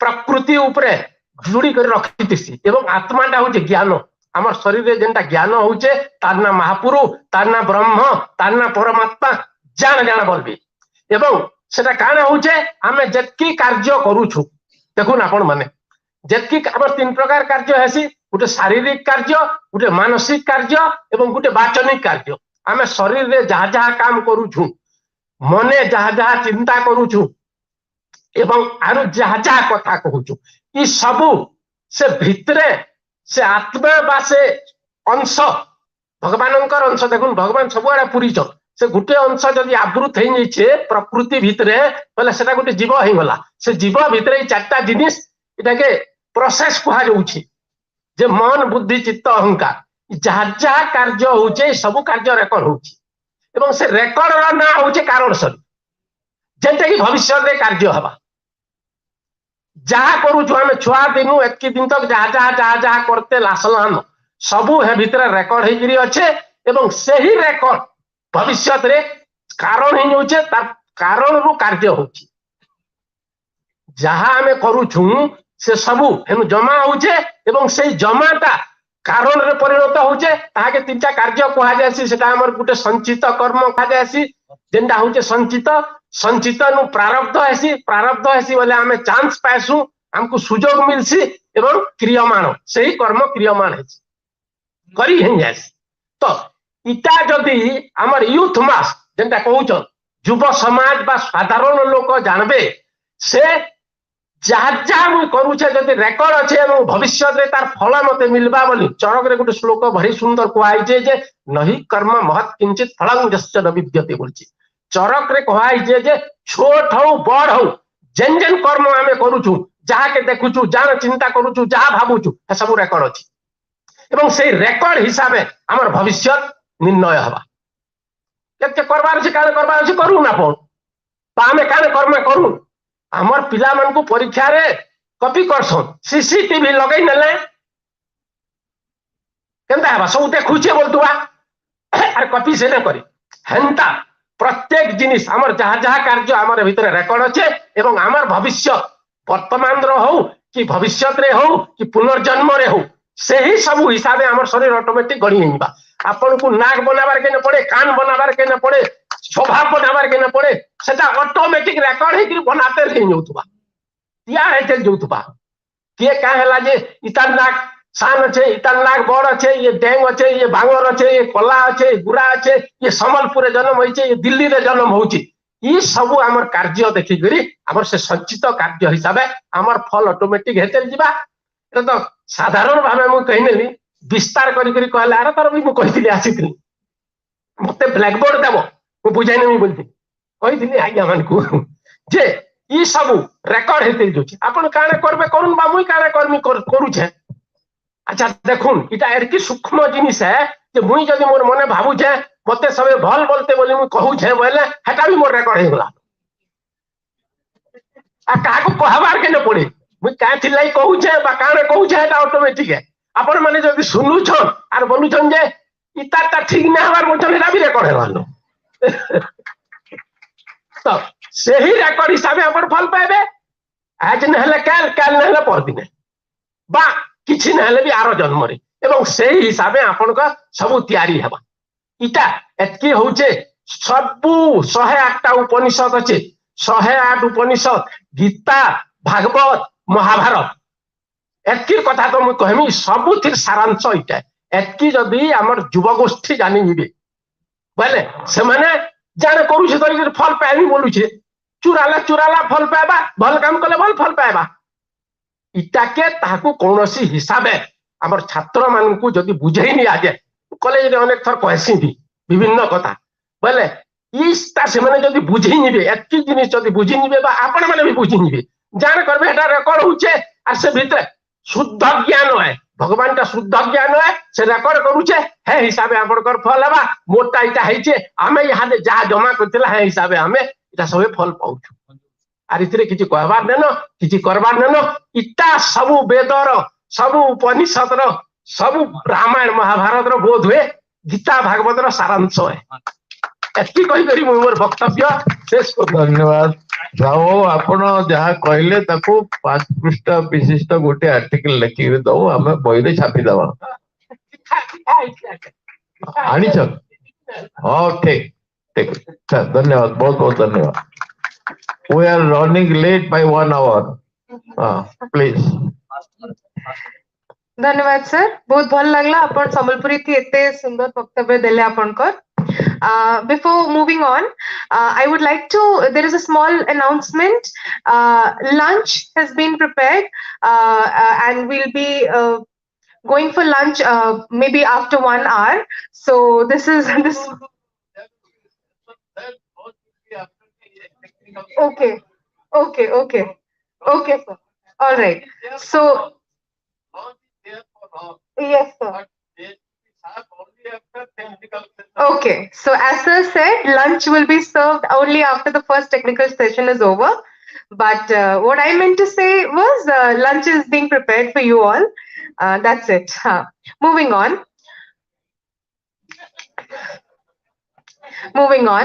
प्रकृति उपरे जुड़ी कर रखितिसी एवं आत्माटा होचे ज्ञान हमर शरीर रे जेनटा ज्ञान होचे तार ना महापुरु तार ना ब्रह्म तार ना परमात्मा जान बोलबे एवं सेटा काना होचे हमें जतकी कार्य करूछु देखुन आपण माने जतकी हमर 3 प्रकार कार्य हेसी गोटे शारीरिक कार्य गोटे मानसिक कार्य एवं गोटे वाचनिक कार्य आमे शरीर रे जहाँ जहाँ काम करूछु मने जहाँ जहाँ चिंता करूछु एवं आरो जहाँ जहाँ कथा कहूछु ई सबु से भितरे से आत्मा बा से अंश भगवानंकर अंश देखुन भगवान सबुआडे पुरीच से गोटे अंश जदि आवृत हो जाइए प्रकृति भितरे बोले सेटा गोटे जीव हो गला से जीव भितरे 4टा जिनिस इटा के प्रोसेस कहा जाउछि जे मन बुद्धि चित्त अहंकार जहाँ जहाँ कार्य होचे सब कार्य रेकर्ड होची एवं से रेकर्ड रा ना होचे कारण शरीर जेंटा कि भविष्य रे कार्य हवा जहाँ करूछु आमे छुआ दिनु एक दिन तक जहाँ करते लासलान सबू हे भितर रेकर्ड हेगिरी अच्छे एवं सही रेकर्ड भविष्य रे कारण ही होचे तार कारण रु कार्य होची जहाँ आमे करूछु से सबू हेनु जमा होचे एवं से जमाटा कारण रे परिणत होचे ताके 3टा कार्य कहा जायसी सेटा हमर गुटे संचित कर्म कहा जायसी जेंटा होचे संचित नु प्रारब्ध हेसी बोले हमें चांस पाइसु हमको सुजोग मिलसी एवं क्रियमाण सही कर्म क्रियमाण हेसी करी हें जायसी तो इटा जदि हमर यूथ मास जेंटा कहउछ युव समाज बा साधारण लोक जानबे से जहाँ जहाँ मुझे करूचे जदि रेकर्ड अच्छे भविष्य रे तार फल मते मिलबा बोली चरक रे गोटे श्लोक भारी सुंदर कहै जे नहीं कर्म महत् किंचित फलं जस्य न विद्यते बोलछि चरक रे कहै जे छोट हो बड़ हो जेन जेन कर्म आमे करूछु जहाँ के देखुछु जहाँ चिंता करूछु जहाँ भाबुछु हे सब रेकर्ड अछि एवं से रेकर्ड हिसाबे हमर भविष्य निर्णय हवा केते करबार अछि काने करबार अछि करू ना पन आमे काने कर्म करू हमर पिला मन को परीक्षा रे कॉपी करसन सीसीटीवी लगै नले केनता हवा सब देखुछे बोलतुवा अरे कॉपी से न करी हेंता प्रत्येक जिनिस हमर जहाँ जहाँ कार्य हमर भीतर रेकर्ड अच्छे एवं हमर भविष्य वर्तमान रो हो कि भविष्य रे हो कि पुनर्जन्म रे हो से ही सब हिसाब से हमर शरीर ऑटोमेटिक गढ़ी हिबा आपन को नाक बनाबार के न पड़े कान बनाबार के न पड़े स्वभाव बनाबार के न पड़े सेटा ऑटोमेटिक रेकर्ड हे कि बनाते रहि जोतबा या है चल जोतबा के का हला जे इतान नाक सान अच्छे इतान नाक बड़ अच्छे ये डेंग अच्छे ये बांगर अच्छे ये कला अच्छे गुरा अच्छे ये संबलपुर जन्म होइछे ये दिल्ली रे जन्म होउची ये सब आमर कार्य देखी करी आमर से संचित कार्य हिसाब से आमर फल ऑटोमेटिक हेते जिबा तो साधारण भावे मु कहनेली विस्तार करी करी कहला अरे तर भी मु कहितली आसीतली मते ब्लैक बोर्ड देबो मु बुझाइ नेमी बोलती कहितली आज्ञा मान को जे ई सब रेकॉर्ड हेते जोची आपण काने करबे करून बा मुई काने करमी करू छे अच्छा देखुन इटा एरकी सूक्ष्म जिनिस है जे मुई जदी मोर मने भाबू छे मते सबे भल बोलते बोली मु कहू छे बोले हेटा भी मोर रेकॉर्ड हे गला आ का को कहबार के न पड़े मुई का थिलाई कहू छे बा काने कहू छे हेटा ऑटोमेटिक है आपण माने जदी सुनु छन आर बोलू छन जे इता ठीक ना हमार मोचन हेटा भी रेकॉर्ड हे गलो तो सही रेकॉर्ड हिसाब से आपण फल पाइबे आज न हले काल न हले परदिने बा किछि न हले भी आरो जन्म रे एवं सही हिसाब से आपण को सब तैयारी हेबा इटा एतकी होचे सब 108टा उपनिषद अछि 108 उपनिषद गीता भागवत महाभारत एतकी कथा तो मु कहमी सब थिर सारांश इटा एतकी जदी हमर युवा गोष्ठी जानि निबे बोले से माने जाने करू छे तरी फल पाइबी बोलू छे चुराला फल पाइबा भल काम कले भल फल पाइबा इटा के ताकू कोनोसी हिसाबे हमर छात्र मानकू जदी बुझेई नि आजे कॉलेज रे अनेक थर कहसी भी विभिन्न कथा बोले इस्ता से माने जदी बुझेई निबे एतकी जिनिस जदी बुझी निबे बा आपण माने भी बुझी निबे जाने करबे एटा रेकॉर्ड होचे आ से भीतर शुद्ध ज्ञान है भगवान का शुद्ध ज्ञान है से रेकॉर्ड करूचे हे हिसाबे आपण कर फल हेबा मोटा इटा हेचे आमे यहाँ दे जा जमा करतिला हे हिसाबे आमे इटा सबे फल पाउछु आर इतरे किछि कहबार नेनो किछि करबार नेनो इटा सब वेदर सब उपनिषद रो सब रामायण महाभारत रो बोध हुए गीता भागवत रो सारांश है एतकी कहि करी मोर वक्तव्य शेष कर धन्यवाद जाओ आपण जहाँ कहले ताको 5 पृष्ठ विशिष्ट गोटे आर्टिकल लिखि दो हमें बही रे छापी दवा आनी छ हां ठीक ठीक धन्यवाद बहुत बहुत धन्यवाद we are running late by 1 hour please धन्यवाद सर बहुत भल लागला आपण संबलपुरी थी एते सुंदर वक्तव्य देले आपण को before moving on I would like to there is a small announcement lunch has been prepared and we'll be going for lunch maybe after 1 hour so this is this okay sir all right so yes sir okay so as sir said lunch will be served only after the first technical session is over but what I meant to say was lunch is being prepared for you all that's it Moving on,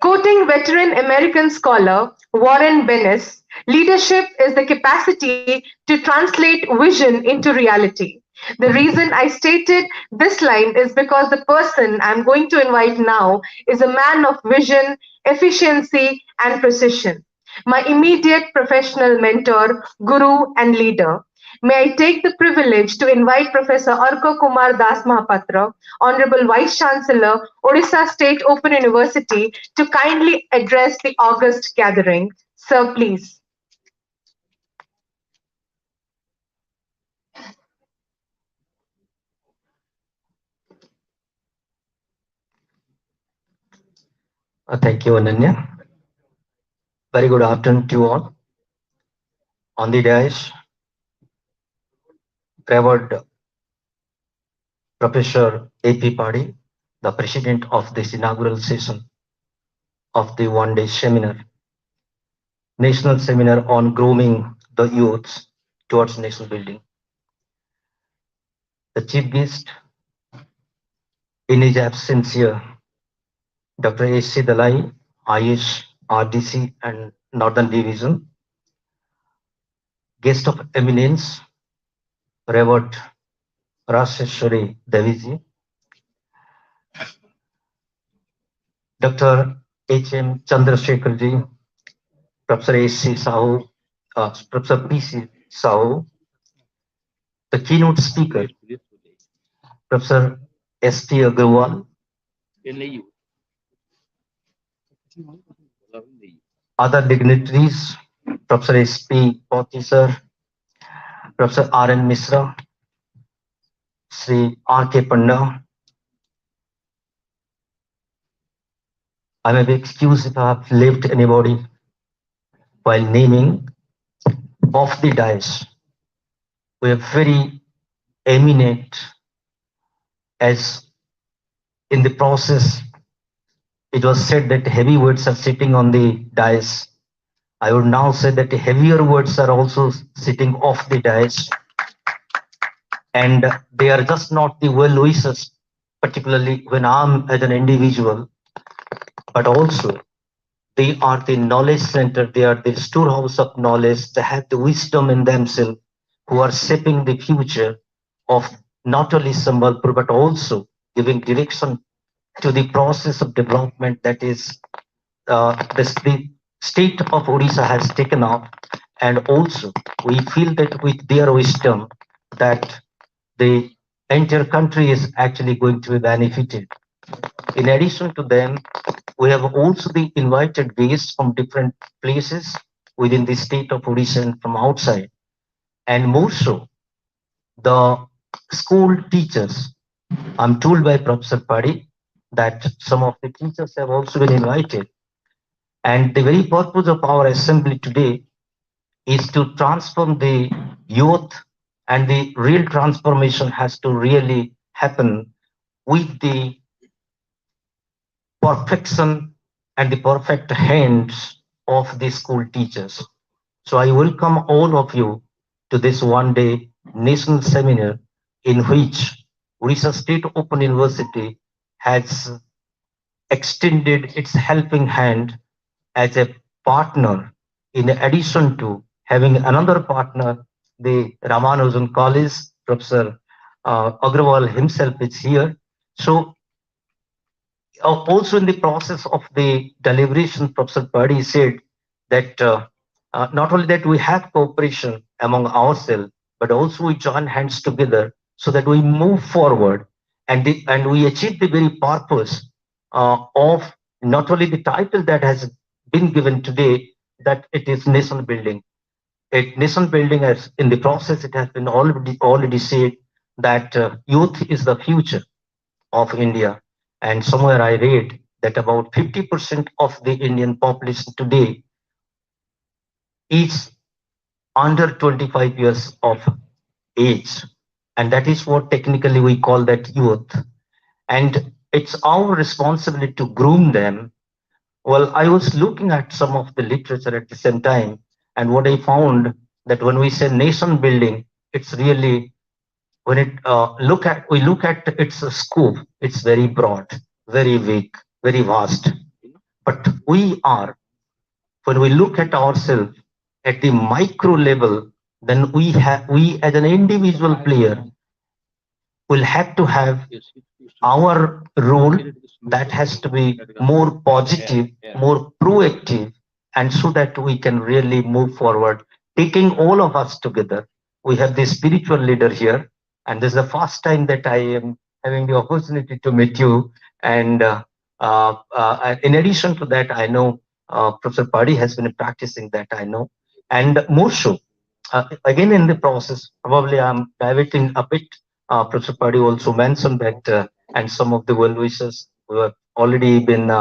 quoting veteran American scholar Warren Bennis, leadership is the capacity to translate vision into reality. The reason I stated this line is because the person I'm going to invite now is a man of vision, efficiency, and precision. My immediate professional mentor, guru, and leader. May I take the privilege to invite Professor Arko Kumar Das Mahapatra, Honorable Vice Chancellor, Odisha State Open University, to kindly address the August gathering. Sir, please. Thank you, Ananya. Very good afternoon to you all. On the dais, Reverend Professor A.P. Padi, the president of this inaugural session of the one-day seminar, National Seminar on Grooming the Youth towards National Building. The chief guest, in his absence here, Dr. A.C. Dalai, IS, RDC, and Northern Division. Guest of eminence, Reverend Rasheshwari Deviji, Dr. H.M. Chandrasekharji, Professor A.C. Sahu, Professor P.C. Sahu, the keynote speaker, Professor S.T. Agarwal, other dignitaries, Professor S.P. Poti sir, Professor R.N. Misra, Sri R.K. Panda. I may be excused if I have left anybody while naming of the dais. We are very eminent, as in the process it was said that heavy words are sitting on the dais. I would now say that heavier words are also sitting off the dais, and they are just not the well wishers, particularly when I'm as an individual, but also they are the knowledge center, they are the storehouse of knowledge, they have the wisdom in themselves, who are shaping the future of not only Sambalpur, but also giving direction to the process of development that is the state of Odisha has taken off. And also we feel that with their wisdom that the entire country is actually going to be benefited. In addition to them, we have also the invited guests from different places within the state of Odisha and from outside. And more so, the school teachers. I'm told by Professor Padi that some of the teachers have also been invited. And the very purpose of our assembly today is to transform the youth, and the real transformation has to really happen with the perfection and the perfect hands of the school teachers. So I welcome all of you to this one-day national seminar in which Orissa State Open University has extended its helping hand as a partner, in addition to having another partner, the Ramanujan College. Professor Agrawal himself is here. So also in the process of the deliberation, Professor Padi said that not only that we have cooperation among ourselves, but also we join hands together so that we move forward, and we achieve the very purpose of not only the title that has been given today, that it is nation building. Nation building, as in the process it has been already said that youth is the future of India. And somewhere I read that about 50% of the Indian population today is under 25 years of age. And that is what technically we call that youth. And it's our responsibility to groom them. Well, I was looking at some of the literature at the same time, and what I found that when we say nation building, it's really, when we look at its scope, it's very broad, very big, very vast. But we are, when we look at ourselves at the micro level, then we as an individual player will have to have our role that has to be more positive, more proactive, and so that we can really move forward, taking all of us together. We have the spiritual leader here, and this is the first time that I am having the opportunity to meet you. And in addition to that, I know Professor Padi has been practicing that, I know. And more so, again in the process, probably I'm diverting a bit. Professor Padi also mentioned that, and some of the well-wishers who have already been,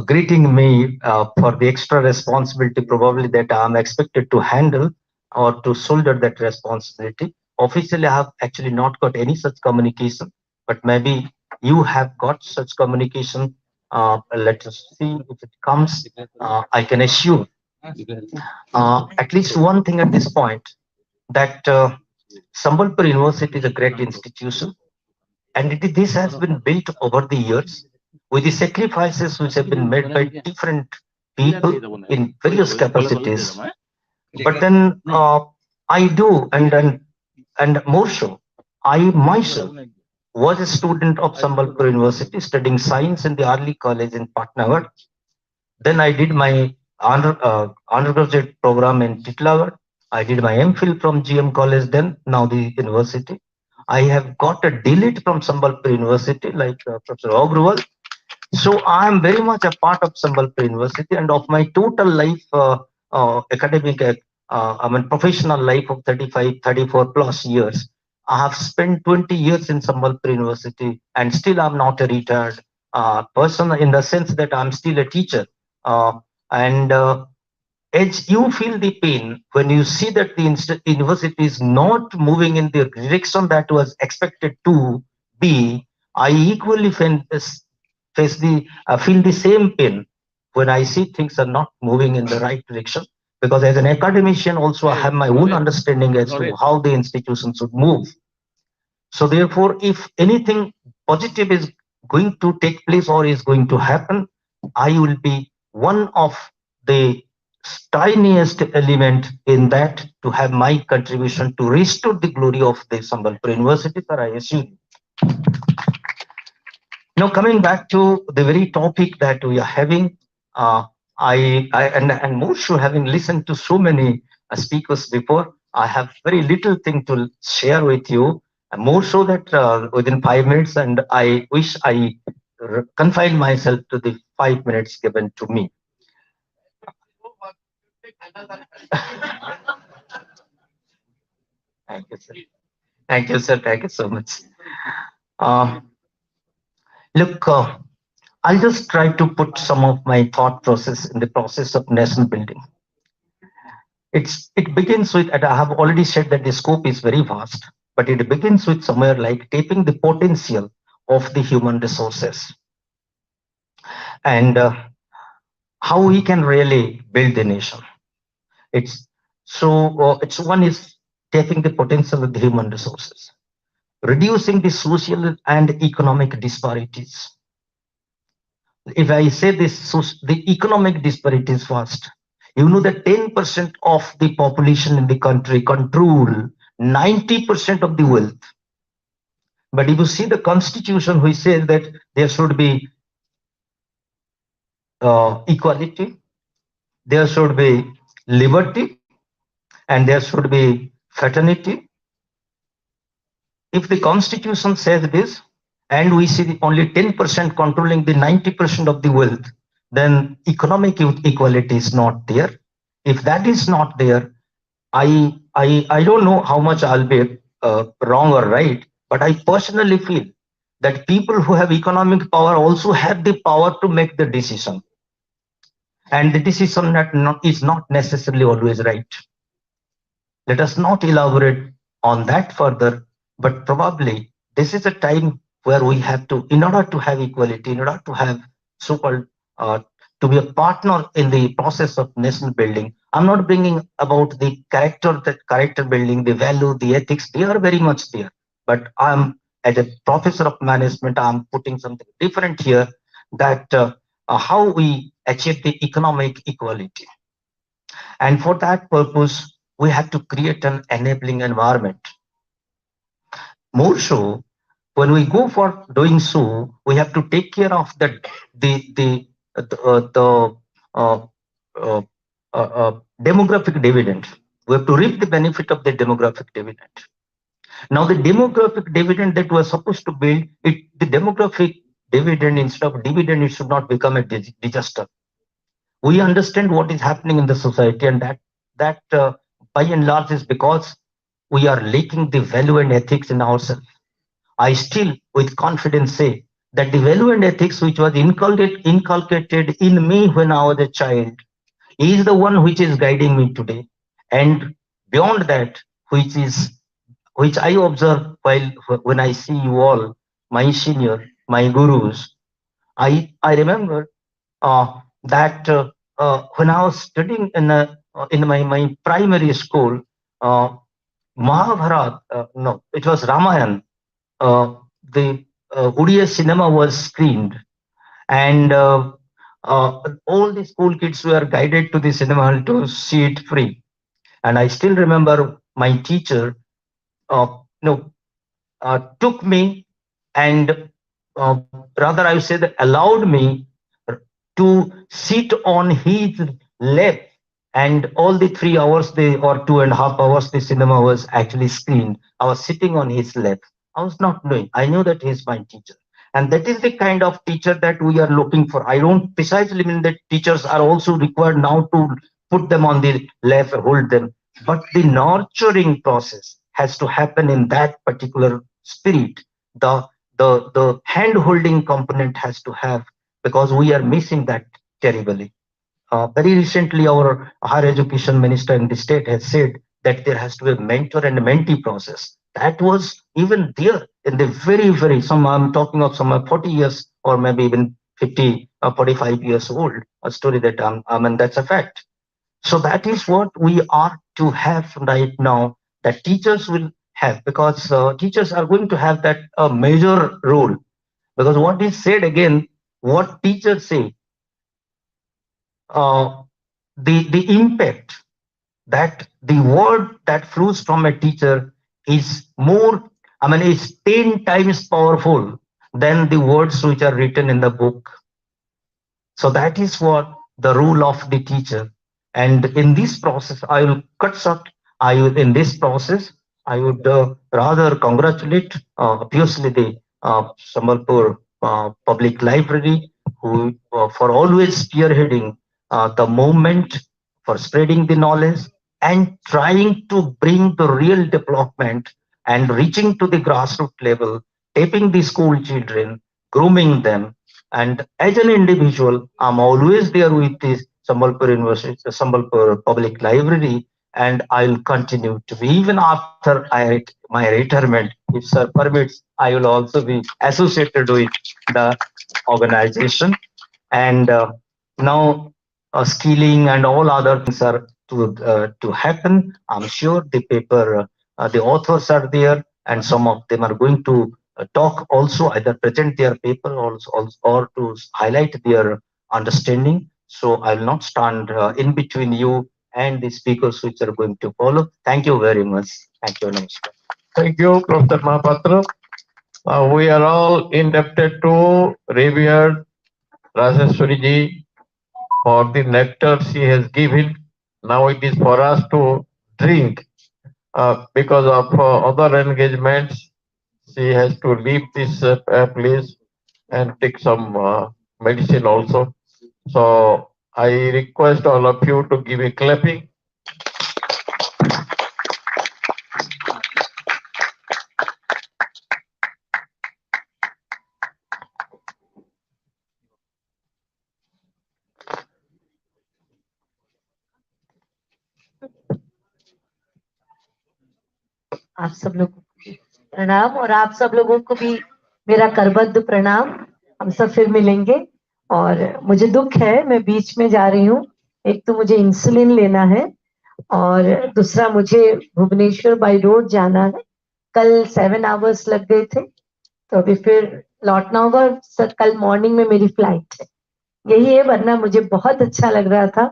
greeting me for the extra responsibility, probably that I'm expected to handle or to shoulder that responsibility. Officially, I have actually not got any such communication, but maybe you have got such communication. Let us see if it comes. I can assure at least one thing at this point, that Sambalpur University is a great institution, and this has been built over the years with the sacrifices which have been made by different people in various capacities. But then I do, and more so, I myself was a student of Sambalpur University studying science in the early college in Patnagar. Then I did my undergraduate program in Titlagar. I did my MPhil from GM College, then now the university. I have got a delete from Sambalpur University, like Professor Agrawal. So I am very much a part of Sambalpur University, and of my total life, academic, I mean professional life of 35, 34 plus years, I have spent 20 years in Sambalpur University, and still I'm not a retired person in the sense that I'm still a teacher. And as you feel the pain when you see that the university is not moving in the direction that was expected to be, I equally feel the same pain when I see things are not moving in the right direction. Because as an academician, also I have my own understanding as to how the institution should move. So therefore, if anything positive is going to take place or is going to happen, I will be one of the tiniest element in that to have my contribution to restore the glory of the Sambalpur University, sir, I assume. Now coming back to the very topic that we are having, and more so having listened to so many speakers before, I have very little thing to share with you. More so that within 5 minutes, and I wish I confine myself to the 5 minutes given to me. Thank you, sir. Thank you, sir. Thank you so much. Look, I'll just try to put some of my thought process in the process of nation building. It begins with, and I have already said that the scope is very vast, but it begins with somewhere like tapping the potential of the human resources and how we can really build the nation. It's one is tapping the potential of the human resources, reducing the social and economic disparities. If I say this, the economic disparities first, you know that 10% of the population in the country control 90% of the wealth. But if you see the constitution, which says that there should be equality, there should be liberty, and there should be fraternity. If the constitution says this, and we see only 10% controlling the 90% of the wealth, then economic equality is not there. If that is not there, I don't know how much I'll be wrong or right, but I personally feel that people who have economic power also have the power to make the decision. And the decision is not necessarily always right. Let us not elaborate on that further, but probably this is a time where we have to, in order to have equality, in order to have so-called, to be a partner in the process of nation building. I'm not bringing about the character building, the value, the ethics, they are very much there. But I'm, as a professor of management, I'm putting something different here, that how we achieve the economic equality. And for that purpose, we have to create an enabling environment. More so, when we go for doing so, we have to take care of the demographic dividend. We have to reap the benefit of the demographic dividend. Now, the demographic dividend that was supposed to build, the demographic dividend instead of dividend, it should not become a disaster. We understand what is happening in the society, and that by and large is because we are lacking the value and ethics in ourselves. I still, with confidence, say that the value and ethics which was inculcated in me when I was a child is the one which is guiding me today. And beyond that, which I observe when I see you all, my senior, my gurus, I remember that when I was studying in my primary school, Mahabharata, no, it was Ramayana. The Odia cinema was screened, and all the school kids were guided to the cinema hall to see it free. And I still remember my teacher, took me, and rather I would say that allowed me to sit on his lap, and all the 3 hours or 2.5 hours the cinema was actually screened. I was sitting on his lap. I was not knowing. I knew that he's my teacher. And that is the kind of teacher that we are looking for. I don't precisely mean that teachers are also required now to put them on the left, hold them, but the nurturing process has to happen in that particular spirit. The hand holding component has to have, because we are missing that terribly. Very recently, our higher education minister in the state has said that there has to be a mentor and a mentee process. That was even there in the very, some, I'm talking of some 40 years or maybe even 50 or 45 years old, a story that I mean, that's a fact. So that is what we are to have right now, that teachers will have, because teachers are going to have that major role. Because what is said again, what teachers say, the impact that the word that flows from a teacher is more, I mean, is 10 times powerful than the words which are written in the book. So that is what the role of the teacher. And in this process, I will cut short. In this process, I would rather congratulate, obviously, the Sambalpur Public Library, who for always spearheading the movement for spreading the knowledge and trying to bring the real development and reaching to the grassroots level, tapping the school children, grooming them. And as an individual, I'm always there with this Sambalpur University, Sambalpur Public Library, and I'll continue to be, even after my retirement. If sir permits, I will also be associated with the organization. And now skilling and all other things are to happen. I'm sure the paper, the authors are there, and some of them are going to talk also, either present their paper or to highlight their understanding. So I'll not stand in between you and the speakers which are going to follow. Thank you very much. Thank you. Namaskar. Thank you, Professor Mahapatra. We are all indebted to revered Rajeshwari ji for the nectar she has given. Now it is for us to drink. Because of other engagements, she has to leave this place and take some medicine also. So I request all of you to give a clapping. आप सब लोगों को प्रणाम, और आप सब लोगों को भी मेरा करबद्ध प्रणाम। हम सब फिर मिलेंगे, और मुझे दुख है, मैं बीच में जा रही हूँ। एक तो मुझे इंसुलिन लेना है, और दूसरा मुझे भुवनेश्वर बाय रोड जाना है। कल 7 आवर्स लग गए थे, तो अभी फिर लौटना होगा। सर कल मॉर्निंग में मेरी फ्लाइट है। यही है, वरना मुझे बहुत अच्छा लग रहा था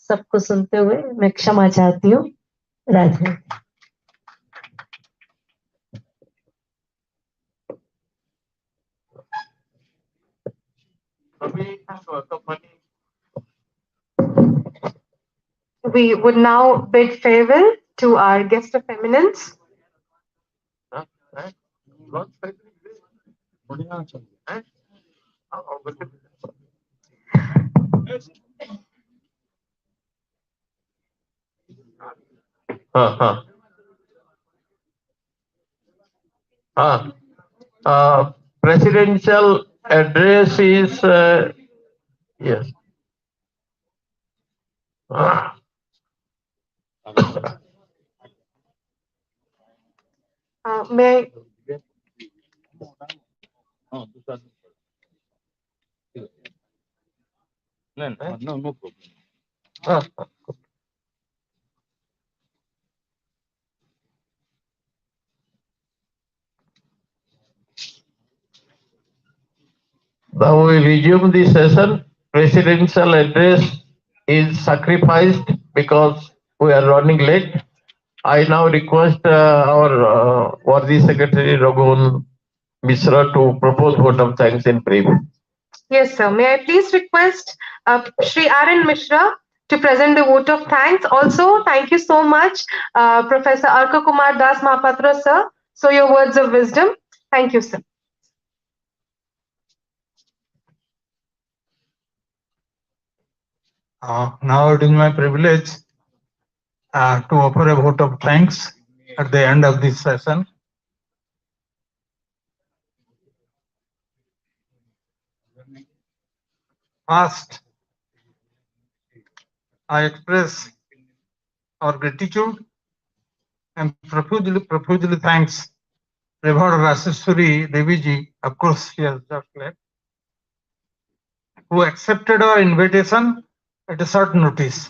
सबको सुनते हुए। मैं क्षमा चाहती हूँ। Radhe. We would now bid farewell to our guest of eminence. Presidential address is yes. May No problem. Now we resume the session. Presidential address is sacrificed because we are running late. I now request our worthy Secretary Raghuvan Mishra to propose vote of thanks in brief. Yes, sir. May I please request Shri R.N. Mishra to present the vote of thanks. Also, thank you so much, Professor Arka Kumar Das Mahapatra, sir. So your words of wisdom. Thank you, sir. Now it is my privilege to offer a vote of thanks at the end of this session. First, I express our gratitude and profusely thanks Reverend Raseshwari Devi ji, of course she has just left, who accepted our invitation at a short notice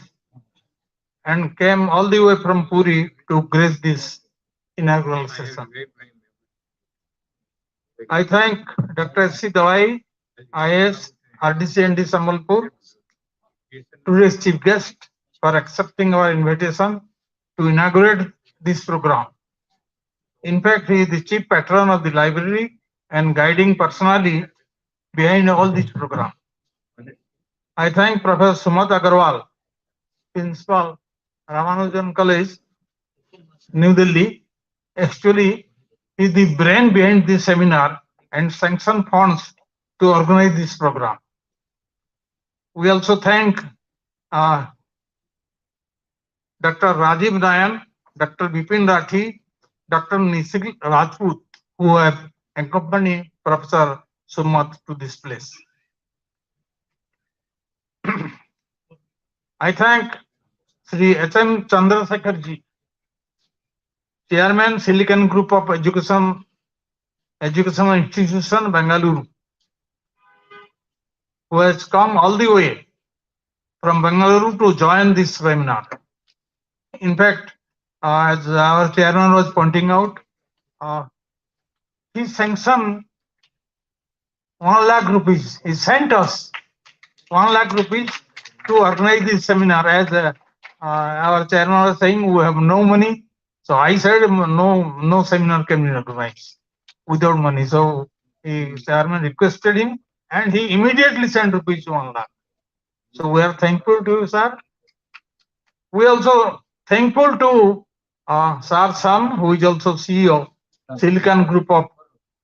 and came all the way from Puri to grace this inaugural session. I thank Dr. S.C. Dawai, IAS, RDC&D Sambalpur, today's chief guest, for accepting our invitation to inaugurate this program. In fact, he is the chief patron of the library and guiding personally behind all this program. I thank Professor Sumat Agarwal, Principal, Ramanujan College, New Delhi. Actually, he is the brain behind this seminar and sanction funds to organize this program. We also thank Dr. Rajiv Nayan, Dr. Bipin Rathi, Dr. Nisil Rajput, who have accompanied Professor Sumat to this place. I thank Sri H.M. Chandrasekhar ji, Chairman, Silicon Group of Educational Institution, Bengaluru, who has come all the way from Bengaluru to join this seminar. In fact, as our chairman was pointing out, he sanctioned 1 lakh rupees. He sent us 1 lakh rupees to organize this seminar. As our chairman was saying, we have no money. So I said, no seminar can be organized without money. So the chairman requested him and he immediately sent rupees 1 lakh. So we are thankful to you, sir. We also thankful to Sir Sam, who is also CEO, Silicon Group of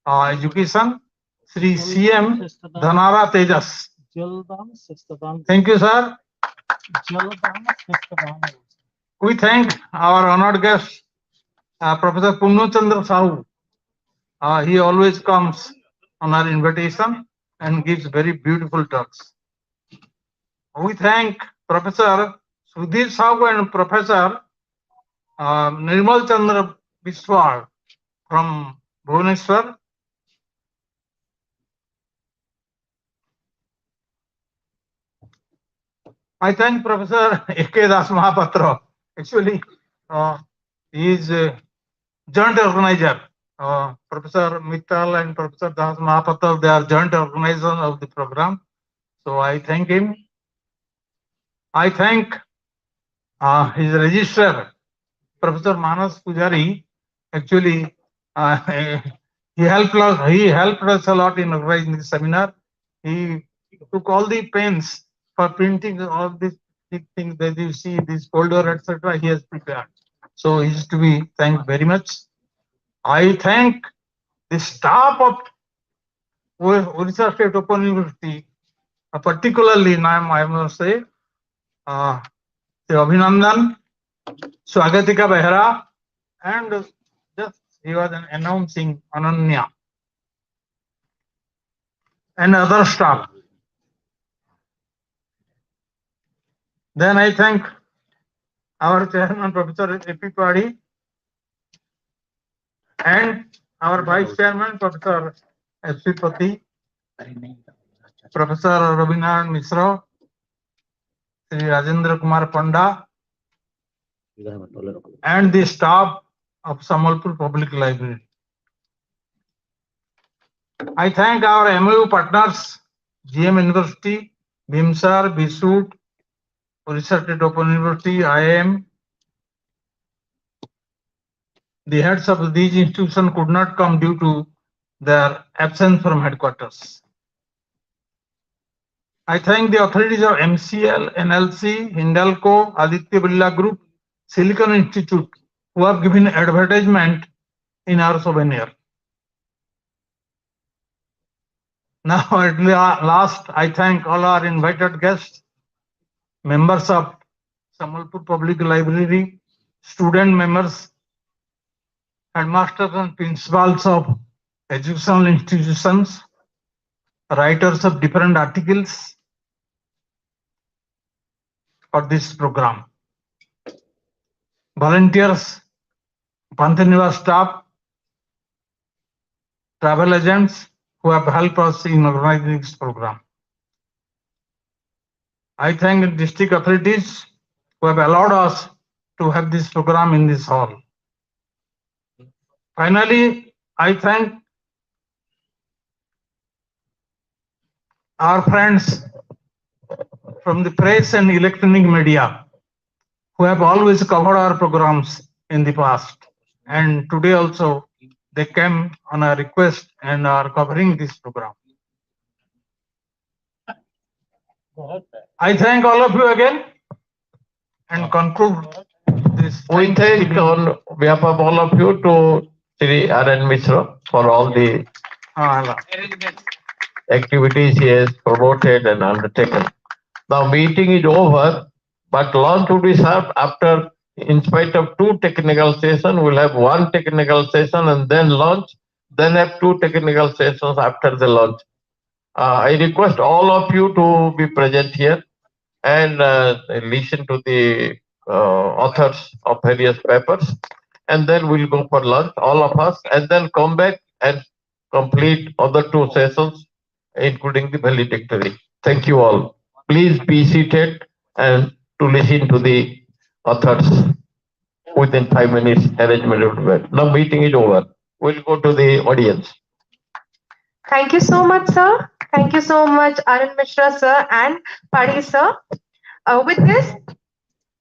Education, Sri CM Dhanara Tejas. Thank you, sir. We thank our honored guest, Professor Punno Chandra Sahu. He always comes on our invitation and gives very beautiful talks. We thank Professor Sudhir Sahu and Professor Nirmal Chandra Biswal from Bhubaneswar. I thank Professor A.K. Das Mahapatra. Actually, he is a joint organizer. Professor Mittal and Professor Das Mahapatra, they are joint organizers of the program. So I thank him. I thank his registrar, Professor Manas Pujari. Actually, he helped us a lot in organizing this seminar. He took all the pains for printing all these things that you see, this folder, etc. He has prepared. So he is to be thanked very much. I thank the staff of Odisha State Open University, particularly now I must say, Abhinandan, Swagatika Behra, and just he was announcing Ananya and other staff. Then I thank our chairman, Professor A.P. Padi, and our vice chairman, Professor S.P. Pati, Professor Rabindranath Mishra, Sri Rajendra Kumar Panda, and the staff of Sambalpur Public Library. I thank our MOU partners, GM University, BIMSAR, BISUT, Odisha State Open University, IIM. The heads of these institutions could not come due to their absence from headquarters. I thank the authorities of MCL, NLC, Hindalco, Aditya Birla Group, Silicon Institute, who have given advertisement in our souvenir. Now, at last, I thank all our invited guests members of Sambalpur Public Library, student members, headmasters and principals of educational institutions, writers of different articles for this program, volunteers, Panthanivas staff, travel agents who have helped us in organizing this program. I thank the district authorities who have allowed us to have this program in this hall. Finally, I thank our friends from the press and electronic media who have always covered our programs in the past. And today also, they came on a request and are covering this program. I thank all of you again and conclude this. We thank on behalf of all of you to Sri R.N. Mishra for all the activities he has promoted and undertaken. Now meeting is over, but launch will be served after, in spite of 2 technical sessions, we'll have 1 technical session and then launch, then have 2 technical sessions after the launch. I request all of you to be present here and listen to the authors of various papers, and then we'll go for lunch, all of us, and then come back and complete other 2 sessions, including the valedictory. Thank you all. Please be seated and to listen to the authors within 5 minutes. Arrangement will be made. Now meeting is over. We'll go to the audience. Thank you so much, sir. Thank you so much, Arun Mishra, sir, and Padi, sir.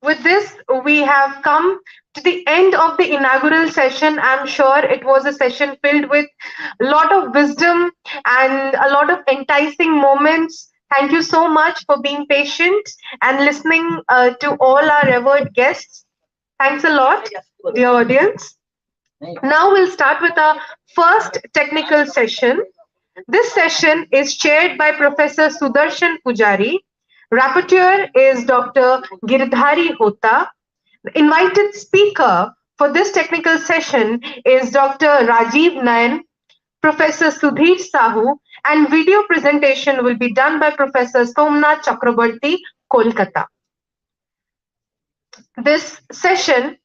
With this, we have come to the end of the inaugural session. I'm sure it was a session filled with a lot of wisdom and a lot of enticing moments. Thank you so much for being patient and listening to all our revered guests. Thanks a lot, dear audience. Now we'll start with our first technical session. This session is chaired by Professor Sudarshan Pujari. Rapporteur is Dr. Giridhari Hota. The invited speaker for this technical session is Dr. Rajiv Nayan, Professor Sudhir Sahu, and video presentation will be done by Professor Somnath Chakrabarti, Kolkata. This session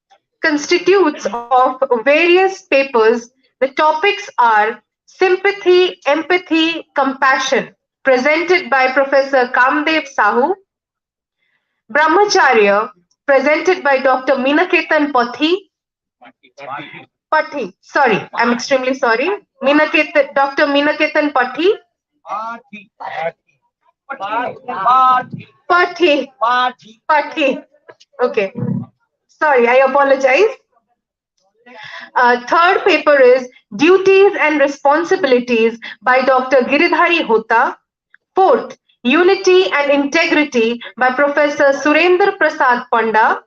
constitutes of various papers. The topics are Sympathy, Empathy, Compassion, presented by Professor Kamdev Sahu. Brahmacharya, presented by Dr. Minaketan Pathi. Sorry, I'm extremely sorry. Dr. Minaketan Pathi. Pathi. Okay. Sorry, I apologize. Third paper is Duties and Responsibilities by Dr. Giridhari Hota. Fourth, Unity and Integrity by Professor Surendra Prasad Panda.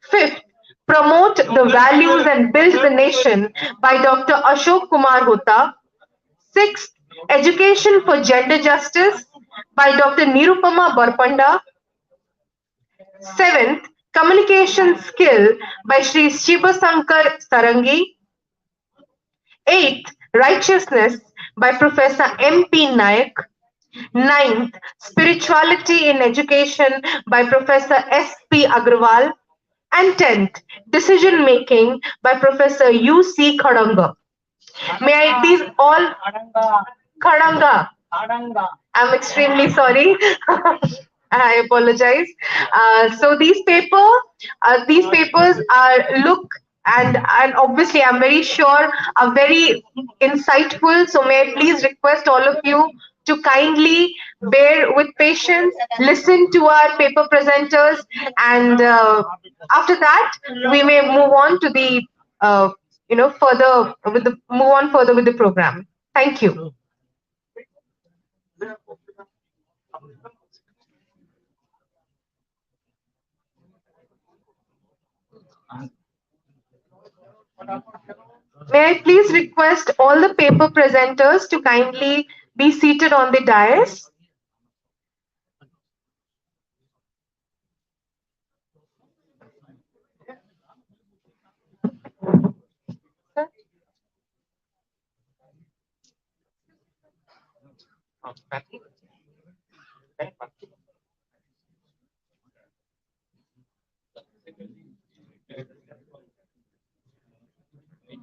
Fifth, Promote the Values and Build the Nation by Dr. Ashok Kumar Hota. Sixth, Education for Gender Justice by Dr. Nirupama Barpanda. Seventh, Communication Skill by Sri Shivasankar Sarangi. Eighth, Righteousness by Professor M.P. Nayak. Ninth, Spirituality in Education by Professor S.P. Agrawal. And 10th, Decision Making by Professor U.C. Khadanga. May I please all... Khadanga. I'm extremely sorry. I apologize. So these papers are and obviously I'm very sure are very insightful. So may I please request all of you to kindly bear with patience, listen to our paper presenters, and after that we may move on to the further with the program. Thank you. May I please request all the paper presenters to kindly be seated on the dais.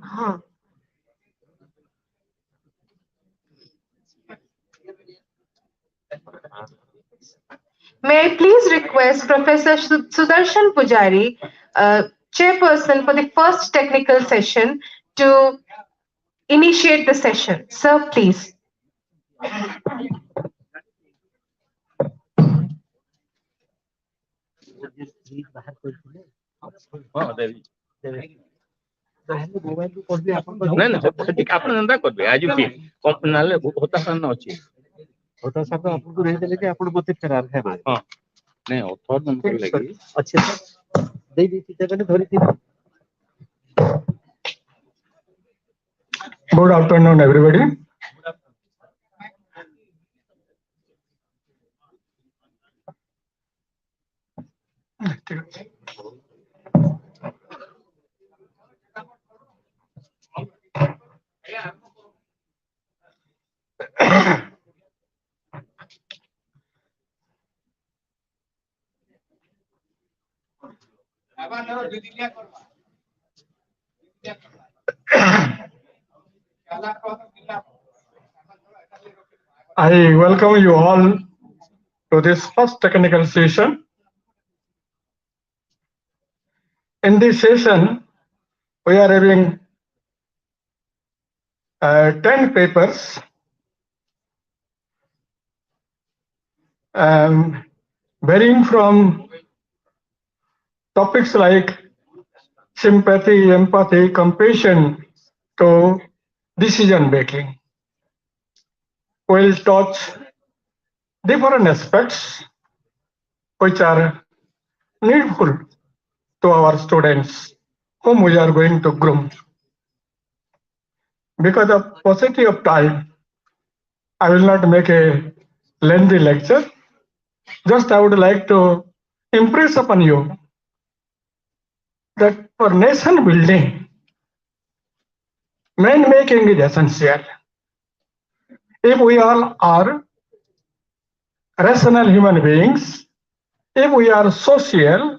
Huh. May I please request Professor Sudarshan Pujari, chairperson for the first technical session, to initiate the session. Sir, please. ନାଇଁ ନା ଆପଣ ଯେନ୍ତା କରିବେ ଆଜି ନହେଲେ ହତାଶନ ଅଛି ହତାଶନ ଆପଣଙ୍କୁ ରହିଦେଲେ ଯେ ଆପଣ ମତେ ଫେରାର ହେବେ ହଁ ନାଇଁ ଅଥର ନମ୍ବର ଲାଗି ଅଛି ଦେଇ ଦେଇଛି ଜାଗାରେ ଧରିଥିଲି। Good afternoon, everybody. I welcome you all to this first technical session. In this session, we are having 10 papers, varying from topics like sympathy, empathy, compassion to decision making. We'll touch different aspects which are needful to our students whom we are going to groom. Because of paucity of time, I will not make a lengthy lecture. Just I would like to impress upon you that for nation building, man making is essential. If we all are rational human beings, if we are social,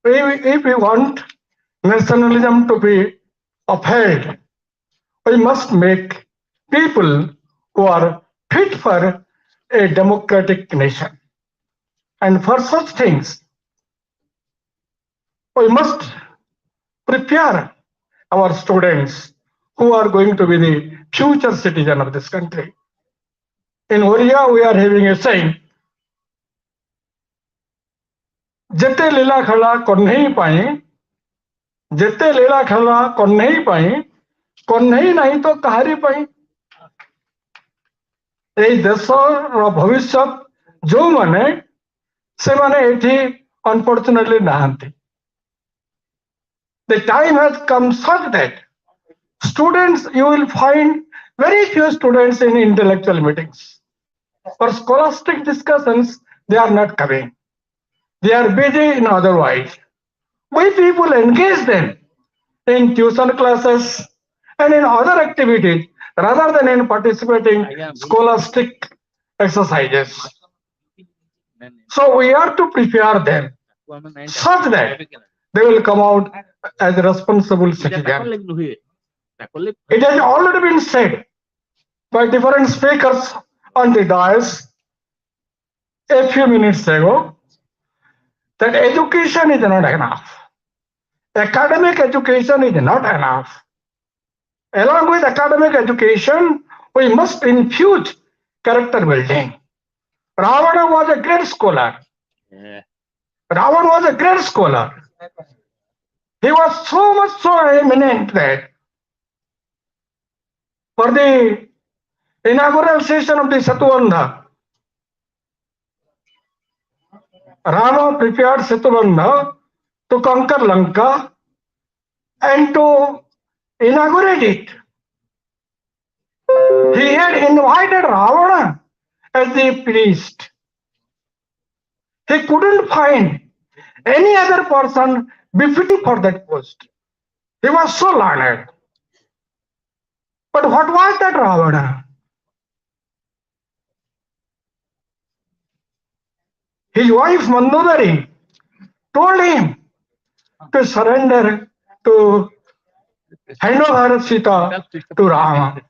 if we want nationalism to be upheld, we must make people who are fit for a democratic nation. And for such things, we must prepare our students who are going to be the future citizen of this country. In Oriya, we are having a saying, Jete lila khala konnehi pai, Jete lila khala konnehi pai, konnehi nahi to kahari pai. এই ଦେଶର ଭବିଷ୍ୟତ ଯୋଉମାନେ ସେମାନେ ଏଠି unfortunately ନାହାନ୍ତି. The time has come such that students, you will find very few students in intellectual meetings. For scholastic discussions, they are not coming. They are busy in otherwise. We people engage them in tuition classes and in other activities rather than in participating scholastic exercises. So we are to prepare them such that they will come out as responsible citizens. It has already been said by different speakers on the dais a few minutes ago that education is not enough. Academic education is not enough. Along with academic education, we must infuse character building. Ravana was a great scholar. Ravana was a great scholar. He was so eminent that for the inaugural session of the Satuvandha, Rama prepared Satuvandha to conquer Lanka and to inaugurate it. He had invited Ravana as the priest. He couldn't find any other person befitting for that post. He was so learned. But what was that Ravana? his wife Mandodari told him to surrender, to hand over Sita to Rama.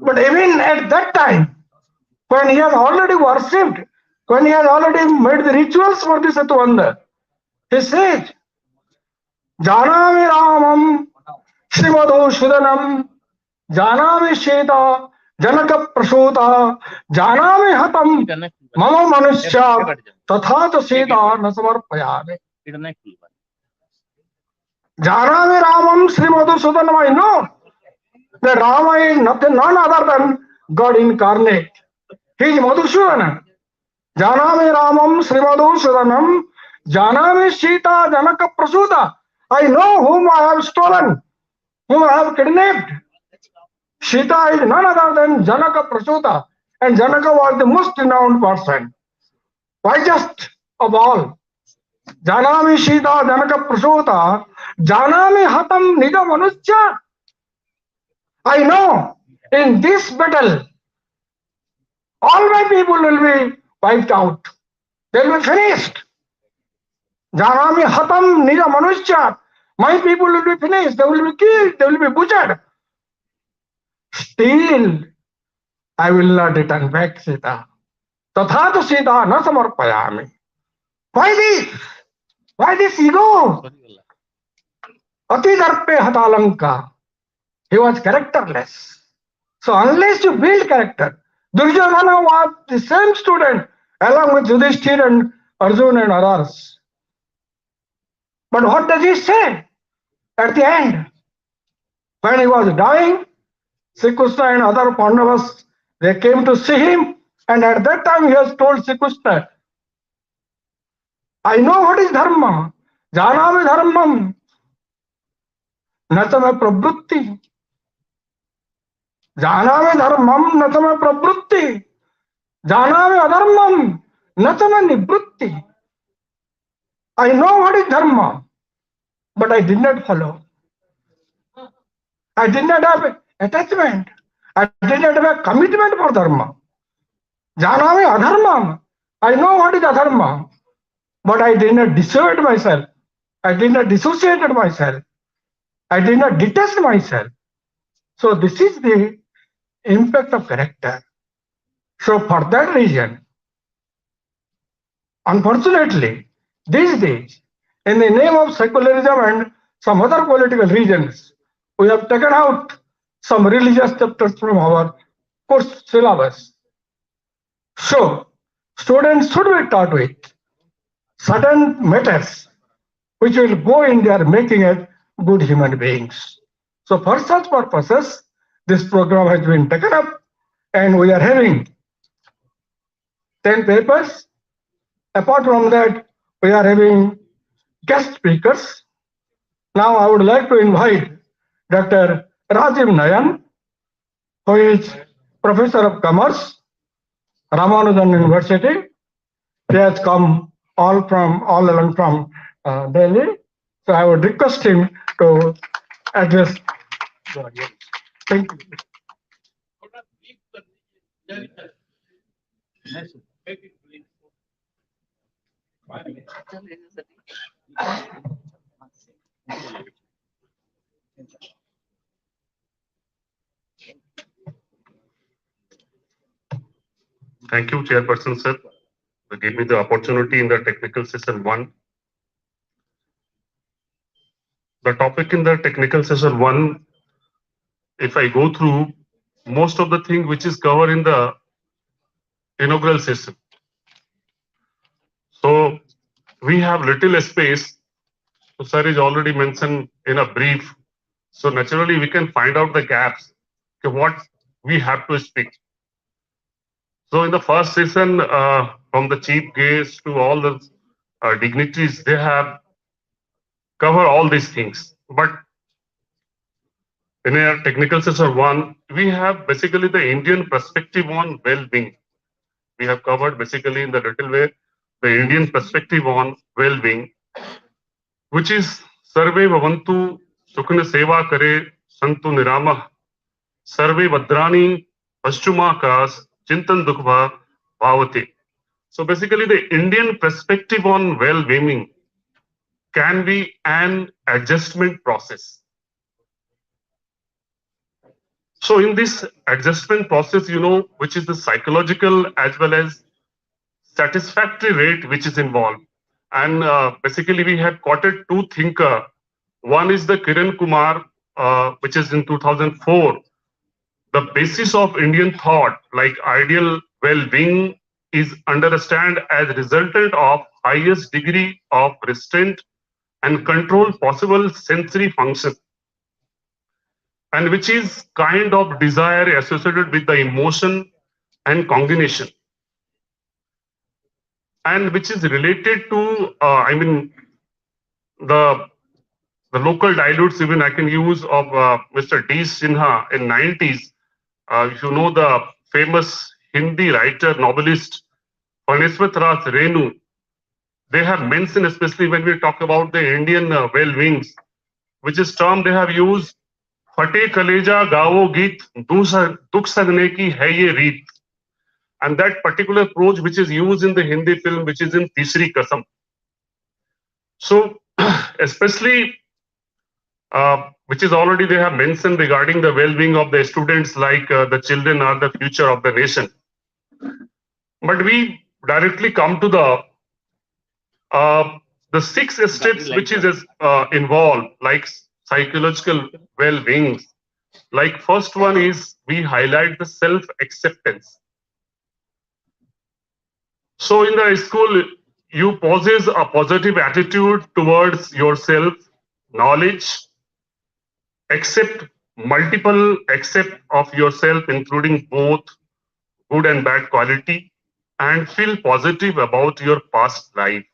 But even at that time, when he has already worshipped, when he has already made the rituals for the Satuvanda, he said, Janami Ramam Srimado Shudanam Janami Sita Janaka Prasota Janami Hatam Mama Manusya Tathata Sita Nasamarpayame. Janami Ramam Srimado Shudanam, I know that Rama is nothing, none other than God incarnate. He is Madhusudana. Janami Ramam Srimado Shudanam Janami Sita Janaka Prasuta. I know whom I have stolen, whom I have kidnapped. Sita is none other than Janaka Prasuta, and Janaka was the most renowned person. Wisest of all. Janami Sita Janaka Prasuta Janami Hatam Nida Manusya. I know in this battle all my people will be wiped out. They will be finished. Janami Hatam Nira Manusya. My people will be finished. They will be killed. They will be butchered. Still, I will not return back Sita. Tathata Sita na samarpayami. Why this? Why this ego? Ati darpe hatalanka. He was characterless. So unless you build character, Duryodhana was the same student along with Yudhishthir and Arjuna and others. But what does he say at the end? When he was dying, Sri Krishna and other Pandavas, they came to see him, and at that time he has told Sri Krishna, I know what is dharma. Janami dharmam. Natame prabhutti. Janami dharmam natame prabhutti. Janami adharmam natame nibrutti. I know what is dharma, but I did not follow. I did not have attachment. I did not have a commitment for dharma. Janami adharmam. I know what is adharma, but I did not dissociate myself. I did not dissociate myself. I did not detach myself. So this is the impact of character. So for that reason, unfortunately, these days, in the name of secularism and some other political reasons, we have taken out some religious chapters from our course syllabus. So, students should be taught with certain matters which will go in their making as good human beings. So, for such purposes, this program has been taken up, and we are having 10 papers. Apart from that, we are having guest speakers. Now I would like to invite Dr. Rajiv Nayan, who is Professor of Commerce, Ramanujan University. He has come all along from Delhi. So I would request him to address the audience. Thank you. Thank you, Chairperson, sir, to give me the opportunity in the technical session 1. The topic in the technical session 1, if I go through most of the thing which is covered in the inaugural session. So we have little space. So sir is already mentioned in a brief. So naturally we can find out the gaps, okay, what we have to speak. So in the first session, from the chief guest to all the dignitaries, they have covered all these things. But in our technical session 1, we have basically the Indian perspective on well-being. We have covered basically in the little way the Indian perspective on well-being, which is Sarve Bhavantu Sukhna Seva Kare Santu Nirama Sarve Badrani Paschuma Kas Chintan Dukhva Bhavate. So basically, the Indian perspective on well-being can be an adjustment process. So in this adjustment process, which is the psychological as well as satisfactory rate which is involved. And basically, we have quoted two thinkers. One is the Kiran Kumar, which is in 2004. The basis of Indian thought, like ideal well-being, is understood as resultant of highest degree of restraint and control possible sensory function, and which is kind of desire associated with the emotion and cognition, and which is related to, the local dilutes. Even I can use of Mr. D. Sinha in 90s. If you know the famous Hindi writer, novelist, Paneswat Raj Renu, they have mentioned, especially when we talk about the Indian well-beings, which is term they have used, फटे कलेजा गाओ गीत दुख सगने की है ये रीत. And that particular approach which is used in the Hindi film, which is in Tisri Kasam. So, especially, which is already they have mentioned regarding the well-being of the students, like the children are the future of the nation. But we directly come to the 6 steps which is involved, like psychological well-being. Like first one is we highlight the self-acceptance. So in the school, you possess a positive attitude towards yourself, knowledge, accept of yourself, including both good and bad quality, and feel positive about your past life.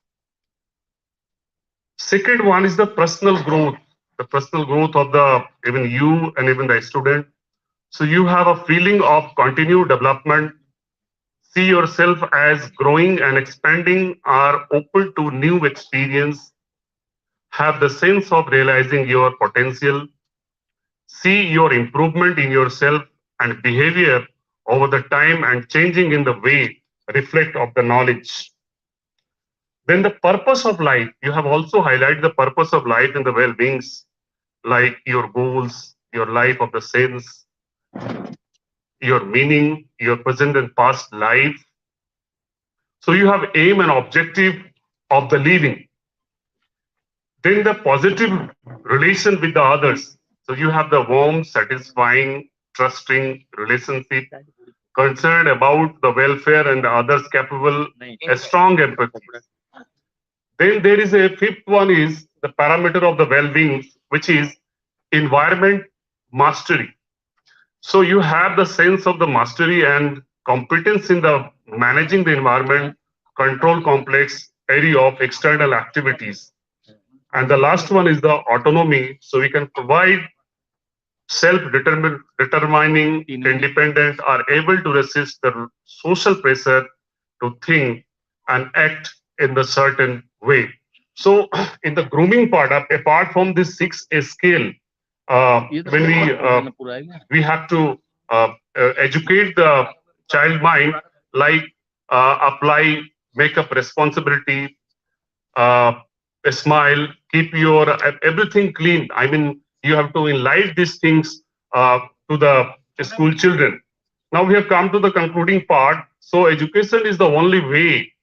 Second one is the personal growth of the even you and even the student. So you have a feeling of continued development, see yourself as growing and expanding, are open to new experience, have the sense of realizing your potential, see your improvement in yourself and behavior over the time and changing in the way reflect of the knowledge. Then the purpose of life, you have also highlighted the purpose of life in the well-beings, like your goals, your life of the sense, your meaning, your present and past life. So you have aim and objective of the living. Then the positive relation with the others. So you have the warm, satisfying, trusting relationship, concerned about the welfare and the others, capable, a strong empathy. Then there is a fifth one is the parameter of the well-being, which is environment mastery. So you have the sense of the mastery and competence in the managing the environment, control complex area of external activities. And the last one is the autonomy. So we can provide self-determining, independent, are able to resist the social pressure to think and act in the certain way. So in the grooming part, apart from this 6 scale, when we have to educate the child mind, like apply makeup responsibility, smile, keep your everything clean. I mean, you have to enlighten these things to the school children. Now we have come to the concluding part. So education is the only way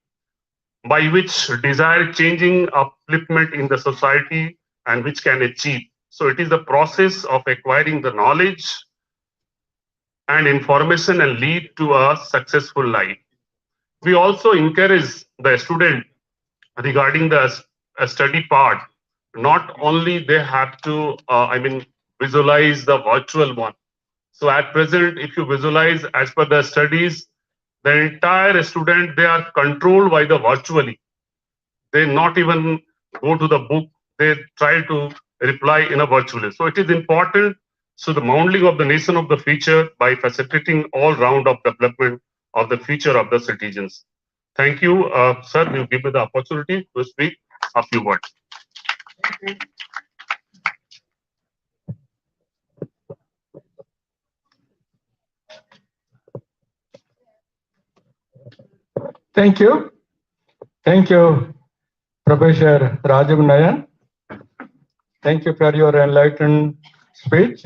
by which desire changing upliftment in the society and which can achieve. So it is the process of acquiring the knowledge and information and lead to a successful life. We also encourage the student regarding the study part. Not only they have to, visualize the virtual one. So at present, if you visualize as per the studies, the entire student, they are controlled by the virtually. They not even go to the book. They try to reply in a virtually. So it is important. So the modeling of the nation of the future by facilitating all round of development of the future of the citizens. Thank you, sir. You give me the opportunity to speak a few words. Thank you. Thank you, Professor Rajav Nayan. Thank you for your enlightened speech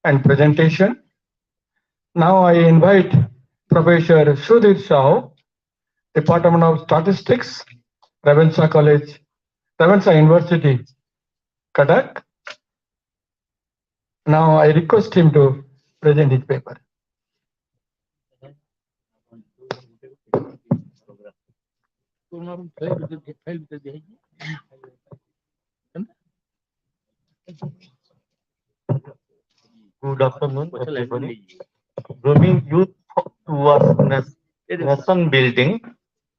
and presentation. Now I invite Professor Sudhir Sahu, Department of Statistics, Ravenshaw College, Ravenshaw University, Cuttack. Now I request him to present his paper. Good afternoon, everybody. Grooming youth towards nation building.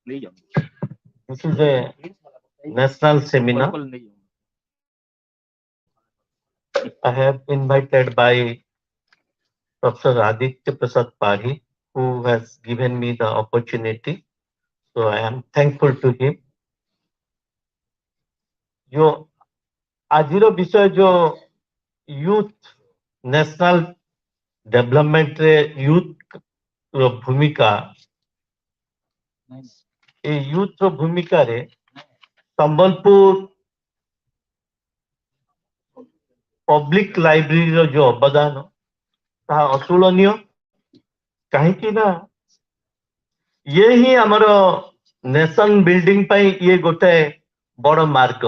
This is a national seminar. I have invited by Professor Aditya Prasad Pari, who has given me the opportunity. So I am thankful to him. जो आजिरो विषय जो youth national development रे youth रो भूमिका ए youth रो भूमिका रे Sambalpur public library रो जो अवदान ता अतुलनीय कहीं ना ये ही हमरो नेशन बिल्डिंग पाई ये गोटे बड़ मार्ग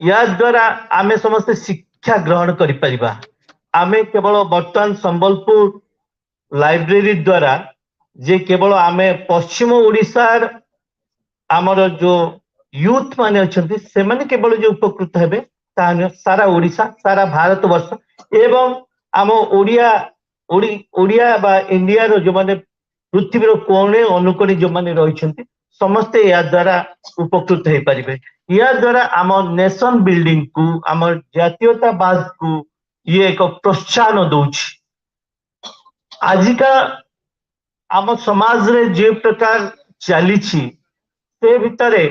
या द्वारा आमे समस्त शिक्षा ग्रहण करि परिबा आमे केवल वर्तमान संबलपुर लाइब्रेरी द्वारा जे केवल आमे पश्चिम ओडिसार आमर जो यूथ माने अछंती से माने केवल जो उपकृत हेबे ताने सारा ओडिसा सारा भारत वर्ष एवं आम ओडिया बा इंडिया रो जो माने पृथ्वी रो कोणे अनुकोणे जो माने रहिछंती समस्त या द्वारा उपकृत हे परिबे या द्वारा आम नेशन बिल्डिंग को आम जातीयतावाद को ये एक प्रोत्साहन दउछि आजिका आम समाज रे जे प्रकार चली से भितरे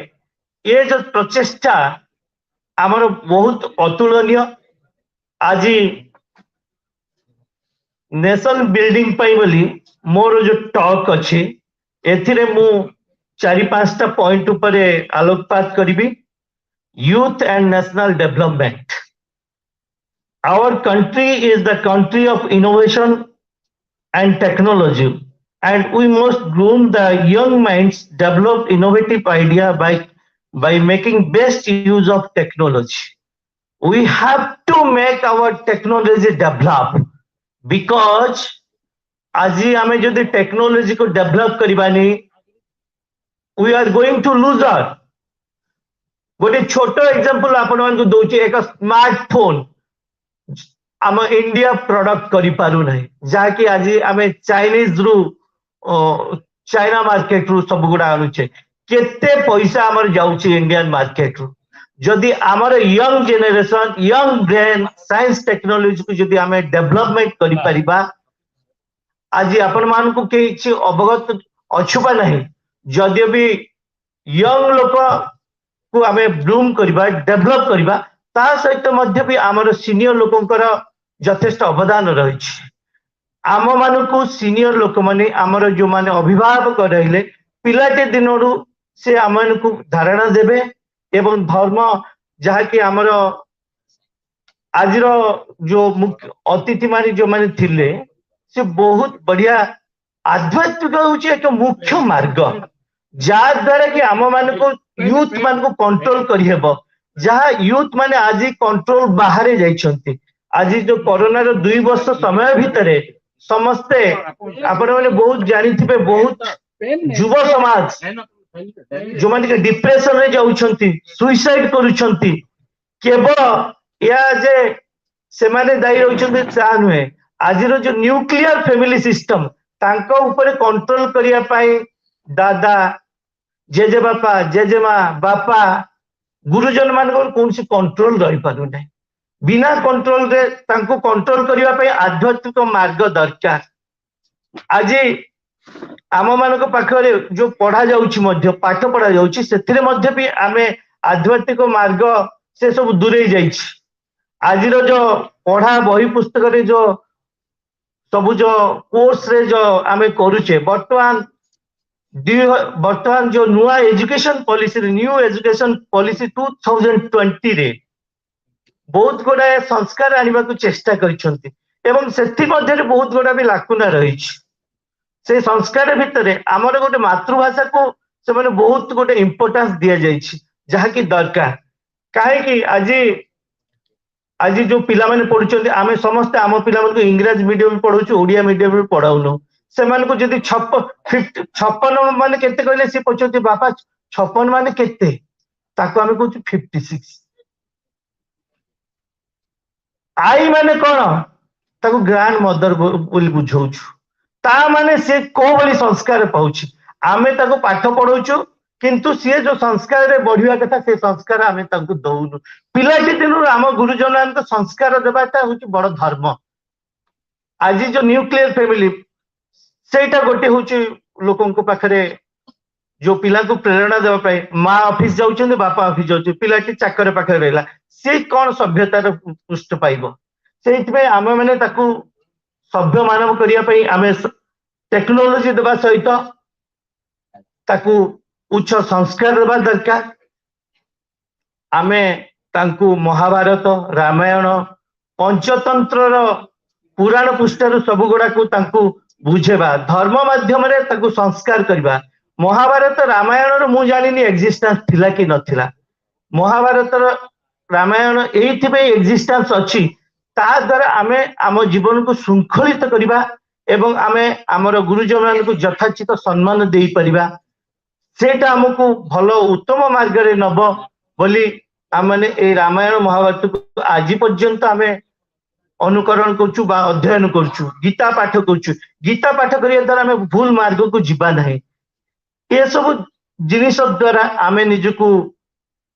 ये जो प्रचेष्टा आमर बहुत अतुलनीय आज नेशन बिल्डिंग पाई बोली मोर जो टॉक अच्छी एथिरे मु 4-5टा पॉइंट ऊपर आलोकपात करी youth and national development our country is the country of innovation and technology and we must groom the young minds develop innovative idea by making best use of technology. We have to make our technology develop because आज हमें जो technology को develop करवानी we are going to lose our गोटे छोट example आपण मानक दोची एक स्मार्टफोन आम इंडिया प्रोडक्ट करि पारु नाही जाकी आज आमे चाइनीज रु चाइना मार्केट रु सब गुडा आनुचे केते पैसा हमर जाउची इंडियन मार्केट रु जदि हमर young generation young brain science technology को जदि हमें डेवलपमेंट करि परिबा आज आपण मान को किछि अवगत अछुबा नहीं जदि भी यंग लोक को हमें ब्लूम करबा डेवलप करबा ता सहित मध्य भी हमर सीनियर लोकंकर यथेष्ट अवदान रही आम मान को सीनियर लोक माने आमर जो माने अभिभावक रहिले पिलाटे दिनरू से आम को धारणा देबे एवं धर्म जहाँ कि आमर आज जो मुख्य अतिथि माने जो माने थिले से बहुत बढ़िया आध्यात्मिक होची एक मुख्य मार्ग जहाँ द्वारा कि आम मान को यूथ मान को कंट्रोल करि हेबो जहाँ यूथ माने आज कंट्रोल बाहर जाइछंती आज जो कोरोना रो 2 वर्ष समय भितरे समस्ते आपण माने बहुत जानिथिबे बहुत युवा समाज जो माने के डिप्रेशन रे जाउछंती सुसाइड करूछंती केवल या जे से माने दायी रहउछंती सा नुहे आज रो जो न्यूक्लियर फैमिली सिस्टम तांको ऊपर कंट्रोल करिया पाई दादा जेजे बापा जेजेमा बापा गुरुजन मान कौन सी कंट्रोल रही पारु नहीं बिना कंट्रोल रे तांको कंट्रोल करिया पे आध्यात्मिक मार्ग दरकार आज आम मान पाखरे जो पढ़ा जाउची मध्य पाठ पढ़ा जाउची सेथिरे मध्य भी आमे आध्यात्मिक मार्ग से सब दूरे जाइछि आज जो पढ़ा बही पुस्तक रे जो ସବୁ जो कोर्स रे जो आमे करूचे बर्तमान जो नुआ education policy new education policy 2020 रे बहुत गुड़ाए संस्कार आने को चेष्टा करिसेंती एवं सेति मध्ये बहुत गुड़ा भी लाकुना रही से संस्कार भितर आमर गोटे मातृभाषा को से माने बहुत गोटे इंपोर्टेंस दिया जाइछि जहा कि दरकार काहे आज आज जो पिला माने पढुचंती आमे समस्त आम पिला माने इंग्लिश मीडियम पढौछु ओडिया मीडियम में पढाउनो से माने को जदी 56 माने केते कहले से पछोती बापा 56 माने केते ताको आमे कहछु 56 आई माने कोन ताको ग्रैंड मदर बोली बुझौछु ता माने से को बोली संस्कार पाउछि आमे ताको पाठ पढौछु किंतु सी जो संस्कार रे बढ़िया कथा से संस्कार आमे ताको दउनु पिलाटी दिनु आम गुरुजन संस्कार देवाटा होछि बड़ धर्म आज जो न्यूक्लियर फैमिली सेटा गोटे होछि लोकन को पाखरे जो पिला को प्रेरणा देवा पाए माँ ऑफिस जाउछन बापा ऑफिस जाउछ पिलाटी चाकर पाखरे रहला से कोन सभ्यतार पुष्ट पाइबो सेइतबे आमे माने ताकू सभ्य मानव करिया पई आमे टेक्नोलॉजी देवा सहित ताकू उच्च संस्कार देवा दरकार आमे तांकू महाभारत रामायण पंचतंत्र पुराण पुस्तक सब गुड़ा को तांकू बुझेबा धर्म माध्यम रे ताकू संस्कार करबा महाभारत रामायण रो मु जानिनी एक्जिस्टेंस थिला कि नथिला महाभारत रामायण एइथि पे एक्जिस्टेंस अछि ता द्वारा आमे आम जीवन को शृंखलित करबा एवं आमे हमर गुरुजन को यथाचित सम्मान देई परिबा सेटा हमकु भलो उत्तम मार्ग रे नब बोली आमने ए रामायण महाभारत को आज पर्यंत आमे अनुकरण करछु बा अध्ययन करछु गीता पाठ करछु गीता पाठ करिया द्वारा आमे भूल मार्ग को जीवा नहीं ये सब जिनिस द्वारा आमे निजको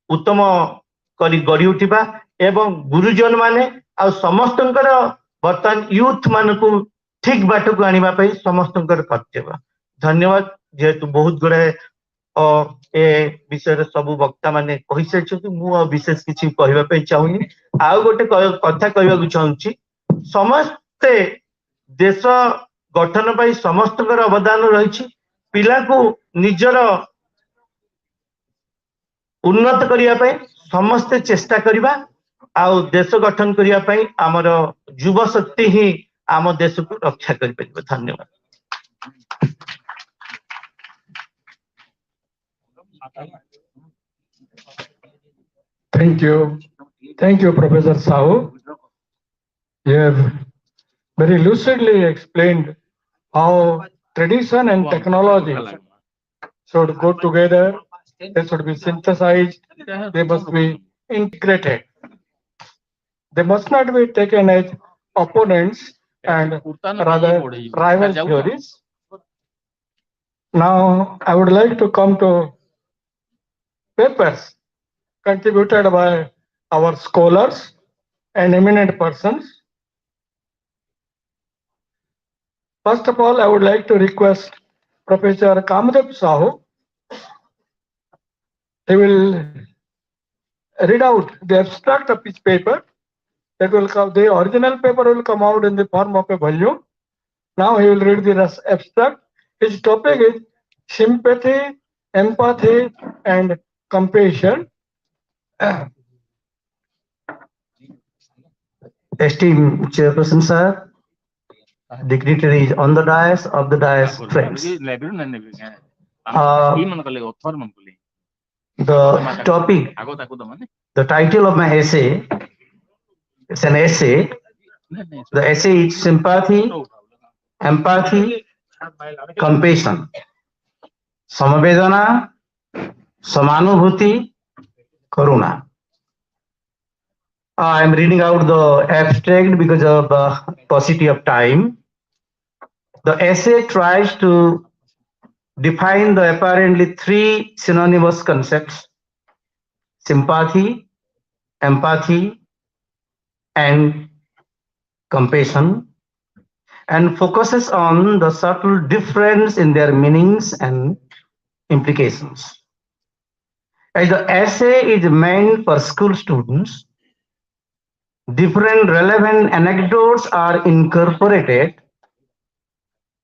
उत्तम करी गड़ी उठिबा एवं गुरुजन माने आ समस्तंकर वर्तमान यूथ मान को ठीक बाट को आनिबा पई समस्तंकर कर्तव्य धन्यवाद जेतु बहुत गुड़े ए विषय सब वक्ता माने कहि सैछथि मु विशेष किछि कहबा पई चाहुनी आउ गोटे कथा कहबा को चाहूची समस्त देश गठन पई समस्तकर अवदान रहिछि पिला को निजर उन्नत करिया पई समस्त चेष्टा करिबा आउ देश गठन करिया पई हमर युवा शक्ति ही आम देश को रक्षा करि परिबे धन्यवाद Thank you. Thank you, Professor Sahu. You have very lucidly explained how tradition and technology should go together. They should be synthesized. They must be integrated. They must not be taken as opponents and rather rival theories. Now, I would like to come to papers contributed by our scholars and eminent persons. First of all, I would like to request Professor Kamdev Sahu. He will read out the abstract of his paper. That will come. The original paper will come out in the form of a volume. Now he will read the abstract. His topic is sympathy, empathy, and compassion. Esteemed Chairperson, sir, dignitaries on the dais, of the dais, friends. The topic, the title of my essay, it's an essay. The essay is sympathy, empathy, compassion. Samavedana, Samanubhuti, Karuna. I am reading out the abstract because of paucity of time. The essay tries to define the apparently three synonymous concepts: sympathy, empathy, and compassion, and focuses on the subtle difference in their meanings and implications. As the essay is meant for school students, different relevant anecdotes are incorporated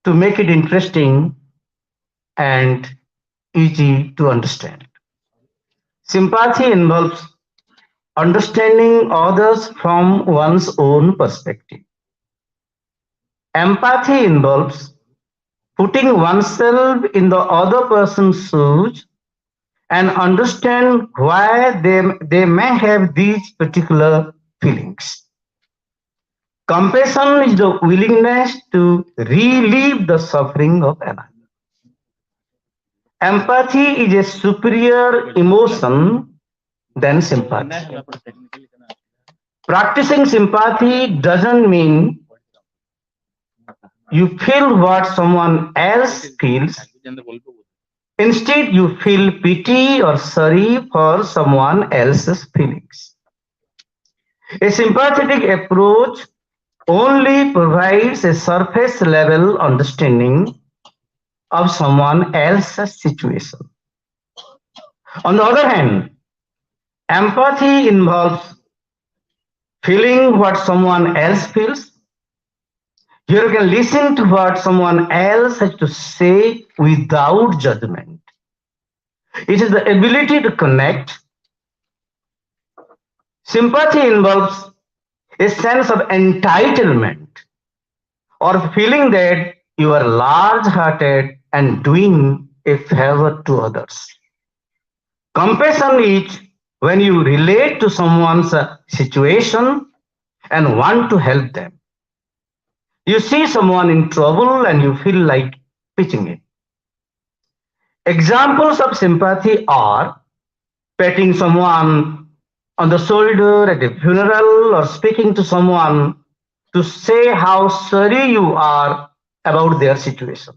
to make it interesting and easy to understand. Sympathy involves understanding others from one's own perspective. Empathy involves putting oneself in the other person's shoes and understand why they may have these particular feelings. Compassion is the willingness to relieve the suffering of another. Empathy is a superior emotion than sympathy. Practicing sympathy doesn't mean you feel what someone else feels. Instead, you feel pity or sorry for someone else's feelings. A sympathetic approach only provides a surface level understanding of someone else's situation. On the other hand, empathy involves feeling what someone else feels. You can listen to what someone else has to say without judgment. It is the ability to connect. Sympathy involves a sense of entitlement or feeling that you are large-hearted and doing a favor to others. Compassion is when you relate to someone's situation and want to help them. You see someone in trouble and you feel like pitching in. Examples of sympathy are patting someone on the shoulder at a funeral or speaking to someone to say how sorry you are about their situation.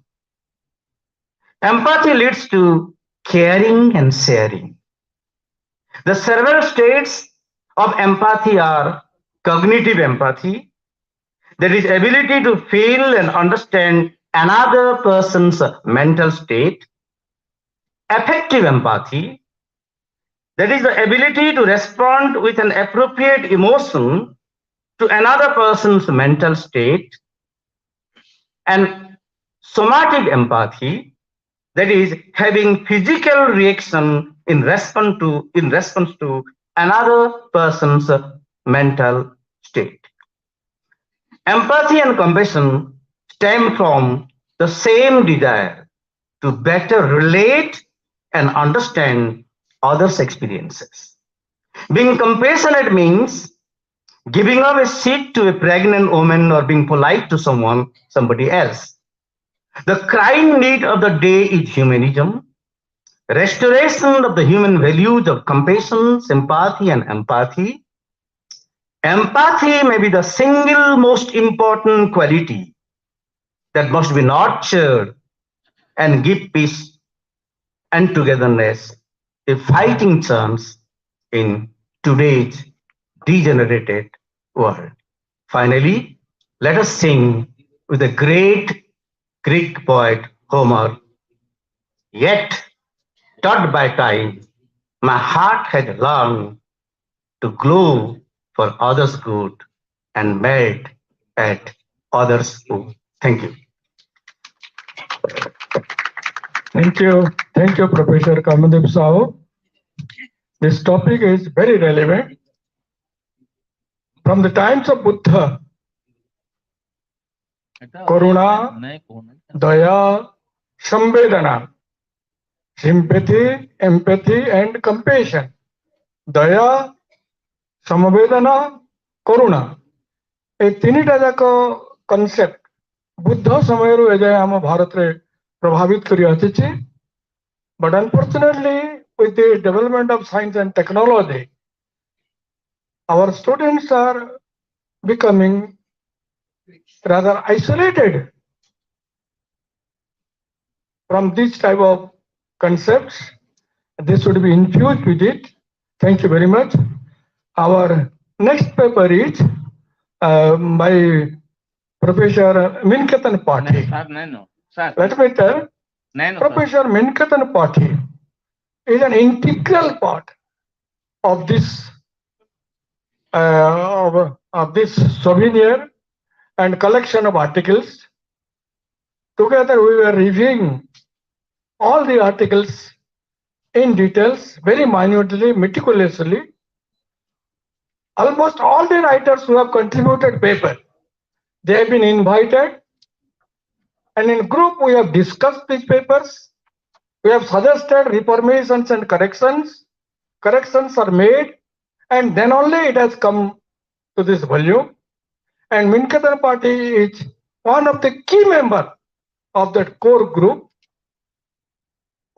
Empathy leads to caring and sharing. The several states of empathy are cognitive empathy, that is ability to feel and understand another person's mental state. Affective empathy, that is the ability to respond with an appropriate emotion to another person's mental state. And somatic empathy, that is having physical reaction in response to another person's mental state. Empathy and compassion stem from the same desire to better relate and understand others' experiences. Being compassionate means giving up a seat to a pregnant woman or being polite to somebody else. The crying need of the day is humanism, restoration of the human values of compassion, sympathy, and empathy. Empathy may be the single most important quality that must be nurtured and give peace and togetherness a fighting chance in today's degenerated world. Finally, let us sing with the great Greek poet Homer. Yet, taught by time, my heart had learned to glow for others' good and melt at others' woe. Thank you. Thank you. Thank you, Professor Kamaldeep Sahu. This topic is very relevant. From the times of Buddha, Karuna, Daya, Samvedana, sympathy, empathy, and compassion. Daya, Samvedana, Karuna. ए तीनटा जाक concept Buddha समय एजाए आम भारत में प्रभावित कर आसी but unfortunately with the development of science and technology, our students are becoming rather isolated from this type of concepts. This should be infused with it. Thank you very much. Our next paper is by Professor Minkatan Pathi. Let me tell, Professor Minkatan Pathi is an integral part of this souvenir and collection of articles. Together we were reviewing all the articles in details, very minutely, meticulously. Almost all the writers who have contributed paper, they have been invited, and in group we have discussed these papers. We have suggested reformations and corrections. Corrections are made, and then only it has come to this volume. And Minkatan Party is one of the key members of that core group.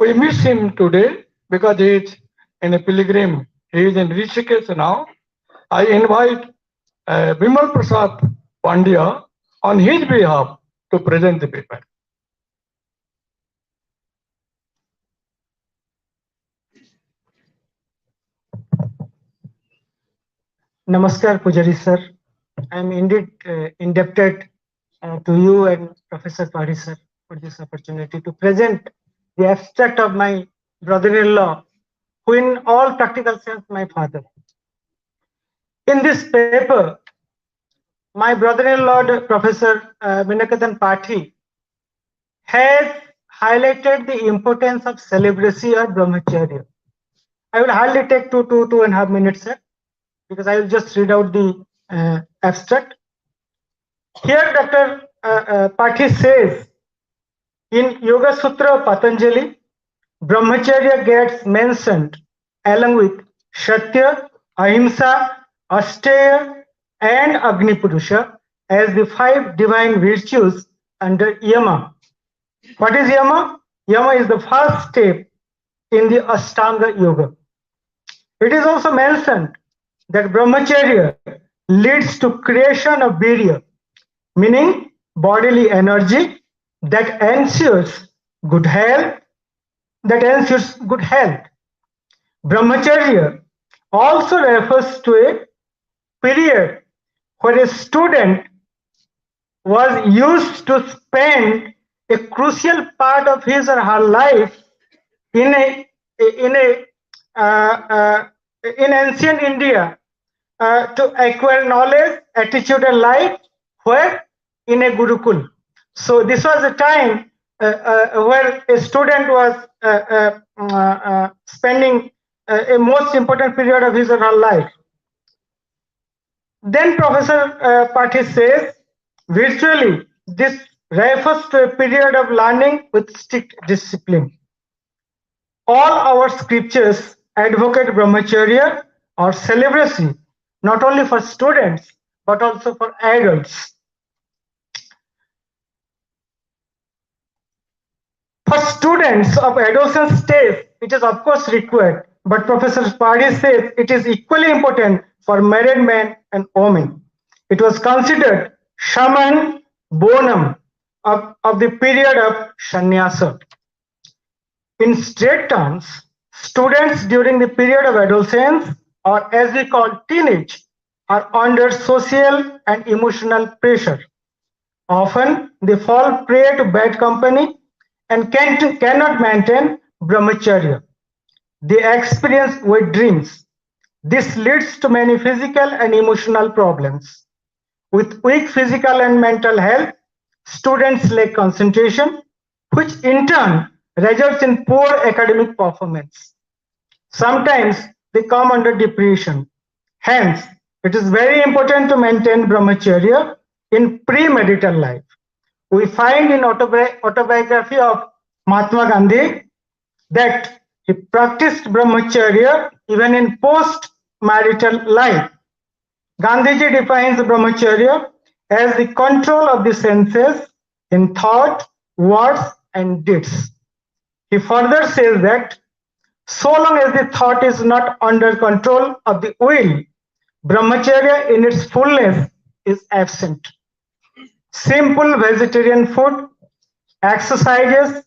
We miss him today because he is in a pilgrim. He is in Rishikesh now. I invite Bimal Prasad Pandya on his behalf to present the paper. Namaskar, Pujari sir. I am indeed indebted to you and Professor Pari sir for this opportunity to present the abstract of my brother-in-law, who in all practical sense my father. In this paper, my brother-in-law, Professor Minakatan Pathi, has highlighted the importance of celibacy or brahmacharya. I will hardly take 2.5 minutes, sir, because I will just read out the abstract. Here, Dr. Pathi says, in Yoga Sutra of Patanjali, brahmacharya gets mentioned along with Satya, Ahimsa, Asteya, and Agni Purusha as the 5 divine virtues under Yama. What is Yama? Yama is the first step in the Ashtanga Yoga. It is also mentioned that brahmacharya leads to creation of virya, meaning bodily energy that ensures good health. Brahmacharya also refers to a period where a student was used to spend a crucial part of his or her life in ancient India to acquire knowledge, attitude, and life, where in a Gurukul. So this was a time where a student was spending a most important period of his or her life. Then Professor Pathi says, virtually, this refers to a period of learning with strict discipline. All our scriptures advocate brahmacharya or celibacy, not only for students, but also for adults. For students of adolescent stage, it is of course required, but Professor Padi says it is equally important for married men and women. It was considered shaman bonum of the period of sannyasa. In straight terms, students during the period of adolescence, or as we call teenage, are under social and emotional pressure. Often they fall prey to bad company and cannot maintain brahmacharya. They experience wet dreams. This leads to many physical and emotional problems. With weak physical and mental health, students lack concentration, which in turn results in poor academic performance. Sometimes they come under depression. Hence, it is very important to maintain brahmacharya in pre-marital life. We find in autobiography of Mahatma Gandhi that he practiced brahmacharya even in post-marital life. Gandhiji defines brahmacharya as the control of the senses in thought, words, and deeds. He further says that so long as the thought is not under control of the will, brahmacharya in its fullness is absent. Simple vegetarian food, exercises,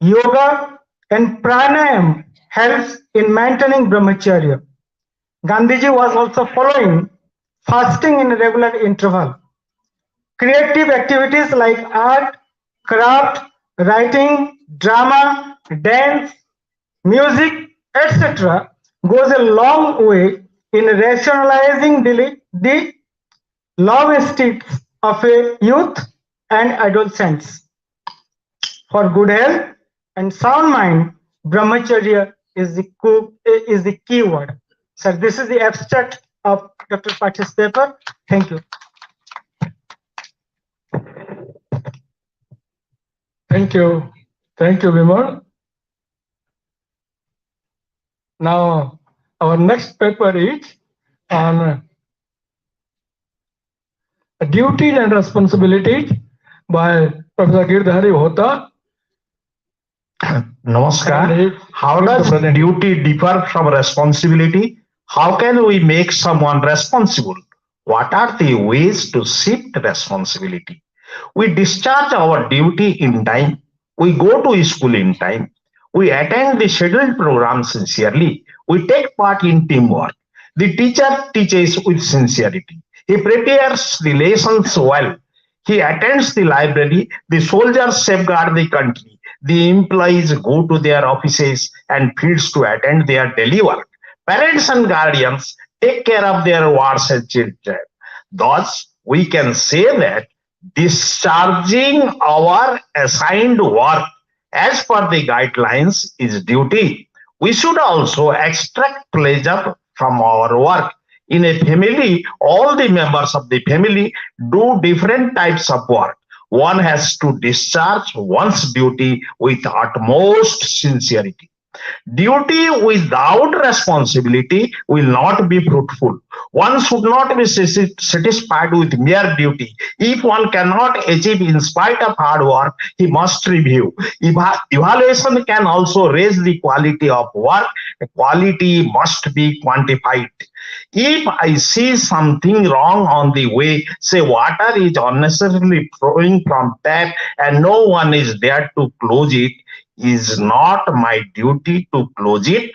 yoga, and pranayam helps in maintaining brahmacharya. Gandhiji was also following fasting in a regular interval. Creative activities like art, craft, writing, drama, dance, music, etc. goes a long way in rationalizing the love states of a youth and adolescents. For good health and sound mind, brahmacharya is the key word. So this is the abstract of Dr. Pati's paper. Thank you. Thank you. Thank you, Vimal. Now, our next paper is on duties and responsibilities by Professor Girdhari Hota. Namaskar. How does duty differ from responsibility? How can we make someone responsible? What are the ways to shift responsibility? We discharge our duty in time. We go to school in time. We attend the scheduled program sincerely. We take part in teamwork. The teacher teaches with sincerity. He prepares the lessons well. He attends the library. The soldiers safeguard the country. The employees go to their offices and fields to attend their daily work. Parents and guardians take care of their wards and children. Thus, we can say that discharging our assigned work as per the guidelines is duty. We should also extract pleasure from our work. In a family, all the members of the family do different types of work. One has to discharge one's duty with utmost sincerity. Duty without responsibility will not be fruitful. One should not be satisfied with mere duty. If one cannot achieve in spite of hard work, he must review. Evaluation can also raise the quality of work. Quality must be quantified. If I see something wrong on the way, say water is unnecessarily flowing from tap and no one is there to close it, is not my duty to close it?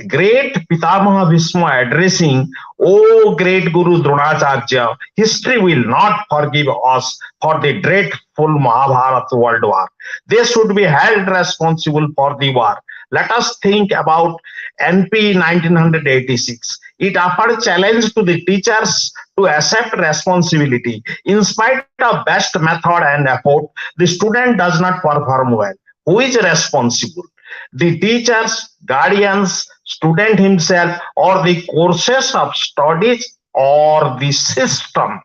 Great Pitamaha Bhishma addressing, "O great Guru Dronacharya, history will not forgive us for the dreadful Mahabharata world war. They should be held responsible for the war." Let us think about NP 1986. It offered challenge to the teachers to accept responsibility. In spite of best method and effort, the student does not perform well. Who is responsible? The teachers, guardians, student himself, or the courses of studies, or the system?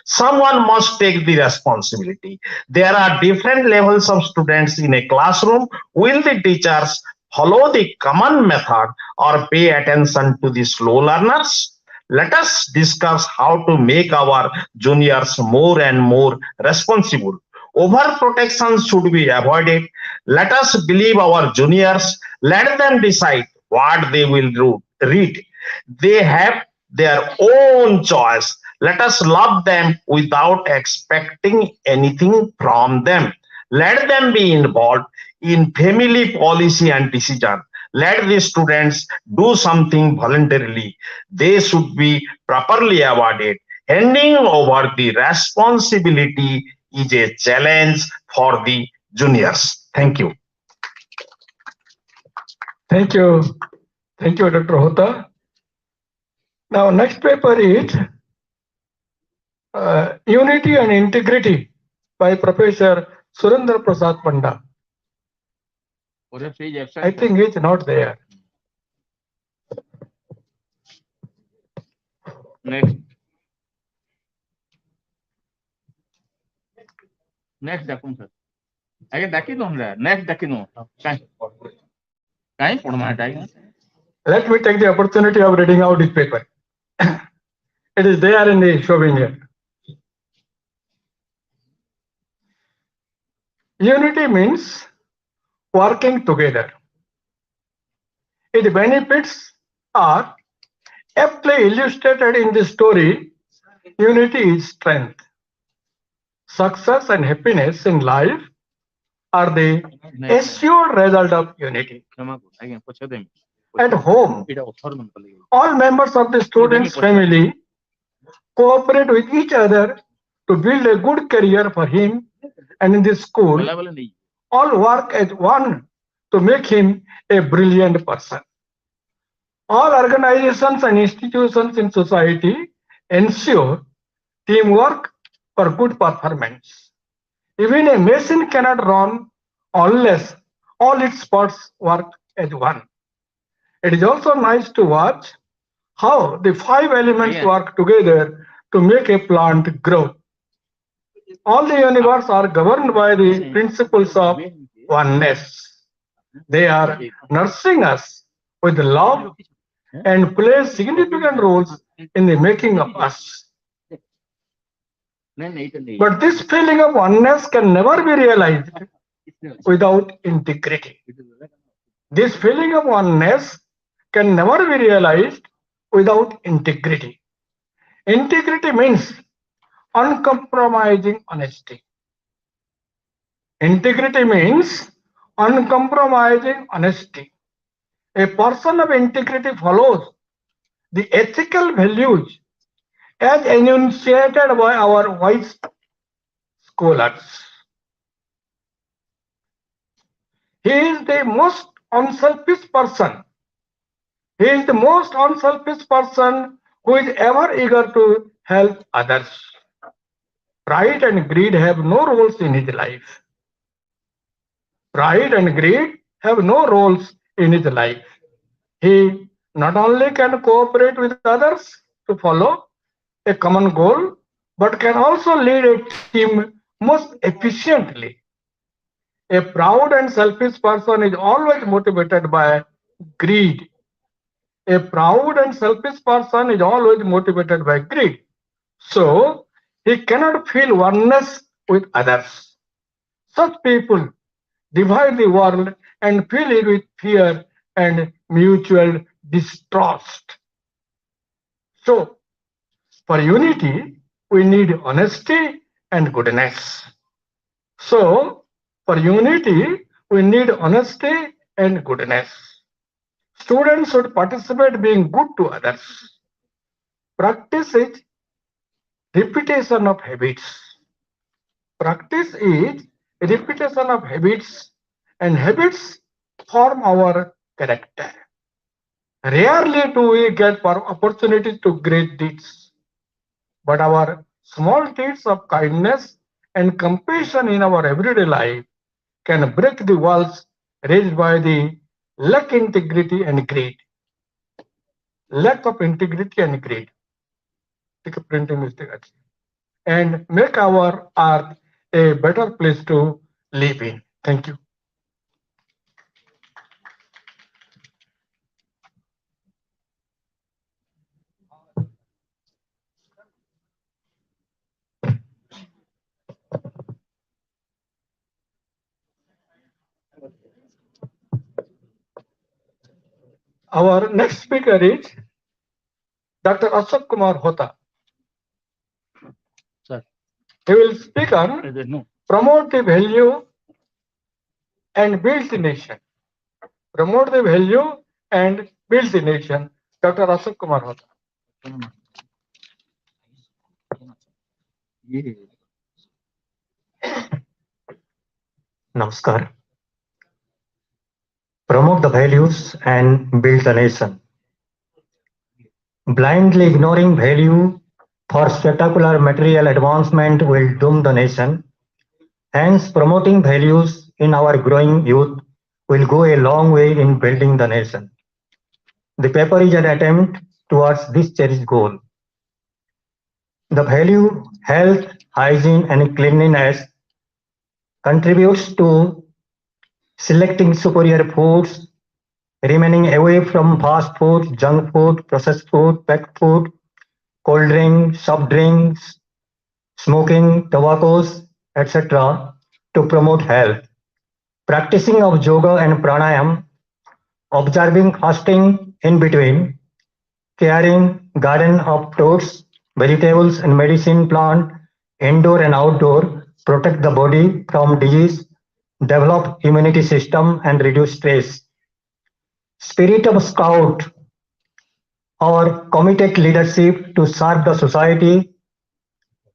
Someone must take the responsibility. There are different levels of students in a classroom. Will the teachers follow the common method or pay attention to the slow learners? Let us discuss how to make our juniors more and more responsible. Overprotection should be avoided. Let us believe our juniors. Let them decide what they will read. They have their own choice. Let us love them without expecting anything from them. Let them be involved in family policy and decision. Let the students do something voluntarily. They should be properly awarded. Handing over the responsibility is a challenge for the juniors. Thank you. Thank you. Thank you, Dr. Hota. Now, next paper is Unity and Integrity by Professor Surendra Prasad Panda. I think it's not there. Next. Next document, sir. I get next document. Let me take the opportunity of reading out this paper. It is there in the showing here. Unity means working together. Its benefits are aptly illustrated in the story. Unity is strength. Success and happiness in life are the assured result of unity. At home, all members of the student's family cooperate with each other to build a good career for him, and in the school, all work as one to make him a brilliant person. All organizations and institutions in society ensure teamwork for good performance. Even a machine cannot run unless all its parts work as one. It is also nice to watch how the five elements work together to make a plant grow. All the universe are governed by the principles of oneness. They are nursing us with love and play significant roles in the making of us. But this feeling of oneness can never be realized without integrity. This feeling of oneness can never be realized without integrity. Integrity means uncompromising honesty. Integrity means uncompromising honesty. A person of integrity follows the ethical values as enunciated by our wise scholars. He is the most unselfish person. He is the most unselfish person who is ever eager to help others. Pride and greed have no roles in his life. Pride and greed have no roles in his life. He not only can cooperate with others to follow a common goal, but can also lead a team most efficiently. A proud and selfish person is always motivated by greed. A proud and selfish person is always motivated by greed. So, he cannot feel oneness with others. Such people divide the world and fill it with fear and mutual distrust. So, for unity, we need honesty and goodness. So, for unity, we need honesty and goodness. Students should participate being good to others. Practice is repetition of habits. Practice is repetition of habits, and habits form our character. Rarely do we get opportunities to great deeds, but our small deeds of kindness and compassion in our everyday life can break the walls raised by the lack of integrity and greed. Lack of integrity and greed. Take a printing mistake. And make our earth a better place to live in. Thank you. Our next speaker is Dr. Ashok Kumar Hota. Sir. He will speak on promote the value and build the nation. Promote the value and build the nation. Dr. Ashok Kumar Hota. Namaskar. Promote the values and build the nation. Blindly ignoring value for spectacular material advancement will doom the nation. Hence, promoting values in our growing youth will go a long way in building the nation. The paper is an attempt towards this cherished goal. The value health, hygiene, and cleanliness contributes to selecting superior foods, remaining away from fast food, junk food, processed food, packed food, cold drinks, soft drinks, smoking, tobaccos, etc. to promote health. Practicing of yoga and pranayam, observing fasting in between, caring garden of fruits, vegetables and medicine plant, indoor and outdoor, protect the body from disease, develop immunity system and reduce stress. Spirit of scout or committed leadership to serve the society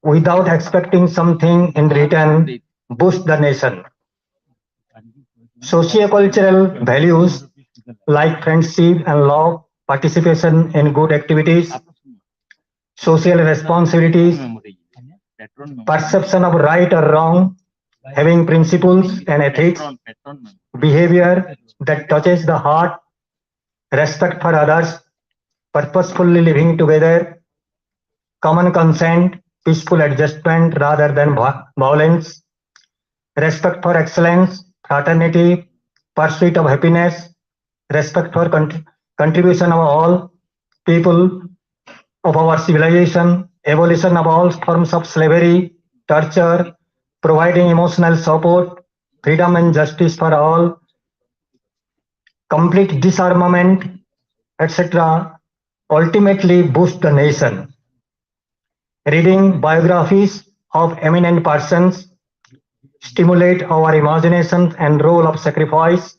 without expecting something in return, boost the nation. Sociocultural values like friendship and love, participation in good activities, social responsibilities, perception of right or wrong, having principles and ethics, behavior that touches the heart, respect for others, purposefully living together, common consent, peaceful adjustment rather than violence, respect for excellence, fraternity, pursuit of happiness, respect for contribution of all people of our civilization, abolition of all forms of slavery, torture, providing emotional support, freedom and justice for all, complete disarmament, etc., ultimately boost the nation. Reading biographies of eminent persons stimulate our imagination and role of sacrifice,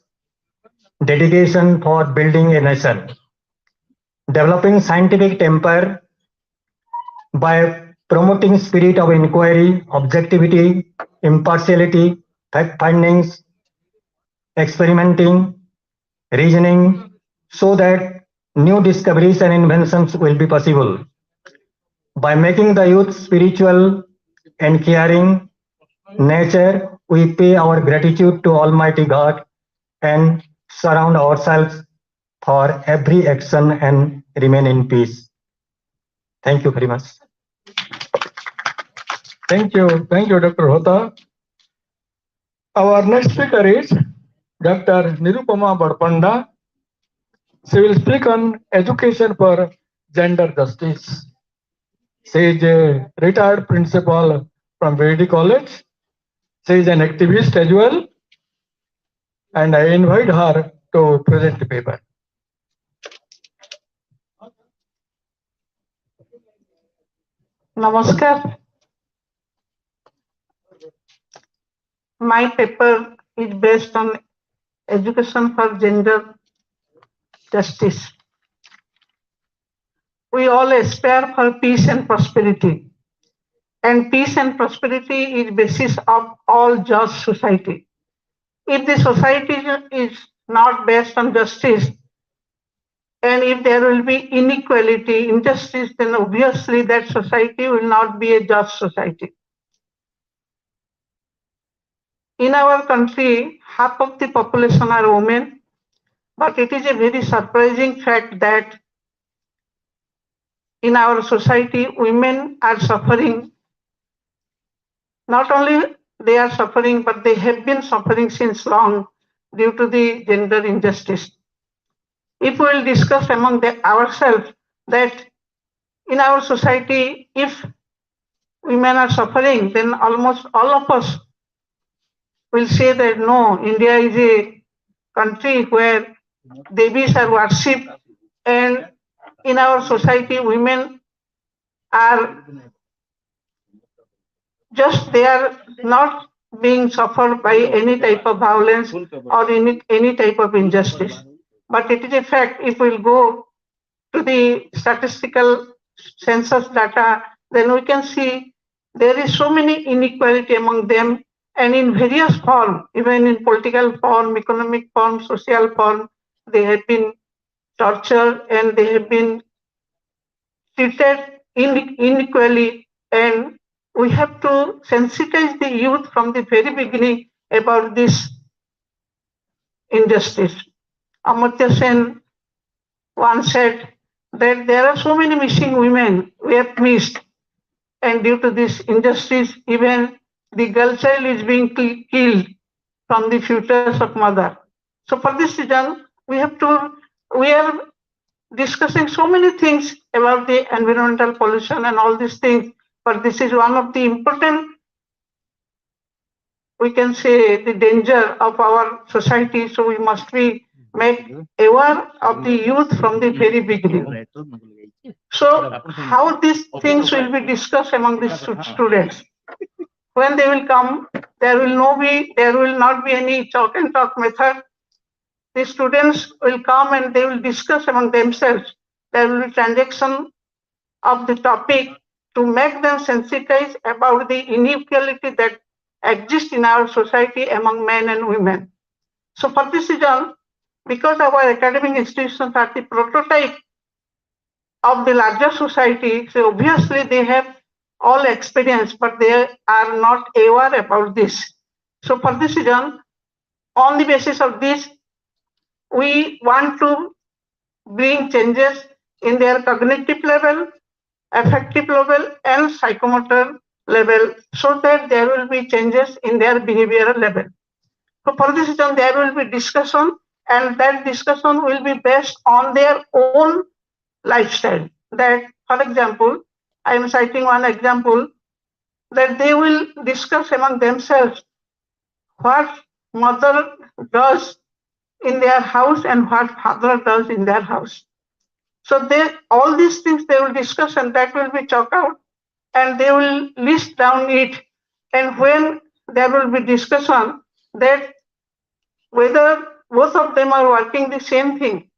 dedication for building a nation. Developing scientific temper by promoting spirit of inquiry, objectivity, impartiality, fact findings, experimenting, reasoning, so that new discoveries and inventions will be possible. By making the youth spiritual and caring nature, we pay our gratitude to Almighty God and surround ourselves for every action and remain in peace. Thank you very much. Thank you, Dr. Hota. Our next speaker is Dr. Nirupama Badpanda. She will speak on education for gender justice. She is a retired principal from VD College. She is an activist as well, and I invite her to present the paper. Namaskar. My paper is based on education for gender justice. We all aspire for peace and prosperity. And peace and prosperity is basis of all just society. If the society is not based on justice, and if there will be inequality, injustice, then obviously that society will not be a just society. In our country, half of the population are women, but it is a very surprising fact that in our society, women are suffering. Not only they are suffering, but they have been suffering since long due to the gender injustice. If we will discuss among ourselves that in our society, if women are suffering, then almost all of us will say that no, India is a country where devis are worshipped, and in our society, women are just, they are not being suffered by any type of violence or any type of injustice. But it is a fact, if we'll go to the statistical census data, then we can see there is so many inequality among them, and in various forms, even in political form, economic form, social form, they have been tortured and they have been treated unequally, and we have to sensitize the youth from the very beginning about this injustice. Amartya Sen once said that there are so many missing women we have missed, and due to this injustice, even the girl child is being killed from the futures of mother. So for this reason, we are discussing so many things about the environmental pollution and all these things, but this is one of the important, we can say, the danger of our society. So we must be made aware of the youth from the very beginning. So how these things will be discussed among the students? When they will come, there will not be any chalk and talk method. The students will come and they will discuss among themselves. There will be transaction of the topic to make them sensitize about the inequality that exists in our society among men and women. So for this reason, because our academic institutions are the prototype of the larger society, so obviously they have all experience, but they are not aware about this. So for this reason, on the basis of this, we want to bring changes in their cognitive level, affective level, and psychomotor level, so that there will be changes in their behavioral level. So for this reason, there will be discussion, and that discussion will be based on their own lifestyle. That, for example, I am citing one example, that they will discuss among themselves what mother does in their house and what father does in their house. So they, all these things they will discuss, and that will be chalked out, and they will list down it. And when there will be discussion that whether both of them are working the same thing,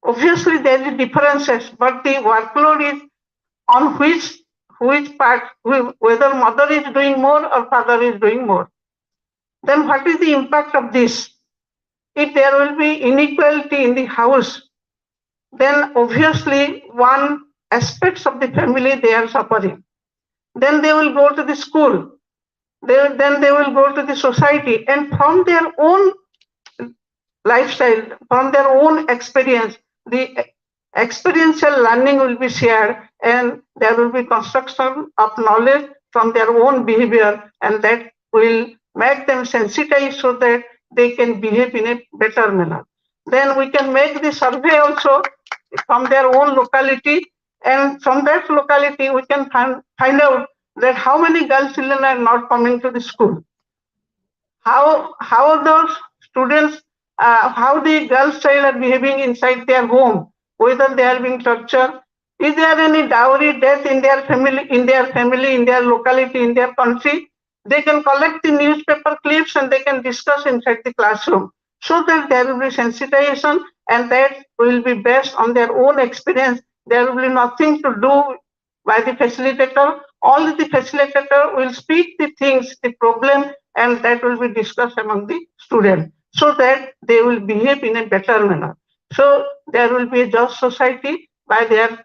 obviously there is differences, but the workload is on which part, whether mother is doing more or father is doing more. Then what is the impact of this? If there will be inequality in the house, then obviously one aspects of the family they are suffering. Then they will go to the school. Then they will go to the society, and from their own lifestyle, from their own experience, the experiential learning will be shared, and there will be construction of knowledge from their own behavior, and that will make them sensitized so that they can behave in a better manner. Then we can make the survey also from their own locality, and from that locality we can find out that how many girl children are not coming to the school, how those students, how the girls child are behaving inside their home, whether they are being tortured, is there any dowry death in their family, in their locality, in their country. They can collect the newspaper clips and they can discuss inside the classroom, so that there will be sensitization, and that will be based on their own experience. There will be nothing to do by the facilitator. Only the facilitator will speak the things, the problem, and that will be discussed among the students, so that they will behave in a better manner. So there will be a just society by their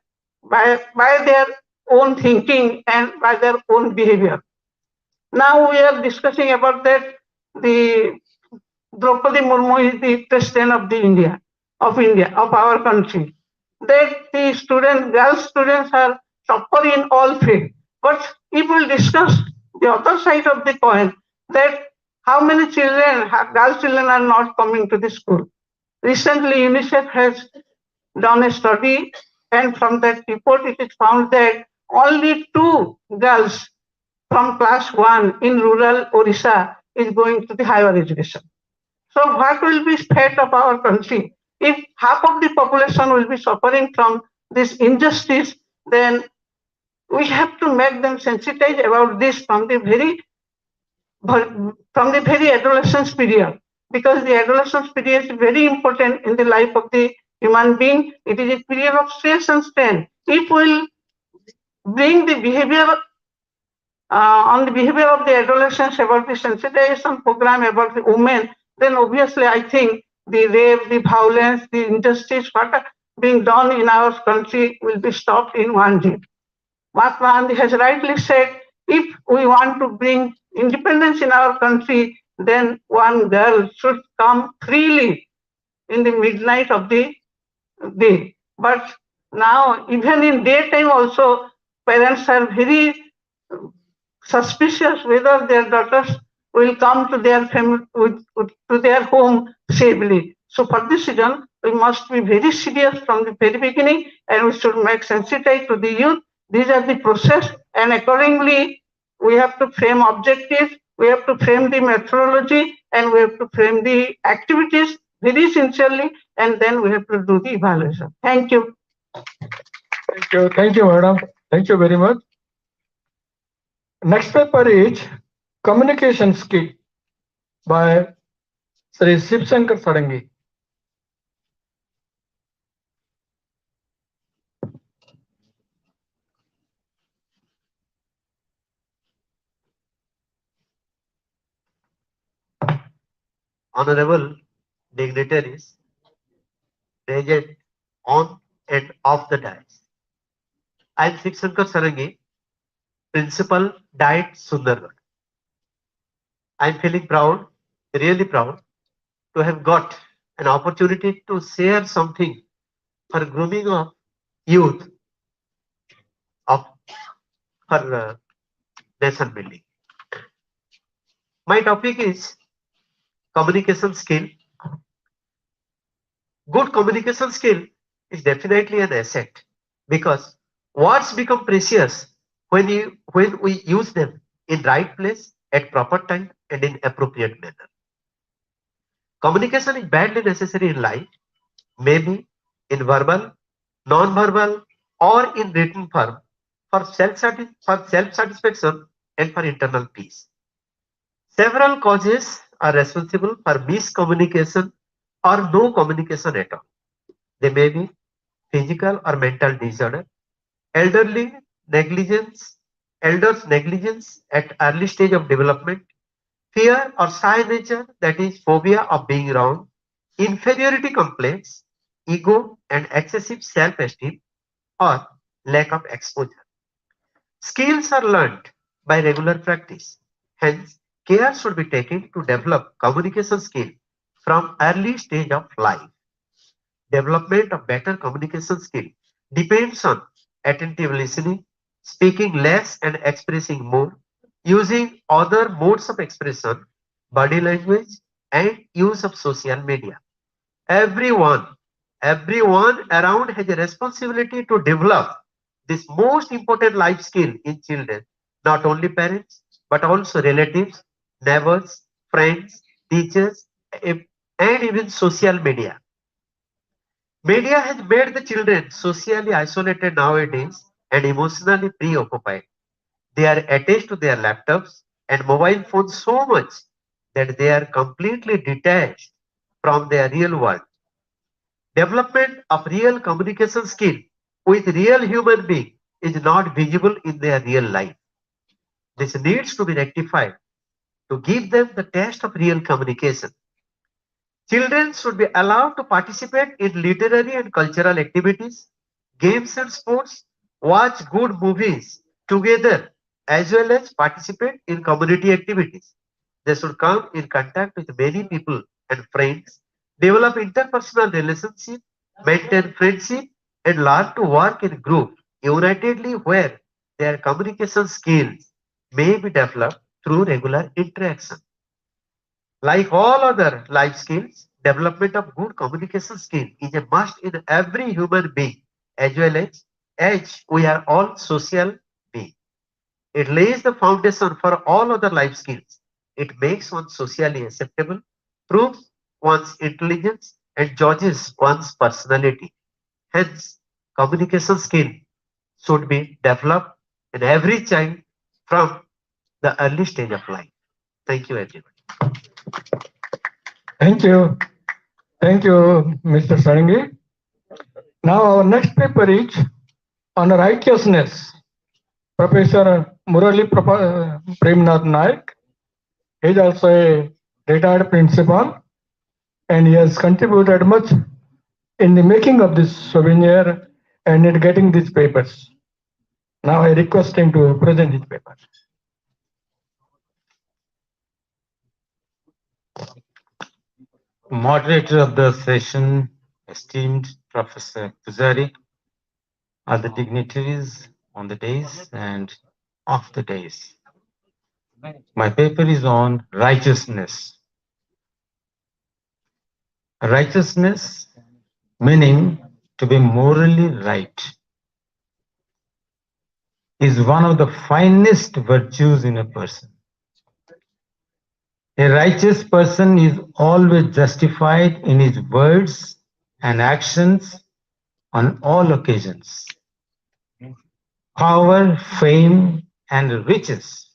own thinking and by their own behavior. Now we are discussing about that the Draupadi Murmu is the president of the India, of our country. That the girl students are topper in all fields. But if we discuss the other side of the coin, that how many children, girl children are not coming to the school. Recently, UNICEF has done a study, and from that report it is found that only 2 girls from class 1 in rural Orissa is going to the higher education. So what will be fate of our country? If half of the population will be suffering from this injustice, then we have to make them sensitized about this from the very adolescence period, because the adolescence period is very important in the life of the human being. It is a period of stress and strain. If we'll bring the behavior on the behavior of the adolescents, about the sensitization program about the women, then obviously I think the rape, the violence, the injustice, what are being done in our country will be stopped in one day. Mahatma Gandhi has rightly said, if we want to bring independence in our country, then one girl should come freely in the midnight of the day. But now, even in daytime also, parents are very suspicious whether their daughters will come to their family, to their home safely. So for this reason, we must be very serious from the very beginning, and we should make sensitive to the youth. These are the process, and accordingly, we have to frame objectives, we have to frame the methodology, and we have to frame the activities very sincerely, and then we have to do the evaluation. Thank you. Thank you, madam. Thank you very much. Next paper is Communication Skill by Sri Shiv Shankar Sarangi. Honorable dignitaries present on and off the dais. I am Shiv Shankar Sarangi, Principal, Diet Sundargarh. I'm feeling proud, really proud, to have got an opportunity to share something for grooming of youth of for nation building. My topic is communication skill. Good communication skill is definitely an asset because words become precious when we use them in right place at proper time and in appropriate manner. Communication is badly necessary in life, maybe in verbal, non-verbal, or in written form for self-satisfaction and for internal peace. Several causes are responsible for miscommunication or no communication at all. They may be physical or mental disorder, elderly negligence, elders' negligence at early stage of development, fear or shy nature, that is phobia of being wrong, inferiority complex, ego and excessive self-esteem, or lack of exposure. Skills are learned by regular practice. Hence, care should be taken to develop communication skill from early stage of life. Development of better communication skill depends on attentive listening, speaking less and expressing more, using other modes of expression, body language, and use of social media. Everyone, everyone around has a responsibility to develop this most important life skill in children, not only parents, but also relatives, neighbors, friends, teachers, and even social media. Media has made the children socially isolated nowadays and emotionally preoccupied. They are attached to their laptops and mobile phones so much that they are completely detached from their real world. Development of real communication skill with real human being is not visible in their real life. This needs to be rectified to give them the taste of real communication. Children should be allowed to participate in literary and cultural activities, games and sports, watch good movies together, as well as participate in community activities. They should come in contact with many people and friends, develop interpersonal relationship, maintain friendship, and learn to work in group unitedly where their communication skills may be developed through regular interaction. Like all other life skills, development of good communication skill is a must in every human being, as well as we are all social beings. It lays the foundation for all other life skills. It makes one socially acceptable, proves one's intelligence, and judges one's personality. Hence, communication skill should be developed in every child from the early stage of life. Thank you, everyone. Thank you. Thank you, Mr. Sarangi. Now our next paper is on righteousness. Professor Murali Premnath Naik. He is also a retired principal and he has contributed much in the making of this souvenir and in getting these papers. Now I request him to present his paper. Moderator of the session, esteemed Professor Pujari, other dignitaries on the days and off the days. My paper is on righteousness. Righteousness meaning to be morally right is one of the finest virtues in a person. A righteous person is always justified in his words and actions on all occasions. Power, fame, and riches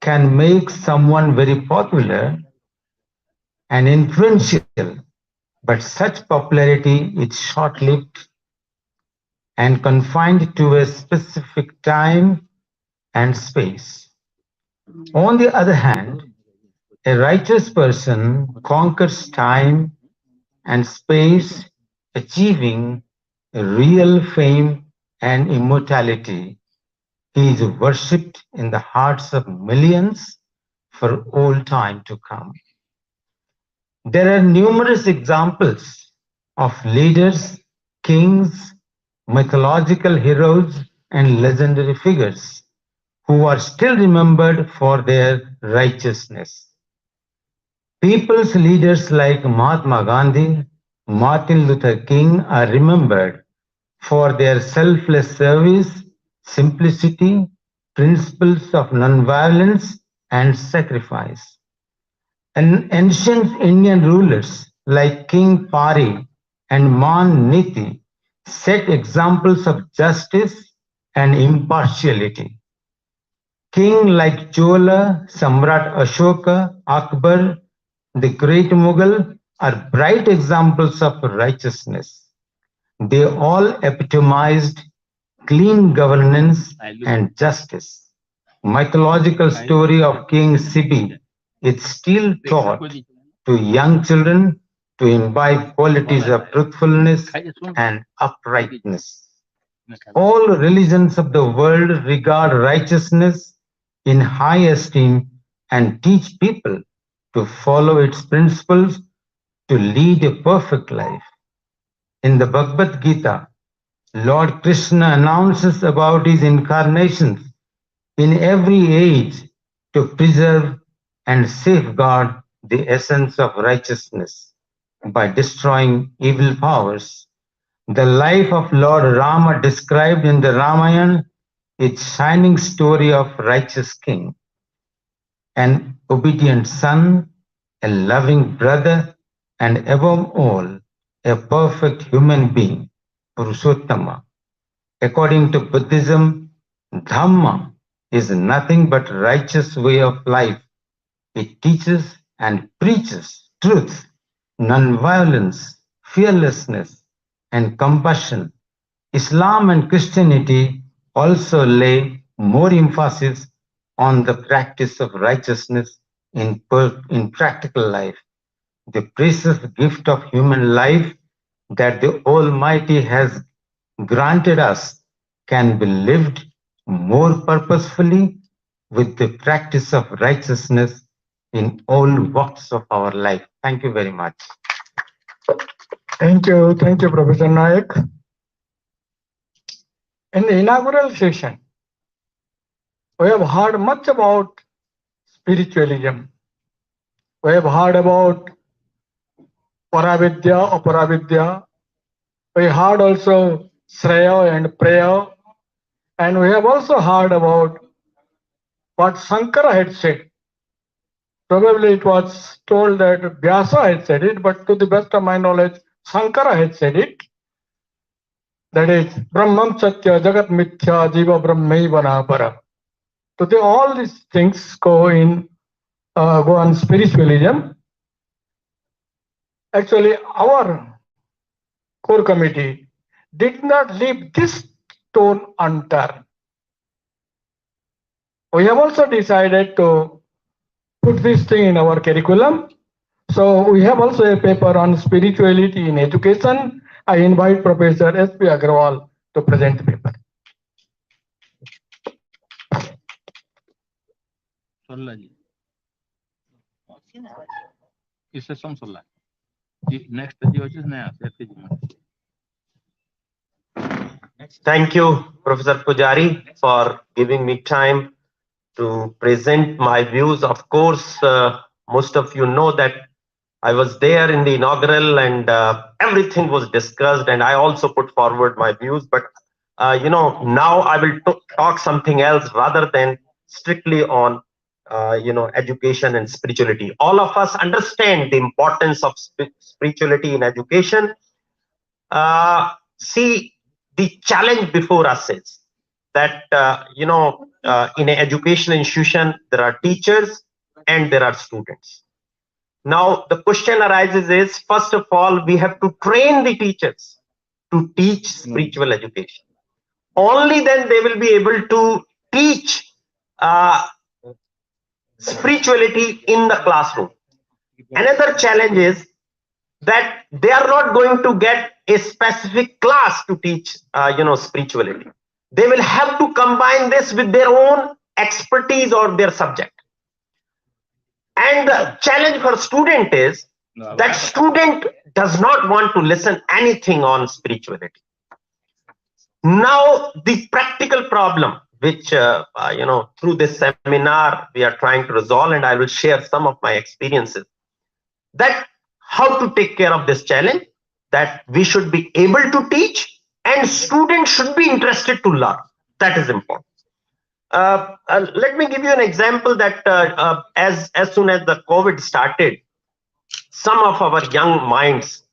can make someone very popular and influential, but such popularity is short-lived and confined to a specific time and space. On the other hand, a righteous person conquers time and space, achieving real fame and immortality. He is worshipped in the hearts of millions for all time to come. There are numerous examples of leaders, kings, mythological heroes, and legendary figures who are still remembered for their righteousness. People's leaders like Mahatma Gandhi, Martin Luther King are remembered for their selfless service, simplicity, principles of nonviolence, and sacrifice. And ancient Indian rulers like King Pari and Man Niti set examples of justice and impartiality. King like Chola, Samrat Ashoka, Akbar, the great Mughal are bright examples of righteousness. They all epitomized clean governance and justice. Mythological story of King Sibi is still taught to young children to imbibe qualities of truthfulness and uprightness. All religions of the world regard righteousness in high esteem and teach people to follow its principles to lead a perfect life. In the Bhagavad Gita, Lord Krishna announces about his incarnations in every age to preserve and safeguard the essence of righteousness by destroying evil powers. The life of Lord Rama described in the Ramayana is shining story of righteous king, an obedient son, a loving brother, and above all, a perfect human being, Purushottama. According to Buddhism, Dhamma is nothing but righteous way of life. It teaches and preaches truth, non-violence, fearlessness, and compassion. Islam and Christianity also lay more emphasis on the practice of righteousness in practical life. The precious gift of human life that the Almighty has granted us can be lived more purposefully with the practice of righteousness in all walks of our life. Thank you very much. Thank you, Professor Nayak. In the inaugural session, we have heard much about spiritualism. We have heard about Paravidya, Aparavidya. We heard also Shreya and Preya. And we have also heard about what Shankara had said. Probably it was told that Vyasa had said it, but to the best of my knowledge, Shankara had said it. That is, Brahmam Satya Jagat Mithya Jiva Brahmaiva Para. So all these things go on spiritualism. Actually, our core committee did not leave this stone unturned. We have also decided to put this thing in our curriculum. So we have also a paper on spirituality in education. I invite Professor S.P. Agrawal to present the paper. Thank you, Professor Pujari, for giving me time to present my views. Of course, most of you know that I was there in the inaugural and everything was discussed, and I also put forward my views. But now I will talk something else rather than strictly on education and spirituality. All of us understand the importance of spirituality in education. See, the challenge before us is that in an educational institution there are teachers and there are students. Now the question arises is, first of all, we have to train the teachers to teach spiritual education. Only then they will be able to teach spirituality in the classroom. Another challenge is that they are not going to get a specific class to teach spirituality. They will have to combine this with their own expertise or their subject. And the challenge for student is that student does not want to listen anything on spirituality. Now, the practical problem, which through this seminar we are trying to resolve, and I will share some of my experiences, that how to take care of this challenge, that we should be able to teach and students should be interested to learn. That is important. Let me give you an example that as soon as the COVID started, some of our young minds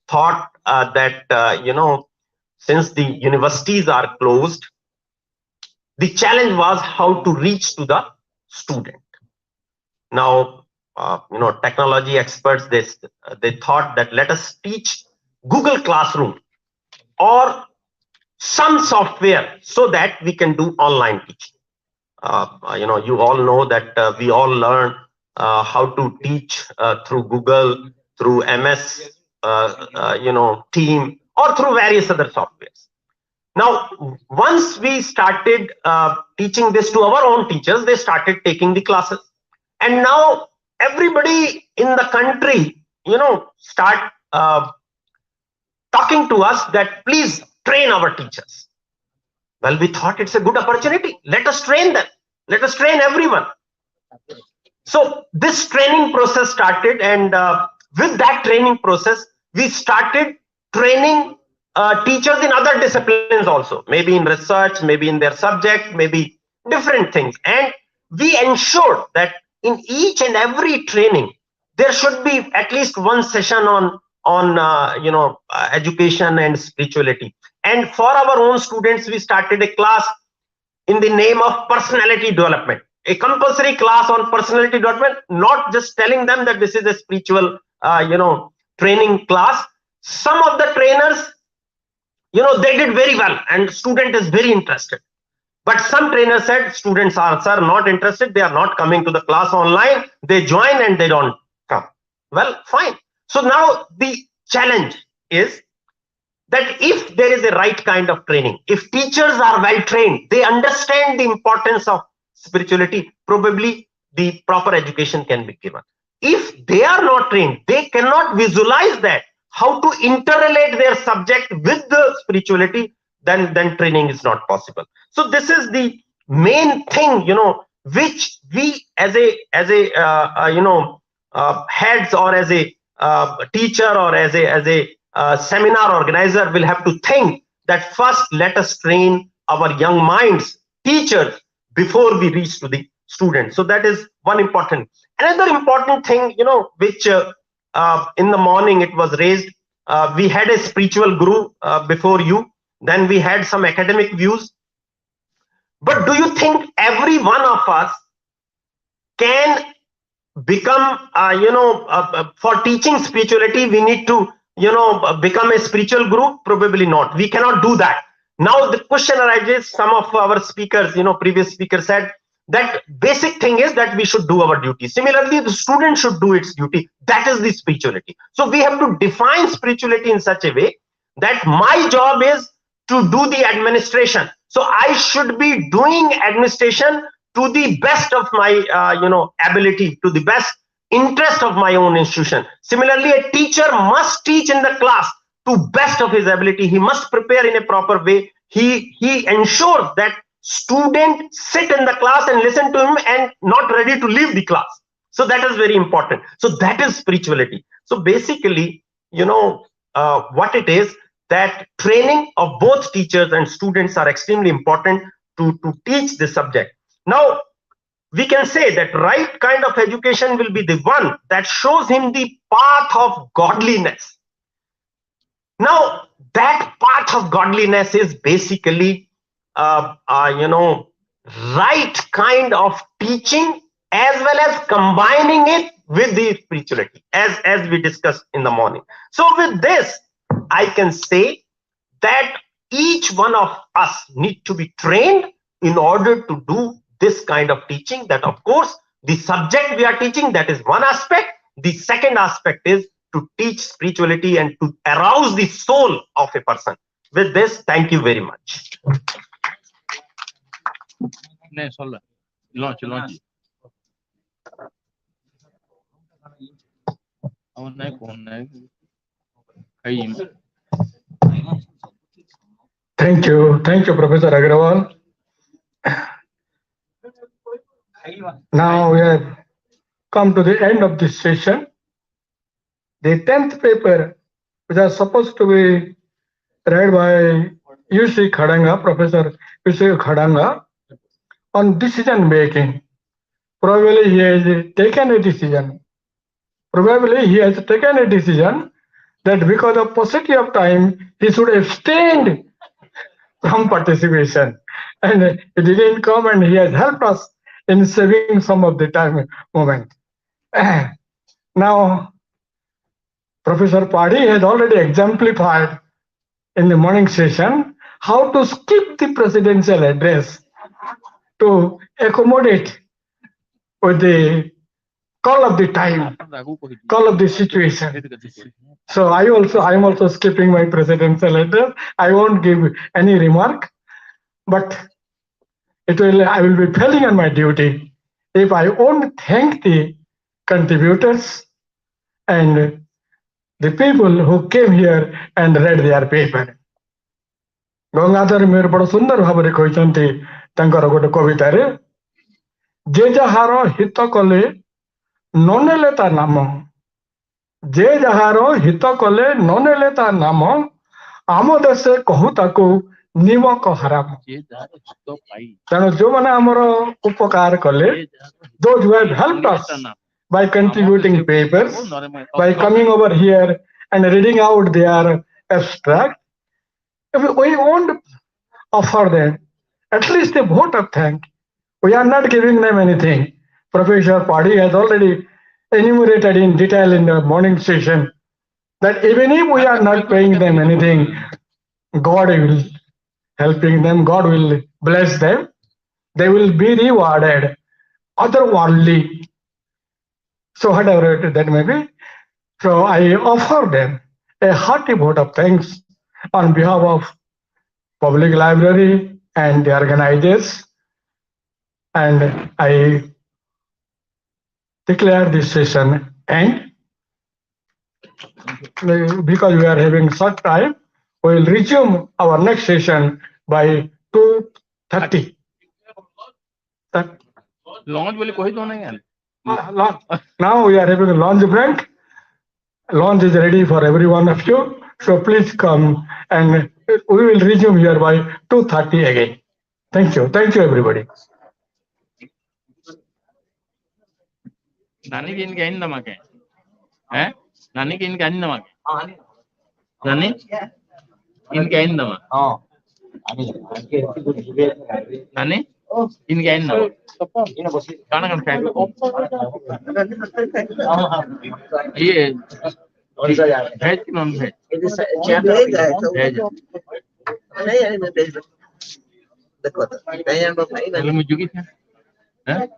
thought that since the universities are closed, the challenge was how to reach to the student. Now, technology experts, they thought that let us teach Google Classroom or some software so that we can do online teaching. You all know that we all learn how to teach through Google, through MS, Team, or through various other softwares. Now, once we started teaching this to our own teachers, they started taking the classes. And now everybody in the country, start talking to us that please train our teachers. Well, we thought it's a good opportunity. Let us train them. Let us train everyone. So this training process started, and with that training process, we started training teachers in other disciplines also, maybe in research, maybe in their subject, maybe different things. And we ensured that in each and every training, there should be at least one session on education and spirituality. And for our own students, we started a class in the name of personality development, a compulsory class on personality development, not just telling them that this is a spiritual, training class. Some of the trainers, they did very well and student is very interested. But some trainers said students are, sir, not interested. They are not coming to the class online. They join and they don't come. Well, fine. So now the challenge is that if there is a right kind of training, if teachers are well trained, they understand the importance of spirituality, probably the proper education can be given. If they are not trained, they cannot visualize that, how to interrelate their subject with the spirituality, then training is not possible. So this is the main thing, which we as a heads or as a teacher or as a seminar organizer will have to think that first let us train our young minds, teachers, before we reach to the students. So that is one important. Another important thing, which in the morning it was raised, we had a spiritual guru before you, then we had some academic views. But do you think every one of us can become, for teaching spirituality, we need to, become a spiritual guru? Probably not. We cannot do that. Now the question arises, some of our speakers, previous speaker said that basic thing is that we should do our duty. Similarly, the student should do its duty. That is the spirituality. So we have to define spirituality in such a way that my job is to do the administration. So I should be doing administration to the best of my ability, to the best interest of my own institution. Similarly, a teacher must teach in the class to best of his ability. He must prepare in a proper way. He ensures that students sit in the class and listen to him and not ready to leave the class. So that is very important. So that is spirituality. So basically, what it is, that training of both teachers and students are extremely important to teach the subject. Now, we can say that right kind of education will be the one that shows him the path of godliness. Now, that path of godliness is basically, right kind of teaching as well as combining it with the spirituality, as we discussed in the morning. So with this, I can say that each one of us need to be trained in order to do this kind of teaching. That of course the subject we are teaching, that is one aspect. The second aspect is to teach spirituality and to arouse the soul of a person. With this, thank you very much. Launch. Thank you, Professor Agrawal. Now we have come to the end of this session. The 10th paper, which was supposed to be read by UC Khadanga, Professor UC Khadanga, on decision making. Probably he has taken a decision. That because of paucity of time, he should abstain from participation. And he didn't come, and he has helped us in saving some of the time moment. Now, Professor Padi has already exemplified in the morning session how to skip the presidential address to accommodate with the call of the time, call of the situation. So I am also skipping my presidential address. I won't give any remark, but I will be failing on my duty if I won't thank the contributors and the people who came here and read their paper. Gangadhar मेरे बड़ सुंदर भाव कहते गोटे कवितार जे jar हित कले ननेले ता नाम जे जार हित कले ननेले ता नाम आम देशे कहू ताकू निमक हराम तेणु जो मैंने आमर उपकार कले those who have helped us by contributing papers, by coming over here and reading out their abstract, we won't offer them at least a vote of thanks. We are not giving them anything. Professor Padi has already enumerated in detail in the morning session that even if we are not paying them anything, God will helping them, God will bless them. They will be rewarded otherworldly. So whatever that may be. So I offer them a hearty vote of thanks on behalf of Public Library and the organizers, and I declare this session end. Because we are having short time, we will resume our next session by 2:30. Now we are having a lunch break. Lunch is ready for every one of you. So please come, and we will resume here by 2:30 again. Thank you. Thank you, everybody. Nani kin kain namak hai? Nani kin kain namak? Nani? In kain namak. Nani? In kain namak. Kana kan kain? Ye. Veg ki non veg? Veg. Kalau mujuki kan? Nani